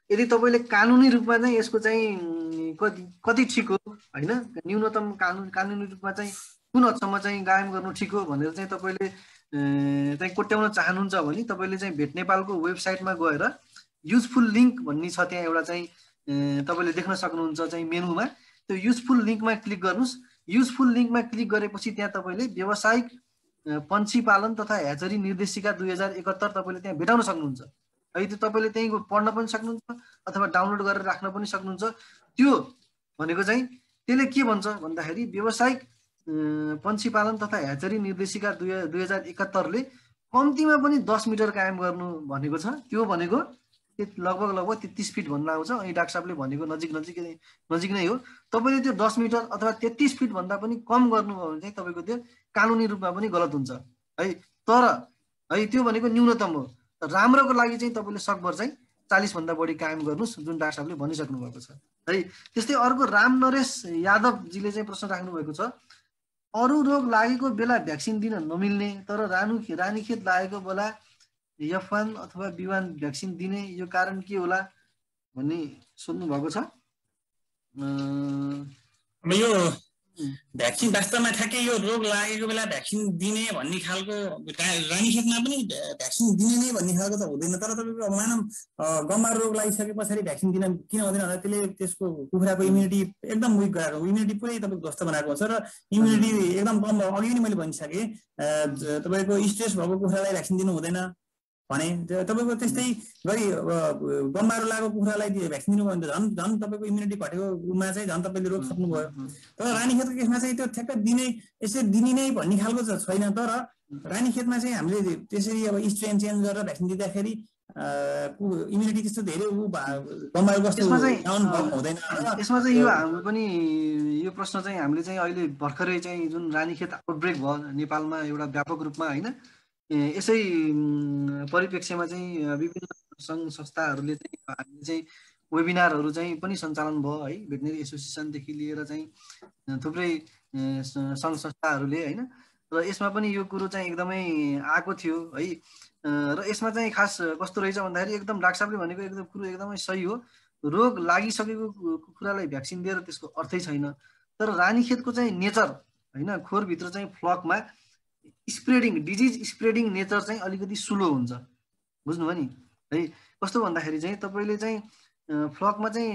यदि तपाईँले कानुनी रूपमा चाहिँ यसको चाहिँ कति ठिक हो होइन, न्यूनतम कानुनी रूपमा चाहिँ कुन हदसम्म चाहिँ कायम गर्नु ठिक हो भनेर चाहिँ तपाईँले चाहिँ कोट्याउन चाहनुहुन्छ भने तपाईँले चाहिँ भेट नेपालको वेबसाइटमा गएर युजफुल लिङ्क भन्ने छ, त्यहाँ एउटा चाहिँ तपाईँले देख्न सक्नुहुन्छ चाहिँ मेनुमा, त्यो युजफुल लिङ्कमा क्लिक गर्नुहोस्। युजफुल लिङ्कमा क्लिक गरेपछि त्यहाँ तपाईँले व्यावसायिक पन्छी पालन तथा ह्याचरी निर्देशिका 2071 तपाईँले त्यहाँ भेटाउन सक्नुहुन्छ है। त्यो तपाईँले त्यहीँ पढ्न पनि सक्नुहुन्छ अथवा डाउनलोड गरेर राख्न पनि सक्नुहुन्छ। त्यो भनेको चाहिँ त्यसले के भन्छ भन्दाखेरि व्यावसायिक पन्छी पालन तथा ह्याचरी निर्देशिका 2071ले कम्तीमा पनि 10 मिटर कायम गर्नु भनेको छ। त्यो भनेको लगभग 33 फिट भन्नु आउँछ। अनि डाक्टर साहबले भनेको नजिक नै हो। तपाईँले त्यो 10 मिटर अथवा 33 फिट भन्दा पनि कम गर्नुभयो भने चाहिँ तपाईँको त्यो कानुनी रूपमा पनि गलत हुन्छ है। तर है त्यो भनेको न्यूनतम हो। राम्रोको लागि चाहिँ तपाईँले सकभर चाहिँ 40 भन्दा बढी कायम गर्नुहोस्, जुन डाक्टर साहबले भनिसक्नु भएको छ है। त्यस्तै अर्को राम नरेश यादवजीले चाहिँ प्रश्न राख्नु भएको छ, अरू रोग लागेको बेला भ्याक्सिन दिन नमिल्ने तर रानीखेत लागेको बेला F1 अथवा B1 भ्याक्सिन दिने यो कारण के होला भन्ने सोध्नु भएको छ।
यो भ्याक्सिन वास्तवमा ठ्याक्कै यो रोग लागेको बेला भ्याक्सिन दिने भन्ने खालको रानीखेतमा पनि भ्याक्सिन दिने नै भन्ने खालको त हुँदैन। तर तपाईँको मानव गम्बार रोग लागिसके पछाडि भ्याक्सिन दिन किन हुँदैन भन्दा त्यसले त्यसको कुखुराको इम्युनिटी एकदम विक गराएको, इम्युनिटी पुरै तपाईँको ध्वस्त बनाएको हुन्छ र इम्युनिटी एकदम कम भयो। अघि नै मैले भनिसकेँ, तपाईँको स्ट्रेस भएको कुखुरालाई भ्याक्सिन दिनु हुँदैन भने। तपाईँको त्यस्तै गरी गम्बारो लागेको कुखुरालाई भ्याक्सिन दिनुभयो भने त झन् तपाईँको इम्युनिटी घटेकोमा चाहिँ झन् तपाईँले रोग सक्नुभयो। तर रानीखेतको केसमा चाहिँ त्यो ठ्याक्कै दिने यसरी दिने नै भन्ने खालको चाहिँ छैन। तर रानीखेतमा चाहिँ हामीले त्यसरी अब स्ट्रेन चेन्ज गरेर भ्याक्सिन दिँदाखेरि इम्युनिटी त्यस्तो धेरै गम्बारो जस्तो हुँदैन।
यसमा चाहिँ यो हाम्रो पनि यो प्रश्न चाहिँ हामीले चाहिँ अहिले भर्खरै चाहिँ जुन रानीखेत आउटब्रेक भयो नेपालमा एउटा व्यापक रूपमा होइन, यसै परिप्रेक्ष्यमा चाहिँ विभिन्न सङ्घ संस्थाहरूले चाहिँ हामीले चाहिँ वेबिनारहरू चाहिँ पनि सञ्चालन भयो है। भेटनेरी एसोसिएसनदेखि लिएर चाहिँ थुप्रै सङ्घ संस्थाहरूले होइन, र यसमा पनि यो कुरो चाहिँ एकदमै आएको थियो है। र यसमा चाहिँ खास कस्तो रहेछ भन्दाखेरि एकदम डाक्टर साहबले भनेको एकदम कुरो एकदमै सही हो। रोग लागिसकेको कुखुरालाई भ्याक्सिन दिएर त्यसको अर्थै छैन। तर रानीखेतको चाहिँ नेचर होइन, खोरभित्र चाहिँ फ्लकमा स्प्रेडिङ डिजिज स्प्रेडिङ नेचर चाहिँ अलिकति स्लो हुन्छ, बुझ्नुभयो नि है। कस्तो भन्दाखेरि चाहिँ तपाईँले चाहिँ फ्लकमा चाहिँ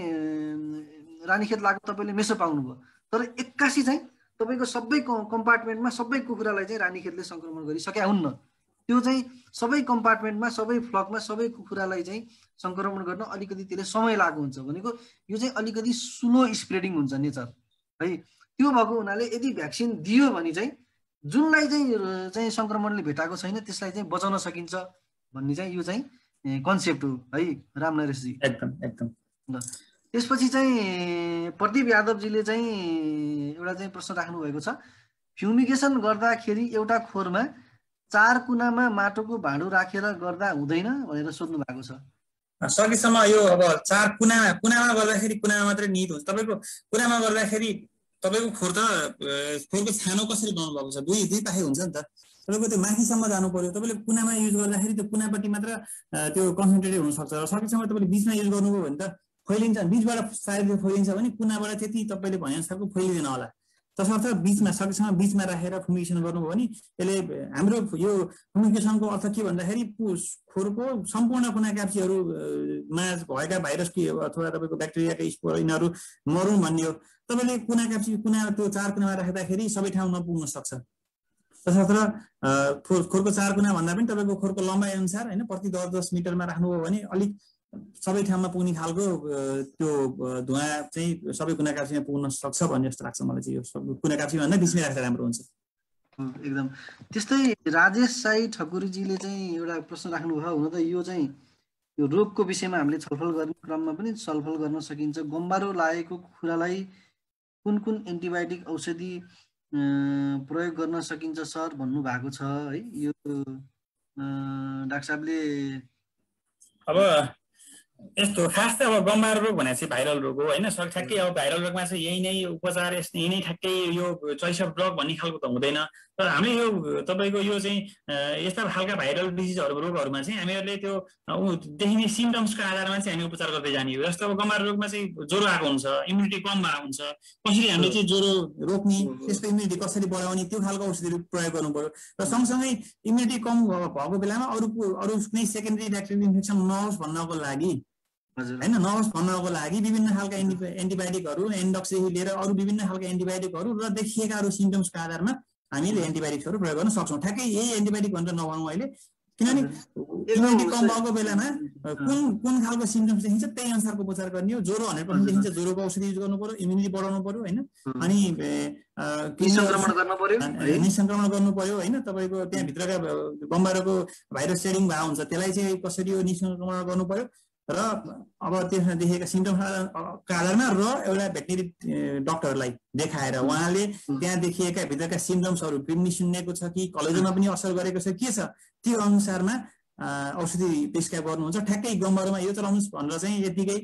रानीखेत लागेको तपाईँले मेसो पाउनुभयो, तर एक्कासी चाहिँ तपाईँको सबै कम्पार्टमेन्टमा सबै कुखुरालाई चाहिँ रानीखेतले सङ्क्रमण गरिसकेका हुन्न। त्यो चाहिँ सबै कम्पार्टमेन्टमा सबै फ्लकमा सबै कुखुरालाई चाहिँ सङ्क्रमण गर्न अलिकति त्यसले समय लागेको हुन्छ। भनेको यो चाहिँ अलिकति स्लो स्प्रेडिङ हुन्छ नेचर है। त्यो भएको हुनाले यदि भ्याक्सिन दियो भने चाहिँ जुनलाई चाहिँ सङ्क्रमणले भेटाएको छैन त्यसलाई चाहिँ बचाउन सकिन्छ भन्ने चाहिँ यो चाहिँ कन्सेप्ट हो है राम नरेशजी।
एकदम एकदम।
त्यसपछि चाहिँ प्रदीप यादवजीले चाहिँ एउटा चाहिँ प्रश्न राख्नु भएको छ, फ्युमिगेसन गर्दाखेरि एउटा खोरमा 4 कुनामा माटोको भाँडो राखेर गर्दा हुँदैन भनेर सोध्नु भएको छ।
सकेसम्म यो अब 4 कुनामा गर्दाखेरि कुनामा मात्रै निहित हुन्छ। तपाईँको कुनामा गर्दाखेरि तपाईँको खोरको छानो कसरी बनाउनु भएको छ, दुई पाखे हुन्छ नि त। तपाईँको त्यो माथिसम्म जानु पर्यो। तपाईँले कुनामा युज गर्दाखेरि त्यो कुनापट्टि मात्र त्यो कन्सन्ट्रेटेड हुनसक्छ। र सकेसम्म तपाईँले बिचमा युज गर्नुभयो भने त फैलिन्छ, बिचबाट सायद फैलिन्छ भने कुनाबाट त्यति तपाईँले भने अनुसारको फैलिँदैन होला। तसर्थ बीचमा सकेसम्म बीचमा राखेर फुमिगेसन गर्नुभयो भने यसले हाम्रो यो फुमिगेसनको अर्थ के भन्दाखेरि खोरको सम्पूर्ण कुना काप्चीहरूमा भएका भाइरस अथवा तपाईँको ब्याक्टेरियाका स्पोर यिनीहरू मरौँ भन्ने हो। तपाईँले कुना काप्ची त्यो 4 कुनामा राख्दाखेरि सबै ठाउँ नपुग्न सक्छ। तसर्थ खोरको 4 कुना भन्दा पनि तपाईँको खोरको लम्बाइ अनुसार होइन प्रति 10 मिटरमा राख्नुभयो भने अलिक सबै ठाउँमा पुग्ने खालको त्यो धुवा चाहिँ सबै कुना काप्चीमा पुग्न सक्छ भन्ने जस्तो लाग्छ मलाई चाहिँ। यो कुना काप्ची भन्दा बिचमै राख्दा राम्रो हुन्छ।
एकदम त्यस्तै राजेश साई ठकुरीजीले चाहिँ एउटा प्रश्न राख्नुभयो। हुन त यो चाहिँ यो रोगको विषयमा हामीले छलफल गर्ने क्रममा पनि छलफल गर्न सकिन्छ। गम्बारो लागेको कुखुरालाई कुन कुन एन्टिबायोटिक औषधि प्रयोग गर्न सकिन्छ सर भन्नु भएको छ है। यो डाक्टर साहबले
अब यस्तो खास त अब गम्बारो रोग भनेपछि भाइरल रोग हो होइन। ठ्याक्कै अब भाइरल रोगमा चाहिँ यही नै उपचार यही नै ठ्याक्कै यो चोइस अफ ड्रग भन्ने खालको त हुँदैन। तर हामीले यो तपाईँको यो चाहिँ यस्ता खालका भाइरल डिजिजहरू रोगहरूमा चाहिँ हामीहरूले त्यो देखिने सिम्टम्सको आधारमा चाहिँ हामी उपचार गर्दै जाने हो। जस्तो अब गम्बारो रोगमा चाहिँ ज्वरो आएको हुन्छ, इम्युनिटी कम भएको हुन्छ, कसरी हामीले चाहिँ ज्वरो रोक्ने त्यसको इम्युनिटी कसरी बढाउने त्यो खालको औषधिहरू प्रयोग गर्नु पर्यो। र सँगसँगै इम्युनिटी कम भएको बेलामा अरू कुनै सेकेन्डरी ब्याक्टेरियल इन्फेक्सन नहोस् भन्नको लागि होइन नहोस् भन्नको लागि विभिन्न खालका एन्टिबायोटिकहरू एन्डक्सदेखि लिएर अरू विभिन्न खालका एन्टिबायोटिकहरू र देखिएका अरू सिम्टम्सको आधारमा हामीले एन्टिबायोटिक्सहरू प्रयोग गर्न सक्छौँ। ठ्याक्कै यही एन्टिबायोटिक भनेर नभनौँ अहिले, किनभने इम्युनिटी कम भएको बेलामा कुन खालको सिम्टम्स देखिन्छ त्यही अनुसारको उपचार गर्ने हो। ज्वरो 100% देखिन्छ ज्वरोको औषधि युज गर्नु पर्यो, इम्युनिटी बढाउनु पर्यो होइन। अनि
निसंक्रमण
गर्नु पर्यो होइन। तपाईँको त्यहाँभित्रका गम्बारोको भाइरस सेडिङ भएको हुन्छ त्यसलाई चाहिँ कसरी यो निसंक्रमण गर्नु पर्यो र अब त्यसमा देखिएका सिम्टम्सका आधारमा र एउटा भेटनेरी डक्टरलाई देखाएर उहाँले त्यहाँ देखिएका भित्रका सिम्टम्सहरू किडनी सुन्नेको छ कि कलेजोमा पनि असर गरेको छ के छ त्यो अनुसारमा औषधि प्रिस्क्राइब गर्नुहुन्छ। ठ्याक्कै गम्बारोमा यो चलाउनुहोस् भनेर चाहिँ यतिकै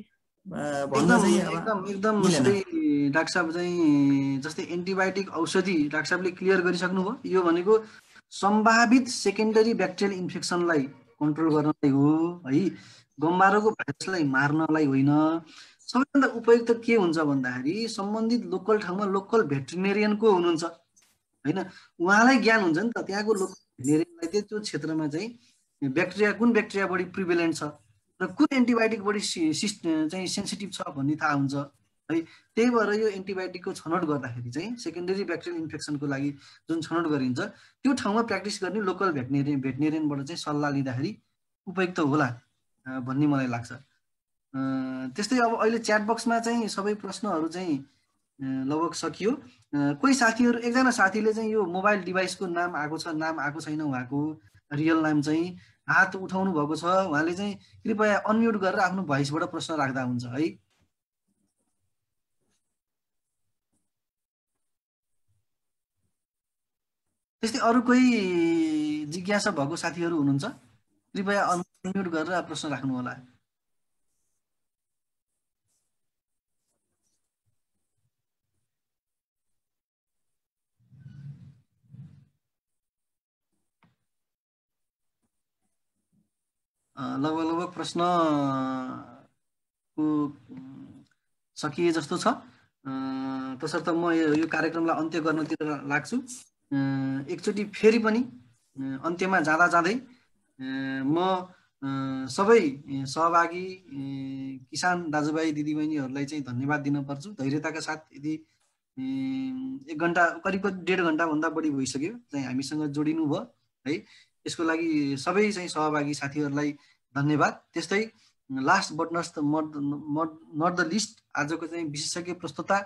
भन्न चाहिँ
एकदम डाक्टर साहब चाहिँ जस्तै एन्टिबायोटिक औषधि डाक्टर साहबले क्लियर गरिसक्नुभयो। यो भनेको सम्भावित सेकेन्डरी ब्याक्टेरियल इन्फेक्सनलाई कन्ट्रोल गर्नलाई हो है, गम्बारोको भाइरसलाई मार्नलाई होइन। सबैभन्दा उपयुक्त के हुन्छ भन्दाखेरि सम्बन्धित लोकल ठाउँमा लोकल भेटरिनेरियनको हुनुहुन्छ होइन, उहाँलाई ज्ञान हुन्छ नि त। त्यहाँको लोकल भेटरिनेरियनलाई चाहिँ त्यो क्षेत्रमा चाहिँ ब्याक्टेरिया कुन ब्याक्टेरिया बढी प्रिभेलेन्ट छ र कुन एन्टिबायोटिक बढी चाहिँ सेन्सिटिभ छ भन्ने थाहा हुन्छ है। त्यही भएर यो एन्टिबायोटिकको छनौट गर्दाखेरि चाहिँ सेकेन्डरी ब्याक्टेरियल इन्फेक्सनको लागि जुन छनौट गरिन्छ त्यो ठाउँमा प्र्याक्टिस गर्ने लोकल भेटरिनेरियनबाट चाहिँ सल्लाह लिँदाखेरि उपयुक्त होला भन्ने मलाई लाग्छ। त्यस्तै अब अहिले च्याट बक्समा चाहिँ सबै प्रश्नहरू चाहिँ लगभग सकियो। कोही साथीहरू एकजना साथीले चाहिँ यो मोबाइल डिभाइसको नाम आएको छ, नाम आएको छैन, उहाँको रियल नाम चाहिँ हात उठाउनु भएको छ, उहाँले चाहिँ कृपया अनम्युट गरेर आफ्नो भोइसबाट प्रश्न राख्दा हुन्छ है। त्यस्तै अरू कोही जिज्ञासा भएको साथीहरू हुनुहुन्छ कृपया अनम्युट गरेर प्रश्न राख्नु होला। लगभग प्रश्न सकिए जस्तो छ। तसर्थ म यो कार्यक्रमलाई अन्त्य गर्नतिर लाग्छु। एकचोटि फेरि पनि अन्त्यमा जाँदा जाँदै म सबै सहभागी किसान दाजुभाइ दिदीबहिनीहरूलाई चाहिँ धन्यवाद दिन पर्छु। धैर्यताका साथ यदि 1 घन्टा करिब 1.5 घन्टाभन्दा बढी भइसक्यो चाहिँ हामीसँग जोडिनु भयो है, यसको लागि सबै चाहिँ सहभागी साथीहरूलाई धन्यवाद। त्यस्तै last but not the least आजको चाहिँ विशेषज्ञ प्रस्तोता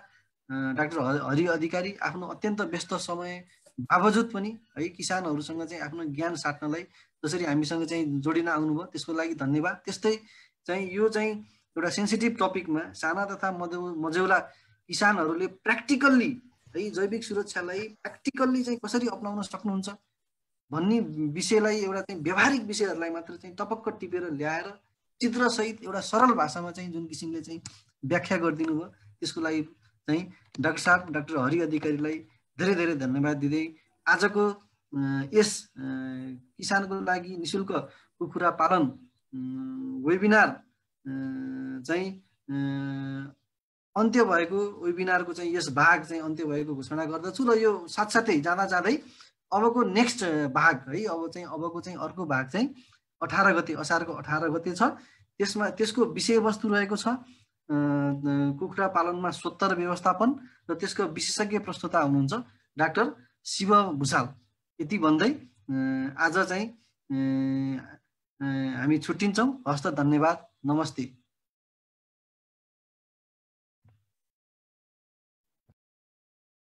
डाक्टर हरि अधिकारी आफ्नो अत्यन्त व्यस्त समय बावजुद पनि है किसानहरूसँग चाहिँ आफ्नो ज्ञान साट्नलाई जसरी हामीसँग चाहिँ जोडिन आउनुभयो त्यसको लागि धन्यवाद। त्यस्तै चाहिँ यो चाहिँ एउटा सेन्सिटिभ टपिकमा साना तथा मझौला किसानहरूले प्र्याक्टिकल्ली है जैविक सुरक्षालाई प्र्याक्टिकल्ली चाहिँ कसरी अपनाउन सक्नुहुन्छ भन्ने विषयलाई एउटा चाहिँ व्यावहारिक विषयहरूलाई मात्र चाहिँ टपक्क टिपेर ल्याएर चित्रसहित एउटा सरल भाषामा चाहिँ जुन किसिमले चाहिँ व्याख्या गरिदिनु भयो त्यसको लागि चाहिँ डाक्टर साहब डाक्टर हरि अधिकारीलाई धेरै धेरै धन्यवाद दिँदै आजको यस किसानको लागि निशुल्क कुखुरा पालन वेबिनार चाहिँ अन्त्य भएको वेबिनारको चाहिँ यस भाग चाहिँ अन्त्य भएको घोषणा गर्दछु र यो साथसाथै जाँदै अबको नेक्स्ट भाग है अबको चाहिँ अर्को भाग चाहिँ 18 गते असारको 18 गते छ। त्यसको विषयवस्तु रहेको छ कुखुरा पालनमा स्वोत्तर व्यवस्थापन र त्यसको विशेषज्ञ प्रस्तुता हुनुहुन्छ डाक्टर शिव भुषाल। यति भन्दै आज चाहिँ हामी छुट्टिन्छौँ। हस्त, धन्यवाद, नमस्ते।